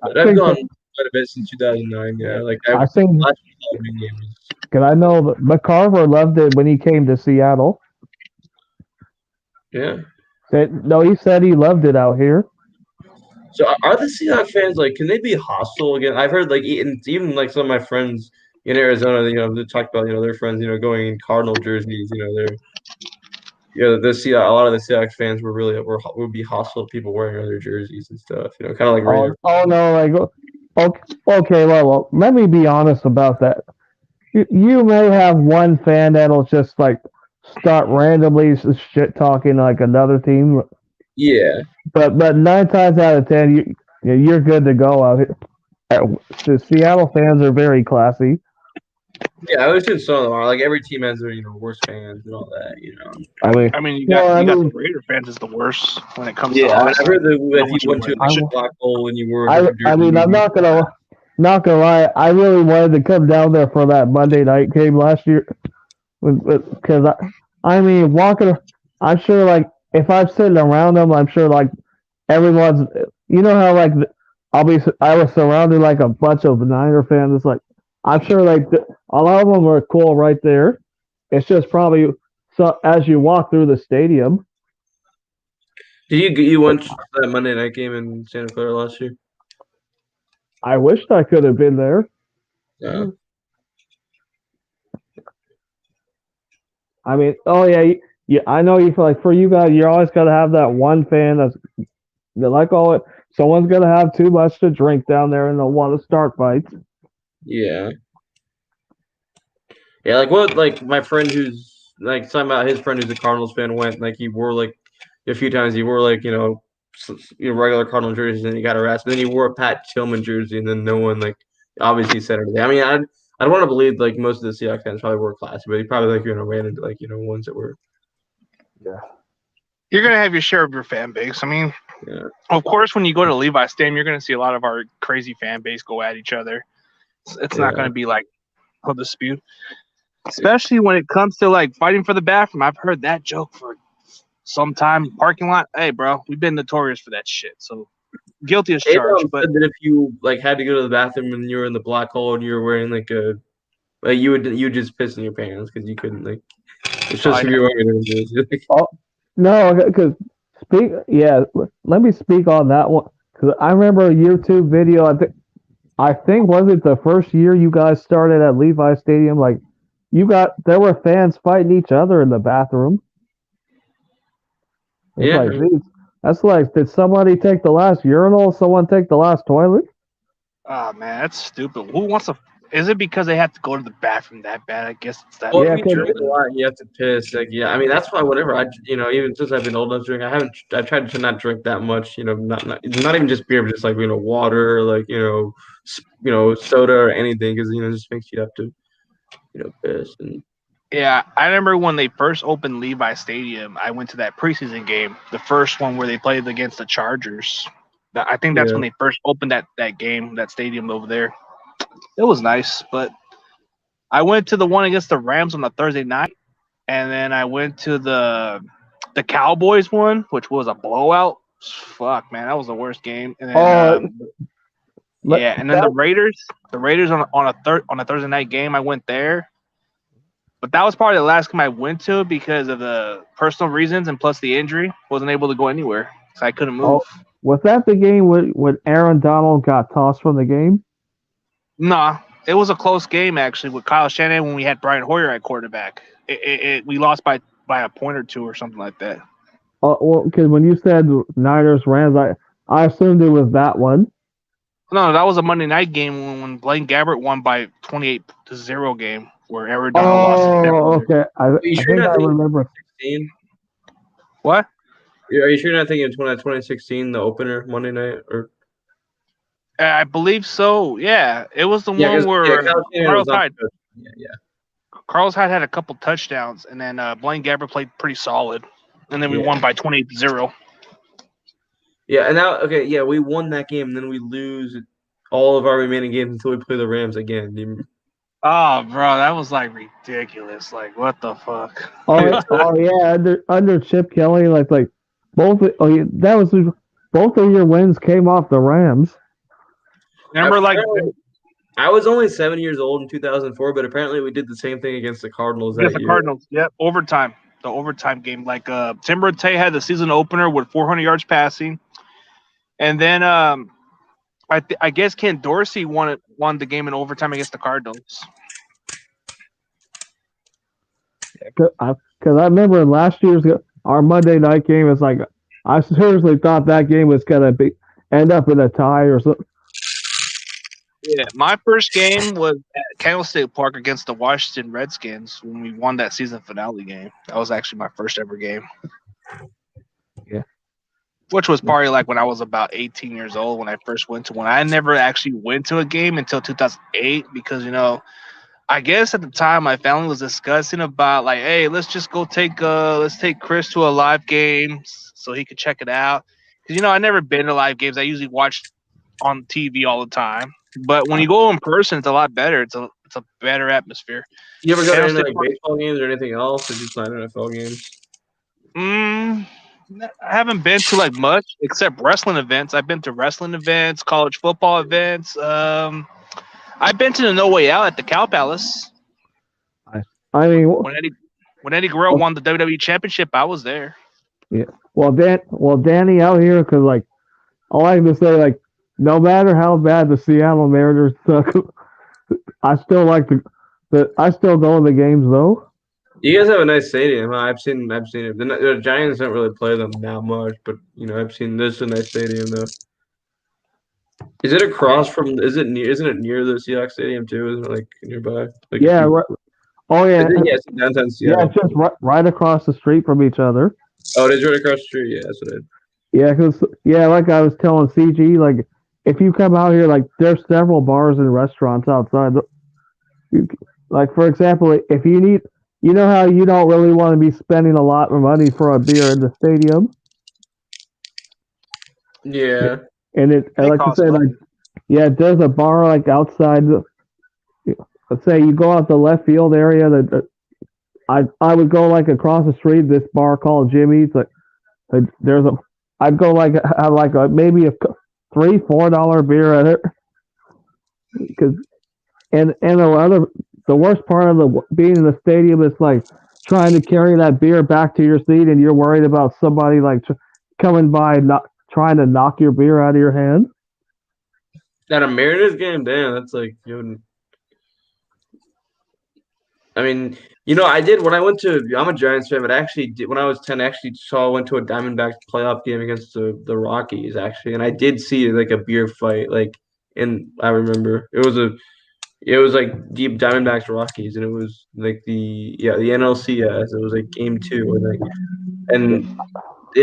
But I've gone quite a bit since 2009. I think last year because I know that McCarver loved it when he came to Seattle. Yeah. He said he loved it out here. So are the Seahawks fans can they be hostile again? I've heard even like some of my friends in Arizona, they talk about their friends going in Cardinal jerseys. A lot of the Seahawks fans would be hostile to people wearing other jerseys and stuff. Kind of like Raiders. Oh no, okay. Well, let me be honest about that. You may have one fan that'll just like start randomly shit talking like another team. Yeah. But 9 times out of 10, you're good to go out here. The Seattle fans are very classy. Yeah, I was just some of them are like every team has their worst fans and all that. I mean, you got the Raider fans is the worst when it comes to. Yeah, I've heard that if you went to a black hole and you were. I mean, I'm not gonna lie. I really wanted to come down there for that Monday night game last year, because walking. I'm sure, like, if I'm sitting around them, I'm sure like everyone's. How like I was surrounded like a bunch of Niner fans. It's like I'm sure like a lot of them are cool right there. It's just probably so as you walk through the stadium. Did you went to that Monday night game in Santa Clara last year? I wished I could have been there. Yeah. I mean, oh yeah, I know you feel like for you guys, you're always gonna have that one fan that's like, oh, someone's gonna have too much to drink down there and they'll want to start fights. Yeah. Yeah, like my friend who's talking about his friend who's a Cardinals fan went he wore a few times he wore regular Cardinal jerseys, and he got arrested. Then he wore a Pat Tillman jersey, and then no one like obviously said anything. I mean, I'd want to believe like most of the Seahawks fans probably were classy, but he probably like ran into like ones that were. Yeah. You're gonna have your share of your fan base. I mean, Yeah. of course, when you go to Levi Stadium, you're gonna see a lot of our crazy fan base go at each other. It's not gonna be like a dispute, especially when it comes to like fighting for the bathroom. I've heard that joke for some time. Parking lot, hey, bro, we've been notorious for that shit. So guilty as charged. But said that if you like had to go to the bathroom and you were in the black hole and you were wearing like you would just piss in your pants because you couldn't like. It's just if you were wearing it. No, because let me speak on that one because I remember a YouTube video. I think was it the first year you guys started at Levi Stadium? Like, there were fans fighting each other in the bathroom. It's like, geez, that's like, did somebody take the last urinal? Someone take the last toilet? Oh man, that's stupid. Who wants to? Is it because they have to go to the bathroom that bad? I guess it's that. Well, if you drink a lot, you have to piss. Like, yeah, I mean that's why whenever even since I've been old enough to drink, I've tried to not drink that much. Not even just beer, but just like water, like soda or anything, because it just makes you have to piss. And yeah, I remember when they first opened Levi Stadium, I went to that preseason game, the first one where they played against the Chargers. I think that's when they first opened that game, that stadium over there. It was nice, but I went to the one against the Rams on the Thursday night, and then I went to the Cowboys one, which was a blowout. Fuck, man, that was the worst game. And then, and then the Raiders on a Thursday night game, I went there. But that was probably the last game I went to because of the personal reasons and plus the injury. Wasn't able to go anywhere, so I couldn't move. Oh, was that the game when Aaron Donald got tossed from the game? Nah, it was a close game actually with Kyle Shanahan when we had Brian Hoyer at quarterback. We lost by a point or two or something like that. Well, because when you said Niners Rams, I assumed it was that one. No, that was a Monday night game when Blaine Gabbert won by 28-0 game where Aaron Donald lost. Oh, okay. I think I remember. 16? What? Are you sure you're not thinking of 2016, the opener Monday night, or? I believe so. Yeah, it was the one where Carlos Hyde. Carlos Hyde had a couple touchdowns, and then Blaine Gabbert played pretty solid, and then we won by 28-0. Yeah, and now we won that game, and then we lose all of our remaining games until we play the Rams again. Oh, bro, that was like ridiculous. Like, what the fuck? Oh yeah, under Chip Kelly, like both. That was both of your wins came off the Rams. Remember, I was only 7 years old in 2004, but apparently we did the same thing against the Cardinals that year. Cardinals, yeah, overtime. The overtime game. Like Tim Rattay had the season opener with 400 yards passing, and then I guess Ken Dorsey won the game in overtime against the Cardinals. Because I remember last year's our Monday night game was like I seriously thought that game was gonna end up in a tie or something. Yeah, my first game was at Candlestick Park against the Washington Redskins when we won that season finale game. That was actually my first ever game. Yeah. Which was probably like when I was about 18 years old when I first went to one. I never actually went to a game until 2008 because, I guess at the time my family was discussing about like, hey, let's just go take Chris to a live game so he could check it out. Because, I never been to live games. I usually watch on TV all the time. But when you go in person, it's a lot better. It's a better atmosphere. You ever go to any baseball games or anything else, or just not NFL games? I haven't been to like much except wrestling events. I've been to wrestling events, college football events. I've been to the No Way Out at the Cow Palace. I mean, when Eddie Guerrero won the WWE Championship, I was there. Yeah. Well, Danny out here because like I like to say like. No matter how bad the Seattle Mariners suck, I still I still go to the games though. You guys have a nice stadium. Huh? I've seen it. The Giants don't really play them that much, but I've seen this a nice stadium though. Is it across from? Isn't it near the Seahawks stadium too? Isn't it like nearby? Like right. Oh yeah. Yes, downtown Seattle. Yeah, it's just right across the street from each other. Oh, it is right across the street. Yeah, that's what Yeah, like I was telling CG, like if you come out here, like there's several bars and restaurants outside. You, like for example, if you need, you know how you don't really want to be spending a lot of money for a beer in the stadium, Yeah. and They like I cost said, like money. yeah, there's a bar like outside. Let's say you go out the left field area. I would go like across the street. This bar called Jimmy's. There's a I'd go like have like maybe a $3-4 beer at it because and the worst part of being in the stadium is like trying to carry that beer back to your seat and you're worried about somebody like coming by not trying to knock your beer out of your hand. At a Mariners game, damn, that's like I mean, I did when I went to. I'm a Giants fan, but I actually did when I was 10. I actually went to a Diamondbacks playoff game against the Rockies actually, and I did see like a beer fight. Like, and I remember it was like deep Diamondbacks Rockies, and it was like the NLCS. It was like game two, and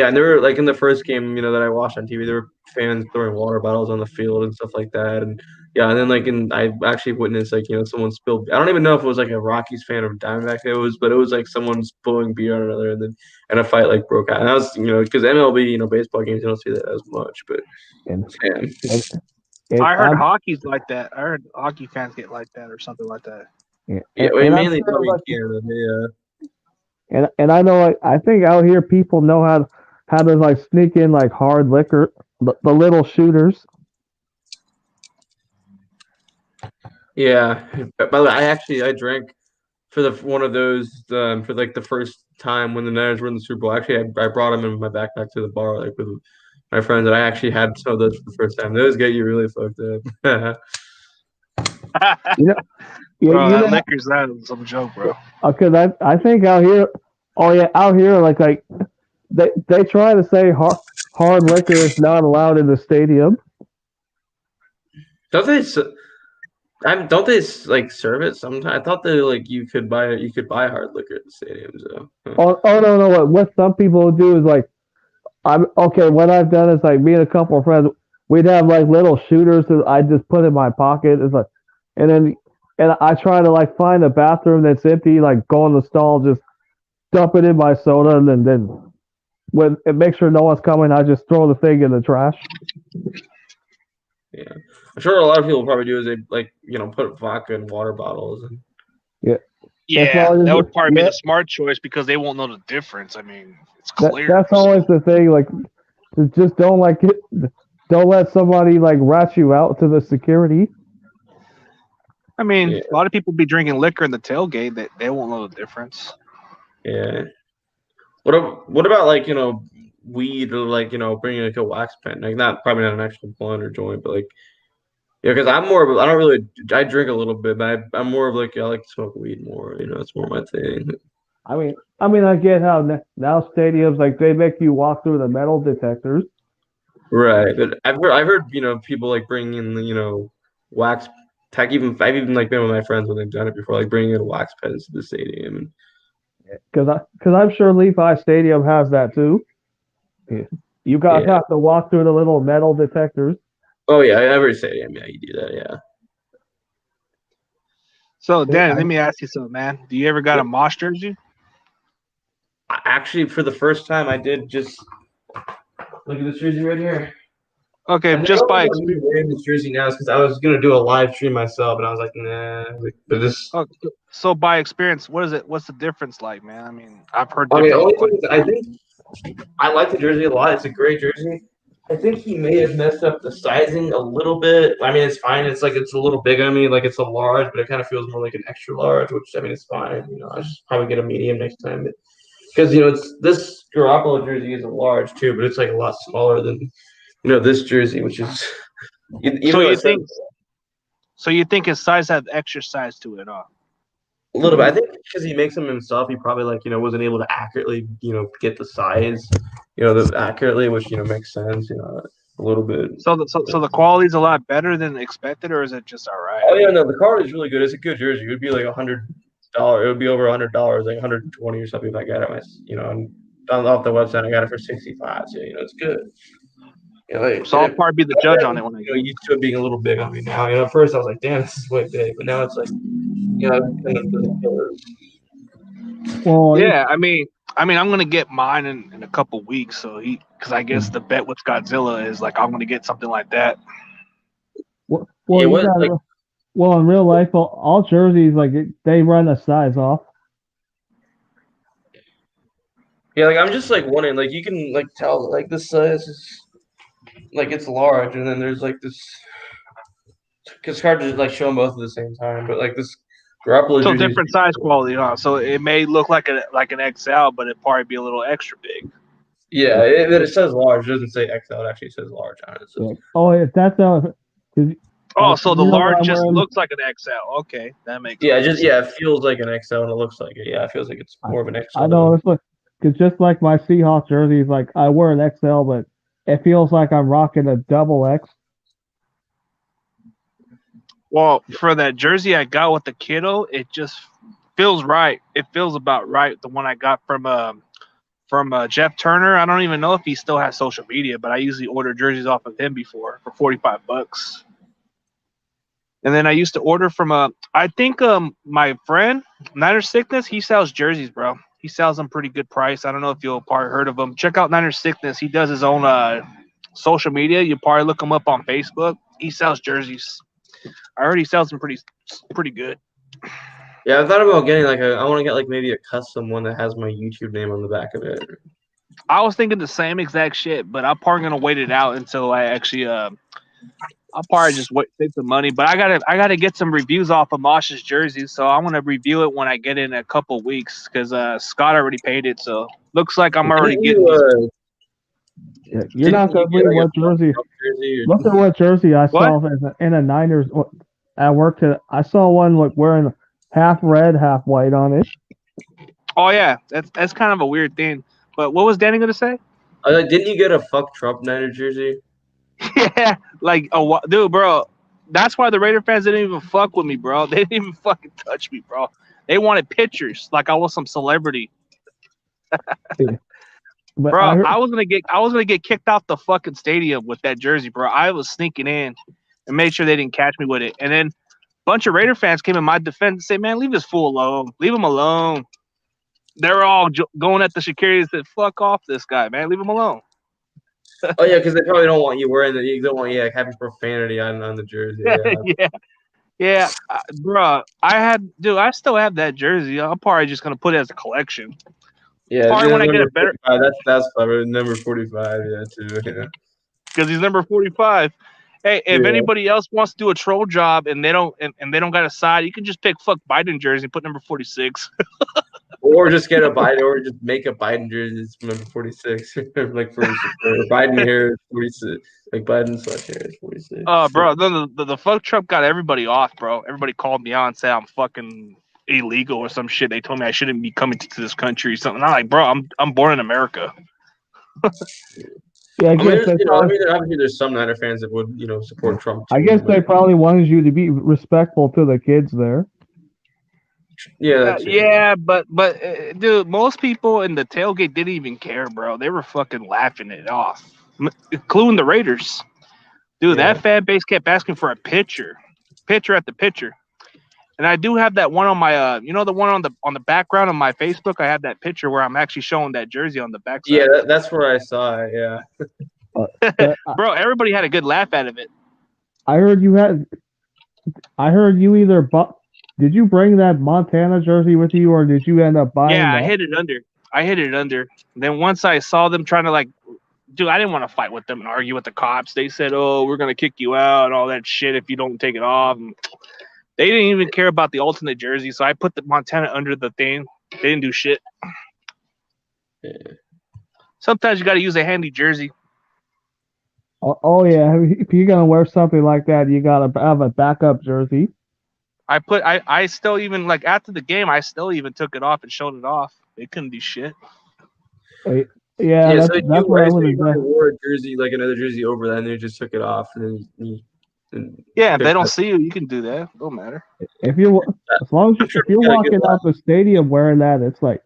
and they were like in the first game, that I watched on TV, there were fans throwing water bottles on the field and stuff like that. And yeah, and then like I actually witnessed like, someone spilled. I don't even know if it was like a Rockies fan or Diamondback but it was like someone spilling beer on another, and a fight like broke out. And I was, because MLB, baseball games, you don't see that as much, but And, man. and, I heard I'm, hockey's like that. I heard hockey fans get like that or something like that. yeah, Yeah, well, and I'm mainly sure probably like Canada. Yeah. and I know like I think out here people know how to like sneak in like hard liquor, the little shooters. Yeah. By the way, I drank for the one of those for like the first time when the Niners were in the Super Bowl. Actually, I brought them in my backpack to the bar like with my friends, and I actually had some of those for the first time. Those get you really fucked up. You know, yeah, Bro, you that know, liquor's not some joke, bro. because I think out here, oh yeah, out here like they try to say hard liquor is not allowed in the stadium. Don't they? Don't they like serve it sometimes? I thought that like you could buy hard liquor at the stadiums though. Huh. Oh no no what some people do is like I'm okay. What I've done is like me and a couple of friends, we'd have like little shooters that I just put in my pocket. It's like, and then and I try to like find a bathroom that's empty, like go in the stall, just dump it in my soda, and then when and make sure no one's coming, I just throw the thing in the trash. Yeah, I'm sure a lot of people probably do is they like put vodka in water bottles and Yeah, that's Yeah, always that would probably be yeah. the smart choice because they won't know the difference. I mean, it's clear. That's always the thing. Like, just don't like it. Don't let somebody like rat you out to the security. I mean, yeah, a lot of people be drinking liquor in the tailgate. They won't know the difference. yeah. What about like weed or like bringing like a wax pen, like not probably not an actual blunt or joint, but like yeah, because I'm more of I don't really I drink a little bit, but I'm more of like I like to smoke weed more. It's more my thing. I get how now stadiums like they make you walk through the metal detectors. Right, but I've heard people like bringing in the wax tech. I've even like been with my friends when they've done it before, like bringing in wax pens to the stadium. And Because I'm sure Levi Stadium has that too. Yeah. You guys yeah, have to walk through the little metal detectors. oh yeah, every stadium, yeah, you do that, yeah. So, Dan, let me ask you something, man. Do you ever got a Mosh jersey? Actually, for the first time, I did just look at this jersey right here. Okay, And just the by only reason I'm wearing this jersey now is because I was gonna do a live stream myself, and I was like, nah. But this, oh, so by experience, what is it? What's the difference like, man? I mean, I've heard I mean, the different. only thing is, I think I like the jersey a lot. It's a great jersey. I think he may have messed up the sizing a little bit. I mean, it's fine. It's like it's a little big on me, like it's a large, but it kind of feels more like an extra large, which I mean, it's fine. I should probably get a medium next time, because it's this Garoppolo jersey is a large too, but it's like a lot smaller than this jersey, which is even So though you it says think? So you think his size had extra size to it, huh? a little bit. I think because he makes them himself, he probably wasn't able to accurately get the size accurately, which makes sense a little bit. So the quality's a lot better than expected, or is it just all right? Oh yeah, no, the card is really good. It's a good jersey. It would be like $100. It would be over $100, like 120 or something if I got it. off the website. I got it for 65. So it's good. So I'll probably be the judge on it when I get it. Used to it being a little big on me now. At first I was like, damn, this is way big, but now it's like, it's kind of Well, Yeah, I mean, I'm gonna get mine in a couple weeks. So because I guess the bet with Godzilla is like I'm gonna get something like that. well, Yeah, you what, got like- well in real life, all jerseys like they run a size off. yeah, like I'm just like wondering, like you can like tell like this size is like it's large, and then there's like this. It's hard to like show them both at the same time, but like this Garoppolo So jersey. different size quality, huh? So it may look like an XL, but it probably be a little extra big. Yeah, it says large. It doesn't say XL. It actually says large on it. So. Yeah. Oh, if that's how. Oh, so the you know what large I'm just wearing? looks like an XL. Okay, that makes Yeah, sense. it feels like an XL and it looks like it. Yeah, it feels like it's more of an XL. I know it's like because just like my Seahawks jerseys, like I wear an XL, but it feels like I'm rocking a double X. Well, for that jersey I got with the kiddo, it just feels right. It feels about right. The one I got from Jeff Turner. I don't even know if he still has social media, but I usually order jerseys off of him before for $45. And then I used to order from I think my friend Niner Sickness, he sells jerseys, bro. He sells them pretty good price. I don't know if you'll probably heard of him. Check out Niner Sickness. He does his own social media. You probably look him up on Facebook. He sells jerseys. I heard he sells them pretty good. Yeah, I thought about getting I want to get like maybe a custom one that has my YouTube name on the back of it. I was thinking the same exact shit, but I'm probably gonna wait it out until I actually I'll probably just save some money. But I gotta get some reviews off of Mosh's jersey, so I'm gonna review it when I get it in a couple weeks because Scott already paid it, so looks like I'm already getting. Yeah, you're not gonna believe what jersey. Look at what jersey I saw in a Niners at work today. I saw one like wearing half red, half white on it. Oh yeah, that's kind of a weird thing. But what was Danny gonna say? Didn't you get a fuck Trump Niner jersey? Yeah, like dude, bro. That's why the Raider fans didn't even fuck with me, bro. They didn't even fucking touch me, bro. They wanted pictures, like I was some celebrity. Yeah. But bro, I was gonna get kicked off the fucking stadium with that jersey, bro. I was sneaking in and made sure they didn't catch me with it. And then a bunch of Raider fans came in my defense and said, "Man, leave this fool alone. Leave him alone." They were all going at the security and said, "Fuck off this guy, man. Leave him alone." Oh yeah, because they probably don't want you wearing you don't want having profanity on the jersey. Yeah, bro. I still have that jersey. I'm probably just gonna put it as a collection. Yeah, probably when I get a better. That's clever. Number 45, yeah, too. Yeah. Because he's number 45. Hey, if anybody else wants to do a troll job and they don't got a side, you can just pick fuck Biden jersey and put number 46. Or just get a Biden, or just make a Biden jersey number 46, like for Biden here 46, like Biden /here 46. Bro, the fuck Trump got everybody off, bro. Everybody called me out and said I'm fucking illegal or some shit. They told me I shouldn't be coming to this country or something. I'm like, bro, I'm born in America. Yeah, obviously there's some Niner fans that would support Trump. I guess they probably wanted you to be respectful to the kids there. Yeah, but dude, most people in the tailgate didn't even care, bro. They were fucking laughing it off, including the Raiders. Dude, that fan base kept asking for a picture at the picture. And I do have that one on my, the one on the background of my Facebook. I have that picture where I'm actually showing that jersey on the back side. Yeah, that's where I saw it. Yeah, bro, everybody had a good laugh out of it. I heard you either did you bring that Montana jersey with you, or did you end up buying? Yeah, that? I hid it under. Then once I saw them trying to dude, I didn't want to fight with them and argue with the cops. They said, "Oh, we're gonna kick you out and all that shit if you don't take it off." And they didn't even care about the alternate jersey, so I put the Montana under the thing. They didn't do shit. Yeah. Sometimes you got to use a handy jersey. Oh yeah, if you're gonna wear something like that, you gotta have a backup jersey. I still even after the game, I still even took it off and showed it off. They couldn't do shit. Yeah, that's what I would have done. Wore a jersey another jersey over that, and they just took it off. And if they don't see you, you can do that. Don't matter. If you're walking out the stadium wearing that, it's like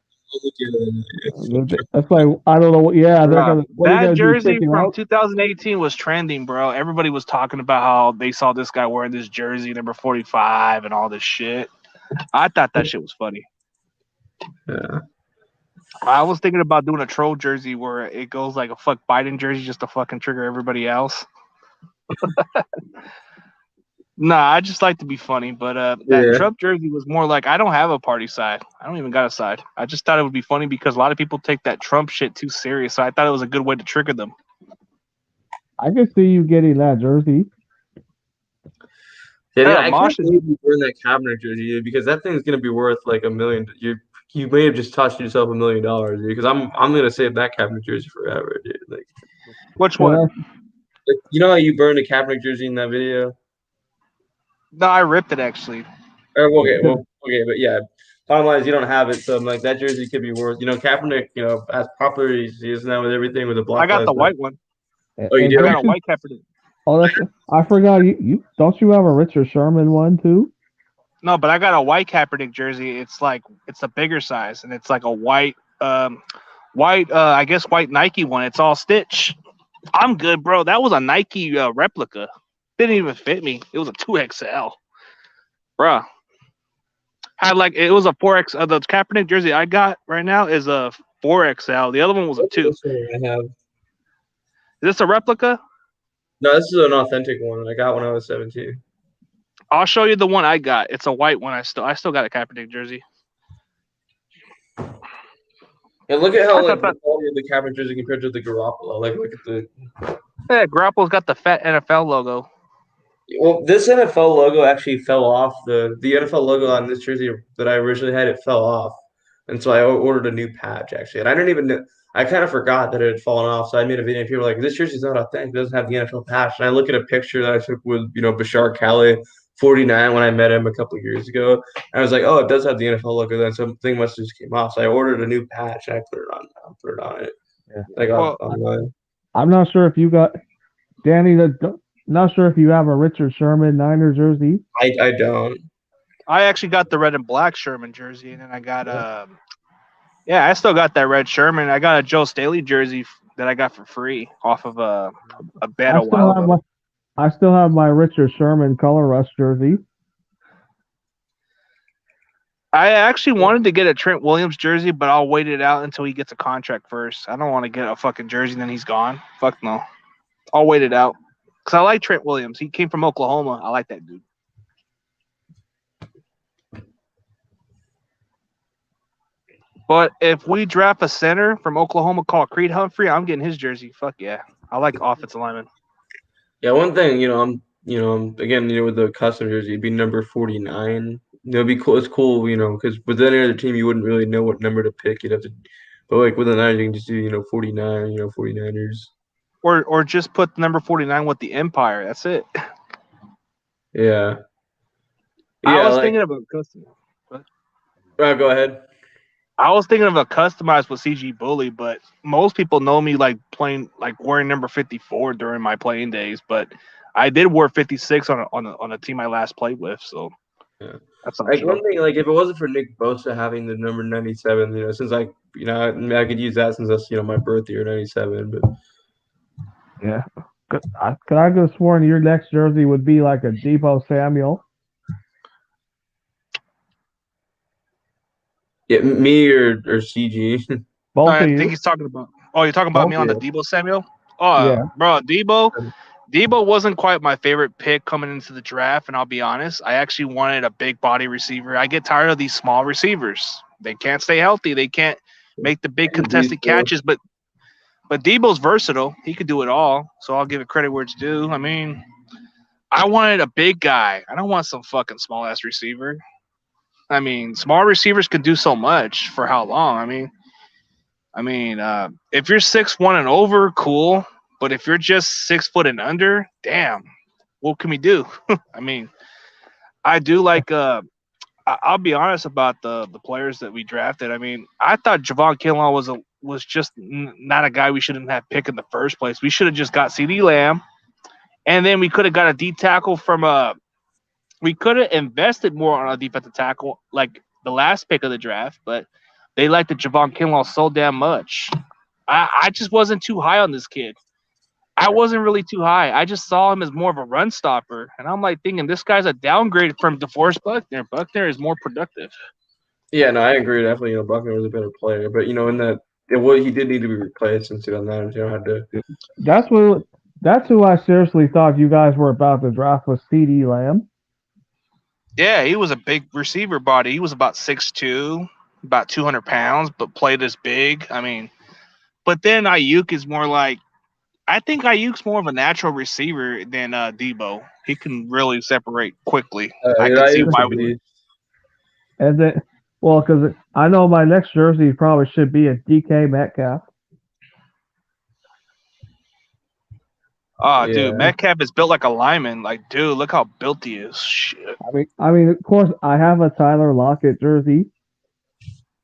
That's like I don't know. Yeah, they're Bruh, gonna. What are you that gonna do? jersey Kick him from out? 2018 was trending, bro. Everybody was talking about how they saw this guy wearing this jersey, number 45, and all this shit. I thought that shit was funny. Yeah. I was thinking about doing a troll jersey where it goes like a fuck Biden jersey just to fucking trigger everybody else. Nah, I just like to be funny, but that Yeah. Trump jersey was more like I don't have a party side. I don't even got a side. I just thought it would be funny because a lot of people take that Trump shit too serious. So I thought it was a good way to trigger them. I could see you getting that jersey. Yeah, Yeah, I Mosh can't is believe you wearing that Kaepernick jersey, dude, because that thing's gonna be worth like $1 million. You may have just touched yourself $1 million, dude, because I'm gonna save that Kaepernick jersey forever, dude. which Yeah, one? You know how you burned a Kaepernick jersey in that video? No, I ripped it actually. Okay, but yeah. Bottom line is you don't have it, so I'm like that jersey could be worth. Kaepernick, as popular as he is now with everything with the I Black got Lives the Matter. white one. Oh, you and do? I got don't a you? white Kaepernick. Oh, that's. I forgot. You don't you have a Richard Sherman one too? No, but I got a white Kaepernick jersey. It's a bigger size, and it's like a white I guess white Nike one. It's all stitch. I'm good, bro. That was a Nike replica. Didn't even fit me. It was a 2XL, bruh. Had like it was a 4X. The Kaepernick jersey I got right now is a 4XL. The other one was a That's 2. Is the one I have. this a replica? No, this is an authentic one. I got when I was 17. I'll show you the one I got. It's a white one. I still got a Kaepernick jersey. And look at I how thought the that quality of the Kaepernick jersey compared to the Garoppolo. Like, look at the. yeah, Grapple's got the fat NFL logo. Well, this NFL logo actually fell off. The NFL logo on this jersey that I originally had, it fell off, and so I ordered a new patch actually. And I didn't even know. I kind of forgot that it had fallen off, so I made a video. And people were like, "This jersey's not authentic. It doesn't have the NFL patch." And I look at a picture that I took with Bashar Calais, 49, when I met him a couple of years ago. And I was like, "Oh, it does have the NFL logo." Then something must have just came off. So I ordered a new patch and I put it on. I put it on it. Yeah. I got Well, online. I'm not sure if you got Danny. Not sure if you have a Richard Sherman Niner jersey. I don't. I actually got the red and black Sherman jersey, and then I got yeah, I still got that red Sherman. I got a Joe Staley jersey that I got for free off of a bet I a while still have ago. I still have my Richard Sherman color rush jersey. I actually wanted to get a Trent Williams jersey, but I'll wait it out until he gets a contract first. I don't want to get a fucking jersey and then he's gone. Fuck no. I'll wait it out. Because I like Trent Williams. He came from Oklahoma. I like that dude. But if we draft a center from Oklahoma called Creed Humphrey, I'm getting his jersey. Fuck yeah. I like offensive linemen. Yeah, one thing, I'm again, with the custom jersey, it'd be number 49. It'd be cool. It's cool, because with any other team, you wouldn't really know what number to pick. You'd have to, but like with the Niners, you can just do, 49, 49ers. Or just put the number 49 with the Empire. That's it. Yeah. I Yeah, was like, thinking of a custom. go ahead. I was thinking of a customized with CG Bully, but most people know me like playing, like wearing number 54 during my playing days. But I did wear 56 on a team I last played with, so Yeah. that's not Like true. one thing, like if it wasn't for Nick Bosa having the number 97, since I could use that since that's my birth year, 97. But Yeah. Could I have sworn your next jersey would be like a Debo Samuel? yeah, me or CG. Both I of think you. he's talking about. Oh, you're talking about Both me of on the you. Debo Samuel? Oh, Yeah. bro, Debo wasn't quite my favorite pick coming into the draft, and I'll be honest, I actually wanted a big body receiver. I get tired of these small receivers. They can't stay healthy. They can't make the big contested catches, but Debo's versatile. He could do it all, so I'll give it credit where it's due. I mean, I wanted a big guy. I don't want some fucking small ass receiver. I mean, small receivers can do so much for how long? If you're 6'1" and over, cool. But if you're just 6 foot and under, damn, what can we do? I mean, I do like. I'll be honest about the players that we drafted. I mean, I thought Javon Kinlaw was just not a guy we shouldn't have picked in the first place. We should have just got CD Lamb, and then we could have got a D tackle from a. We could have invested more on a defensive tackle, like the last pick of the draft, but they liked the Javon Kinlaw so damn much. I just wasn't too high on this kid. I wasn't really too high. I just saw him as more of a run stopper, and I'm like thinking this guy's a downgrade from DeForest Buckner. Buckner is more productive. Yeah, no, I agree. Definitely, Buckner was a better player, but in that he did need to be replaced since 2009. Had to. That's who I seriously thought you guys were about to draft was CD Lamb. Yeah, he was a big receiver body. He was about 6'2", about 200 pounds, but played as big. I mean, but then Ayuk is more like, I think Ayuk's more of a natural receiver than Debo. He can really separate quickly. I could see why we would. And then, well, because I know my next jersey probably should be a DK Metcalf. Oh, dude, Metcalf is built like a lineman. Like, dude, look how built he is. Shit. I mean, of course, I have a Tyler Lockett jersey.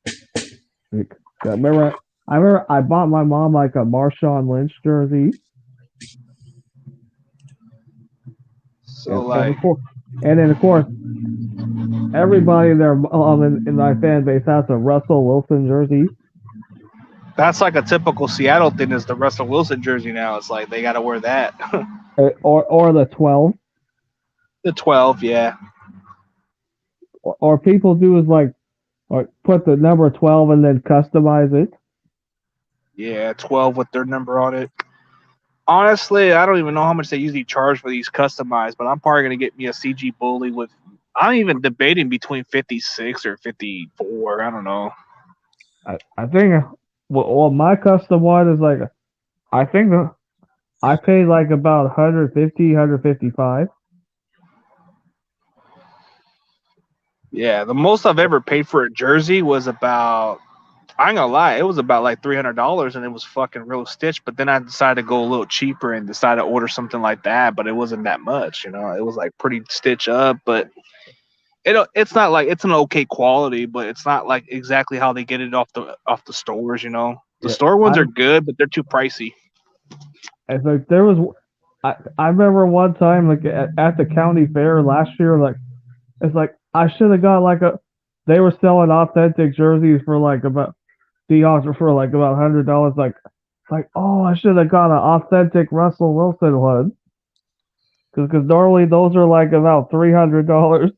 I remember I bought my mom like a Marshawn Lynch jersey. So and then of course, everybody in their in my fan base has a Russell Wilson jersey. That's like a typical Seattle thing. Is the Russell Wilson jersey now? It's like they got to wear that. or the 12. The 12, yeah. Or people do is like put the number 12 and then customize it. Yeah, 12 with their number on it. Honestly, I don't even know how much they usually charge for these customized, but I'm probably going to get me a CG Bully with, I'm even debating between 56 or 54. I don't know. I think, well, my custom one is like, I think I paid like about 150, 155. Yeah, the most I've ever paid for a jersey was about, I ain't gonna lie, it was about like $300 and it was fucking real stitched. But then I decided to go a little cheaper and decided to order something like that, but it wasn't that much, It was like pretty stitch up, but it's not like it's an okay quality, but it's not like exactly how they get it off the stores, The store ones are good, but they're too pricey. It's like there was, I remember one time like at the county fair last year, like it's like I should have got like they were selling authentic jerseys for like about Seahawks for like about $100. Like oh, I should have got an authentic Russell Wilson one. Because normally those are like about $300.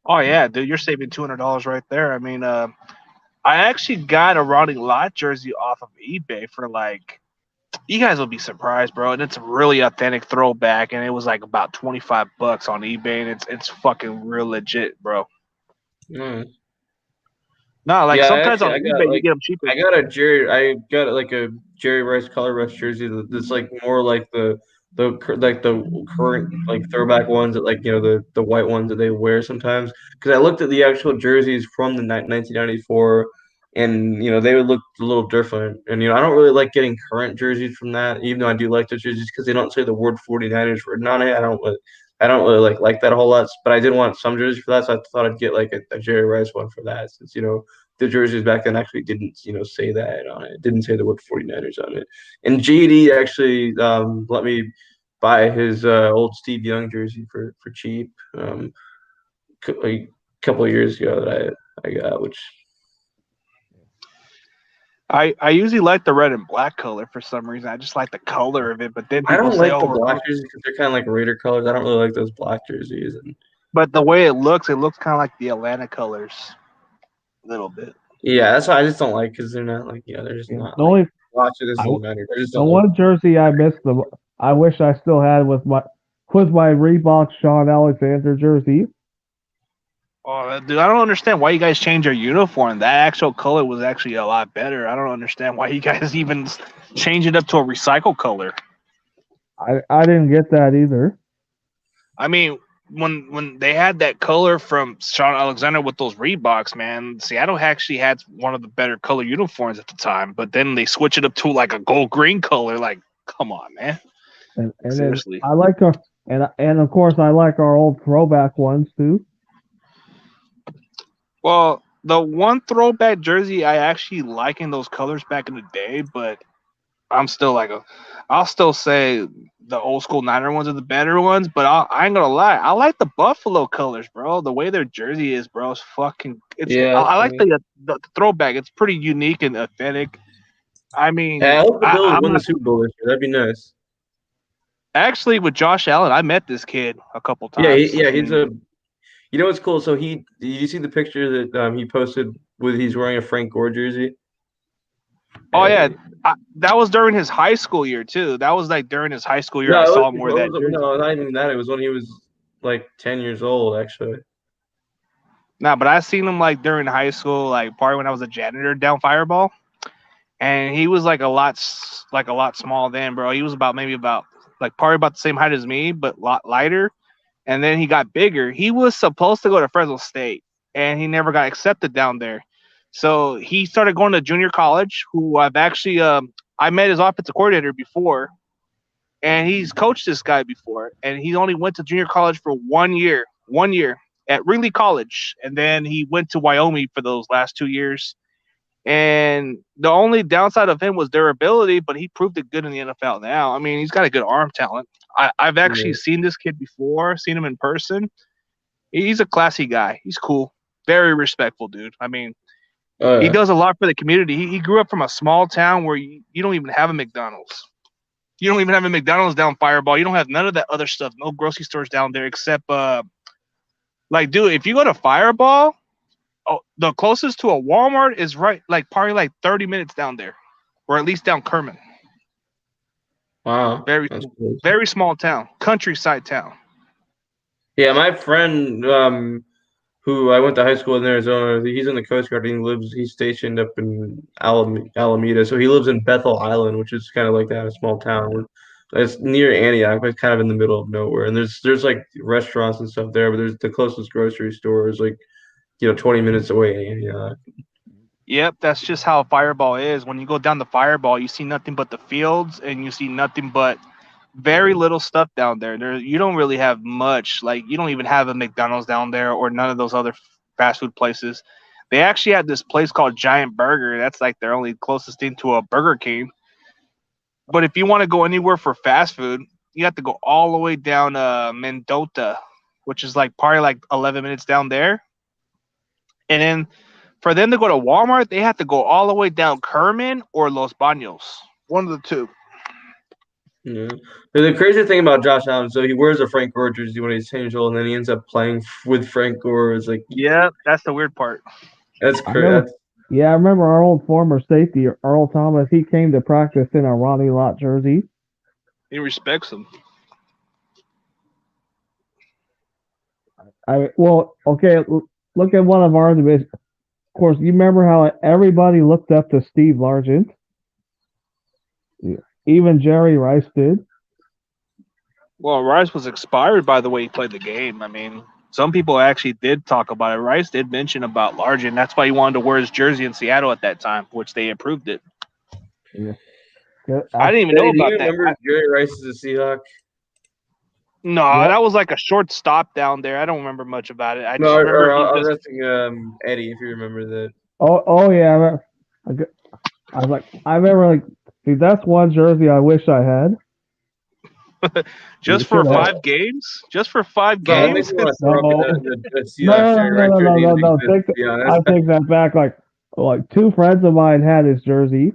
Oh yeah, dude, you're saving $200 right there. I mean, I actually got a Ronnie Lott jersey off of eBay for like, you guys will be surprised, bro. And it's a really authentic throwback, and it was like about $25 on eBay, and it's fucking real legit, bro. Mm. No, like sometimes on eBay you get them cheaper. I got like a Jerry Rice color rush jersey that's like more like the current like throwback ones that like the white ones that they wear sometimes. Because I looked at the actual jerseys from the 1994, and they would look a little different. And I don't really like getting current jerseys from that, even though I do like those jerseys because they don't say the word 49ers written on it. I don't really like that a whole lot, but I did want some jerseys for that, so I thought I'd get like a Jerry Rice one for that, since the jerseys back then actually didn't say that on it. It didn't say the word 49ers on it. And GD actually let me buy his old Steve Young jersey for cheap a couple of years ago that I got, which I usually like the red and black color for some reason. I just like the color of it, but then I people don't say, like the black jerseys because they're kind of like Raider colors. I don't really like those black jerseys. But the way it looks kind of like the Atlanta colors, a little bit. Yeah, that's why I just don't like, because they're not like they're just not. The only watch it doesn't matter. The one jersey I missed I wish I still had was my Reebok Sean Alexander jersey. Oh, dude, I don't understand why you guys changed your uniform. That actual color was actually a lot better. I don't understand why you guys even change it up to a recycled color. I didn't get that either. I mean, when they had that color from Sean Alexander with those Reeboks, man, Seattle actually had one of the better color uniforms at the time. But then they switch it up to like a gold green color. Like, come on, man. And seriously, I like and of course I like our old throwback ones too. Well, the one throwback jersey I actually like in those colors back in the day, but I'm still like I'll still say the old school Niner ones are the better ones, but I ain't gonna lie. I like the Buffalo colors, bro. The way their jersey is, bro, is fucking. Yeah, I like funny. the throwback. It's pretty unique and authentic. I Hey, mean, I hope the Bills I'm win the not Super Bowl this year. That'd be nice. actually with Josh Allen. I met this kid a couple Yeah, times. he's a. You know what's cool? So did you see the picture that he posted with he's wearing a Frank Gore jersey? Oh yeah, Hey. that was during his high school year too. That was like during his high school year. No, I it saw him wear that was jersey. no, not even that. It was when he was like 10 years old, actually. Nah, but I seen him like during high school, like probably when I was a janitor down Fireball, and he was like like a lot small then, bro. He was about maybe about like probably about the same height as me, but a lot lighter. And then he got bigger. He was supposed to go to Fresno State, and he never got accepted down there. So he started going to junior college. Who I've actually I met his offensive coordinator before, and he's coached this guy before, and he only went to junior college for 1 year at Ringley College, and then he went to Wyoming for those last 2 years. And the only downside of him was durability, but he proved it good in the NFL now. I mean, he's got a good arm talent. I've actually Yeah. seen this kid before, seen him in person. He's a classy guy. He's cool, very respectful dude. I mean, Oh he yeah. does a lot for the community. He grew up from a small town where you don't even have a McDonald's. You don't even have a McDonald's down Fireball. You don't have none of that other stuff. No grocery stores down there except like dude, if you go to Fireball, the closest to a Walmart is right like probably like 30 minutes down there. Or at least down Kerman. Wow. Very That's small. cool. Very small town. Countryside town. Yeah, my friend who I went to high school in Arizona, he's in the Coast Guard. He's stationed up in Alameda. So he lives in Bethel Island, which is kind of like that, a small town. It's near Antioch, but it's kind of in the middle of nowhere. And there's like restaurants and stuff there, but there's the closest grocery store is like, 20 minutes away in Antioch. Yep, that's just how Fireball is. When you go down the Fireball, you see nothing but the fields and you see nothing but very little stuff down there. You don't really have much. Like you don't even have a McDonald's down there or none of those other fast food places. They actually have this place called Giant Burger. That's like their only closest thing to a Burger King. But if you want to go anywhere for fast food, you have to go all the way down Mendota, which is like probably like 11 minutes down there. And then for them to go to Walmart, they have to go all the way down Kerman or Los Baños. One of the two. Yeah. But the crazy thing about Josh Allen, so he wears a Frank Gore jersey when he's 10 years old, and then he ends up playing with Frank Gore. It's like Yeah, that's the weird part. that's I crazy. remember. Yeah, I remember our old former safety, Earl Thomas. He came to practice in a Ronnie Lott jersey. He respects him. Okay. Look at one of our divisions. Of course, you remember how everybody looked up to Steve Largent. Even Jerry Rice did. Well, Rice was expired by the way he played the game. I mean, some people actually did talk about it. Rice did mention about Largent. That's why he wanted to wear his jersey in Seattle at that time, which they approved it. Yeah. I didn't even know Eddie, do you about that. remember Jerry Rice is a Seahawk? No, Yeah. that was like a short stop down there. I don't remember much about it. I No, just remember he I was just asking Eddie if you remember that. Oh yeah. I was like, I remember like, see, that's one jersey I wish I had. just You for should have. 5 games. Just for five No, I think games. you want to throw No. up the No, Seahawks no, Jerry no, Rice no, no, jersey no, even no. exists, to be honest. I take that back. Like two friends of mine had his jersey.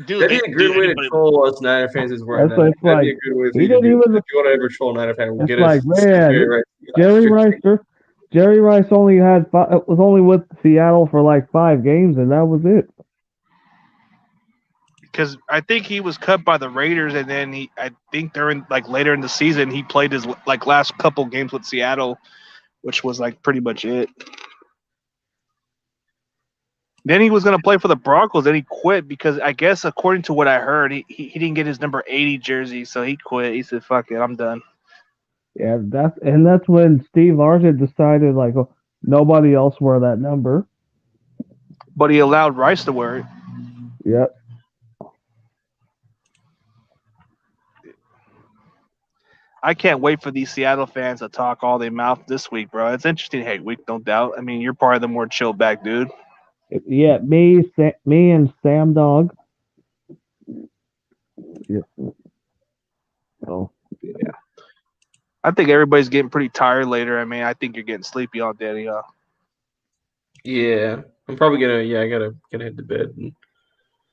Dude, That'd be a good way to anybody. troll us Niner fans is wearing It's that. That'd like be a good way for he you to didn't do that. even. If you want to ever troll Niner fan, It's get us like, some man, Jerry Rice. Jerry Rice only was only with Seattle for like 5 games, and that was it. Because I think he was cut by the Raiders, and then I think during like later in the season, he played his like last couple games with Seattle, which was like pretty much it. Then he was gonna play for the Broncos, and he quit because I guess according to what I heard, he didn't get his number 80 jersey, so he quit. He said, "Fuck it, I'm done." Yeah, that's when Steve Largent decided like, oh, nobody else wore that number. But he allowed Rice to wear it. Yep. I can't wait for these Seattle fans to talk all their mouth this week, bro. It's interesting hate week, no doubt. I mean, you're part of the more chill back dude. Yeah, me and Sam Dog. So Yeah. I think everybody's getting pretty tired later. I mean, I think you're getting sleepy on Danny. Yeah, I'm probably gonna. Yeah, I gotta head to bed.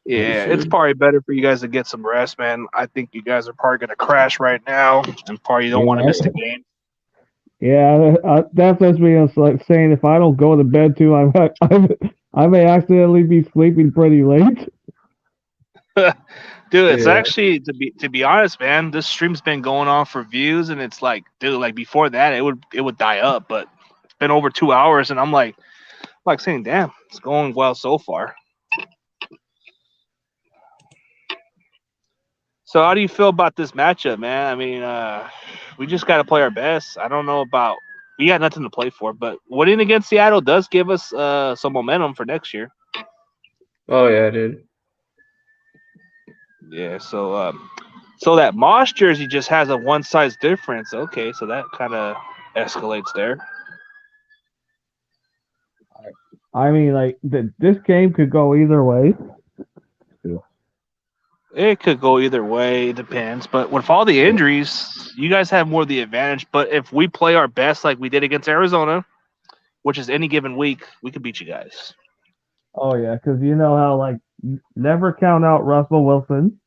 Yeah, it's Soon. probably better for you guys to get some rest, man. I think you guys are probably gonna crash right now, and probably don't want to miss the game. that's just me. It's like saying if I don't go to bed too, I may accidentally be sleeping pretty late. Dude, it's Yeah. actually to be honest, man. This stream's been going on for views, and it's like, dude, like before that, it would die up, but it's been over 2 hours, and I'm like saying, damn, it's going well so far. So, how do you feel about this matchup, man? I mean, we just got to play our best. I don't know about we got nothing to play for, but winning against Seattle does give us some momentum for next year. Oh yeah, dude. Yeah, so that Moss jersey just has a one size difference. Okay, so that kind of escalates there. I mean, like this game could go either way. It could go either way. It depends. But with all the injuries, you guys have more of the advantage. But if we play our best like we did against Arizona, which is any given week, we could beat you guys. Oh yeah, because you know how like never count out Russell Wilson.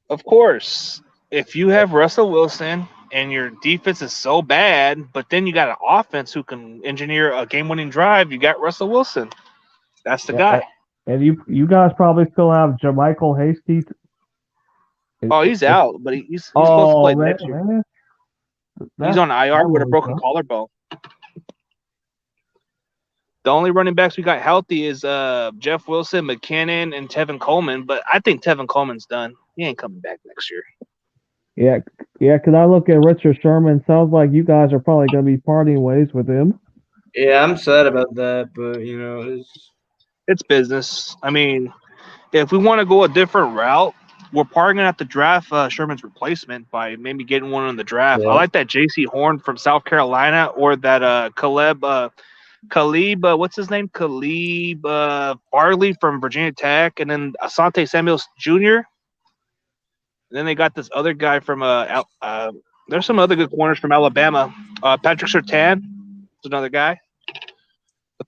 Of course, if you have Russell Wilson and your defense is so bad, but then you got an offense who can engineer a game-winning drive, you got Russell Wilson. That's the Yeah, guy. and you guys probably still have Jermichael Hasty. Oh, he's out, but he's supposed to Oh play man, next year. man, He's that's on IR with a almost broken done. collarbone. The only running backs we got healthy is Jeff Wilson, McKinnon, and Tevin Coleman. But I think Tevin Coleman's done. He ain't coming back next year. Yeah, yeah. Because I look at Richard Sherman. Sounds like you guys are probably going to be parting ways with him. Yeah, I'm sad about that, but It's business. I mean, if we want to go a different route, we're probably gonna have to draft Sherman's replacement by maybe getting one in the draft. I yeah. like that J.C. Horn from South Carolina or that Caleb, what's his name? Caleb Barley from Virginia Tech, and then Asante Samuels Jr. And then they got this other guy from there's some other good corners from Alabama. Patrick Surtain is another guy.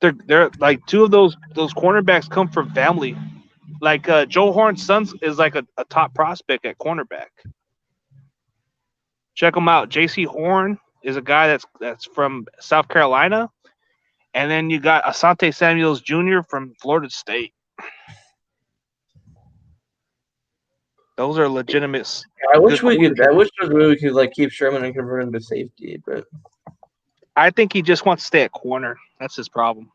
But they're like two of those cornerbacks come from family. Like Joe Horn's son is like a top prospect at cornerback. Check him out. J.C. Horn is a guy that's from South Carolina, and then you got Asante Samuels Jr. from Florida State. Those are legitimate. I wish Good we could. corners. I wish there was a way we could like keep Sherman and convert him to safety, but I think he just wants to stay at corner. That's his problem.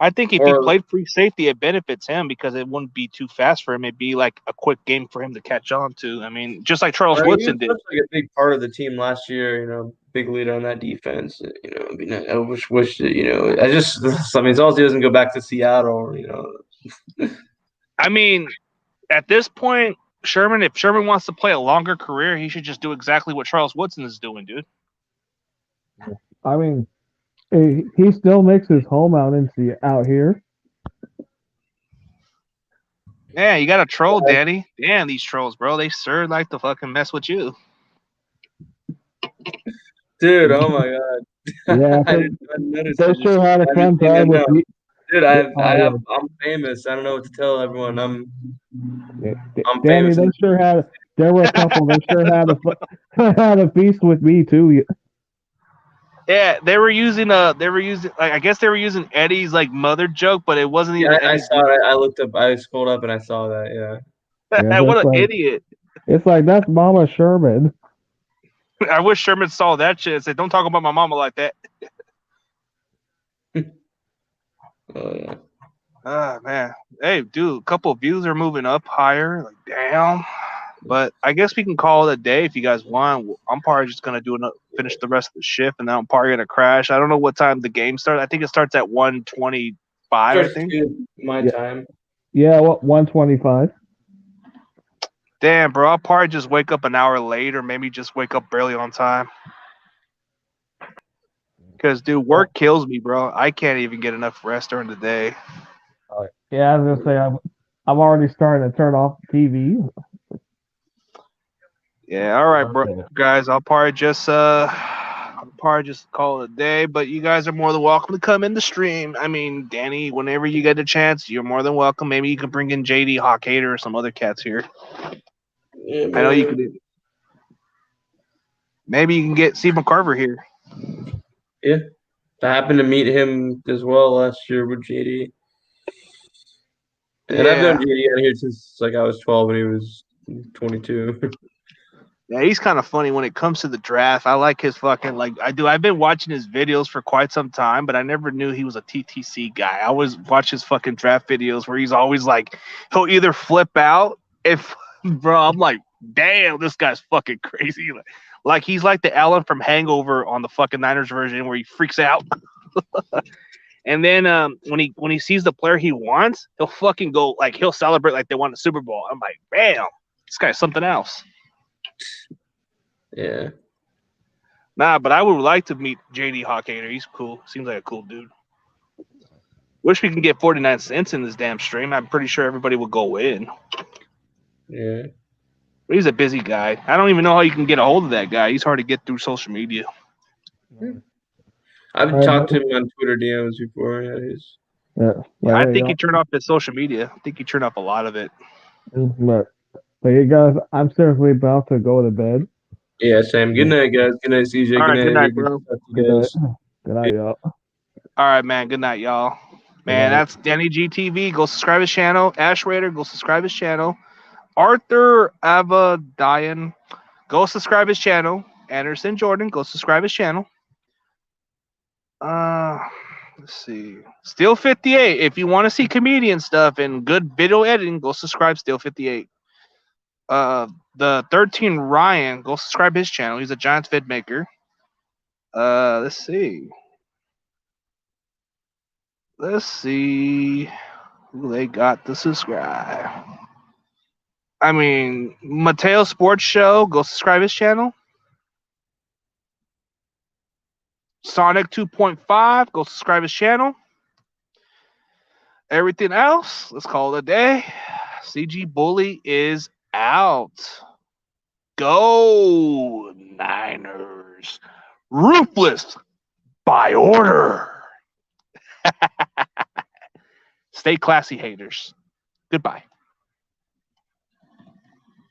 I think if he or played free safety, it benefits him because it wouldn't be too fast for him. It'd be like a quick game for him to catch on to. I mean, just like Charles he was Woodson did. such like a big part of the team last year. Big leader on that defense. I mean, I wish that I just. I mean, as long as he doesn't go back to Seattle. I mean, at this point, if Sherman wants to play a longer career, he should just do exactly what Charles Woodson is doing, dude. I mean, he still makes his home out here. Yeah, you got a troll, Danny. Damn, these trolls, bro. They sure like to fucking mess with you. Dude, oh my god! Yeah, I didn't even notice. they sure had a fun time with me. Dude, Yeah. I'm famous. I don't know what to tell everyone. I'm Danny, famous. there were a couple that sure had a feast with me too. Yeah, they were using like I guess they were using Eddie's like mother joke, but it wasn't even Yeah, I Eddie's. saw it. I looked up. I scrolled up and I saw that. Yeah. What an like, idiot! It's like that's Mama Sherman. I wish Sherman saw that shit and said, "Don't talk about my mama like that." Oh yeah. Ah man, hey dude, a couple of views are moving up higher. Like damn, but I guess we can call it a day if you guys want. I'm probably just gonna finish the rest of the shift, and then I'm probably gonna crash. I don't know what time the game starts. I think it starts at 1:25. I think. My time. Yeah, 125. Damn, bro, I'll probably just wake up an hour late, or maybe just wake up barely on time. Because, dude, work kills me, bro. I can't even get enough rest during the day. Yeah, I was gonna say I'm already starting to turn off the TV. Yeah, all right, bro, guys. I'll probably just call it a day. But you guys are more than welcome to come in the stream. I mean, Danny, whenever you get a chance, you're more than welcome. Maybe you can bring in JD Hawk Hater or some other cats here. Yeah, I know you man. could. Maybe you can get Stephen Carver here. Yeah. I happened to meet him as well last year with JD. And I've known Yeah, JD out here since like I was 12 and he was 22. yeah, he's kind of funny when it comes to the draft. I like his fucking like I do. I've been watching his videos for quite some time, but I never knew he was a TTC guy. I always watch his fucking draft videos where he's always like he'll either flip out if bro. I'm like, damn, this guy's fucking crazy. Like he's like the Alan from Hangover on the fucking Niners version where he freaks out. And then when he sees the player he wants, he'll fucking go like he'll celebrate like they won the Super Bowl. I'm like, bam, this guy's something else. Yeah. Nah, but I would like to meet JD Hawkater. He's cool. Seems like a cool dude. Wish we can get 49 cents in this damn stream. I'm pretty sure everybody would go in. Yeah. But he's a busy guy. I don't even know how you can get a hold of that guy. He's hard to get through social media. I've Alright, talked to him on Twitter DMs before. Yeah, Yeah, Yeah, I think you he turned off his social media. I think he turned off a lot of it. but you guys, I'm seriously about to go to bed. yeah, Sam. Good night, guys. Good night, CJ. All right, Good good night, night, Eddie. bro. Talk to you Good night. guys. Good night, y'all. All right, man. Good night, y'all. Man, night. that's Danny GTV. Go subscribe his channel. Ash Raider, go subscribe his channel. Arthur Avadian, go subscribe his channel. Anderson Jordan, go subscribe his channel. Let's see. Steel 58. If you want to see comedian stuff and good video editing, go subscribe Steel 58. The 13 Ryan, go subscribe his channel. He's a Giants vid maker. Let's see. Let's see who they got to subscribe. I mean, Mateo Sports Show, go subscribe his channel. Sonic 2.5, go subscribe his channel. Everything else, let's call it a day. CG Bully is out. Go Niners. Ruthless by order. Stay classy, haters. Goodbye.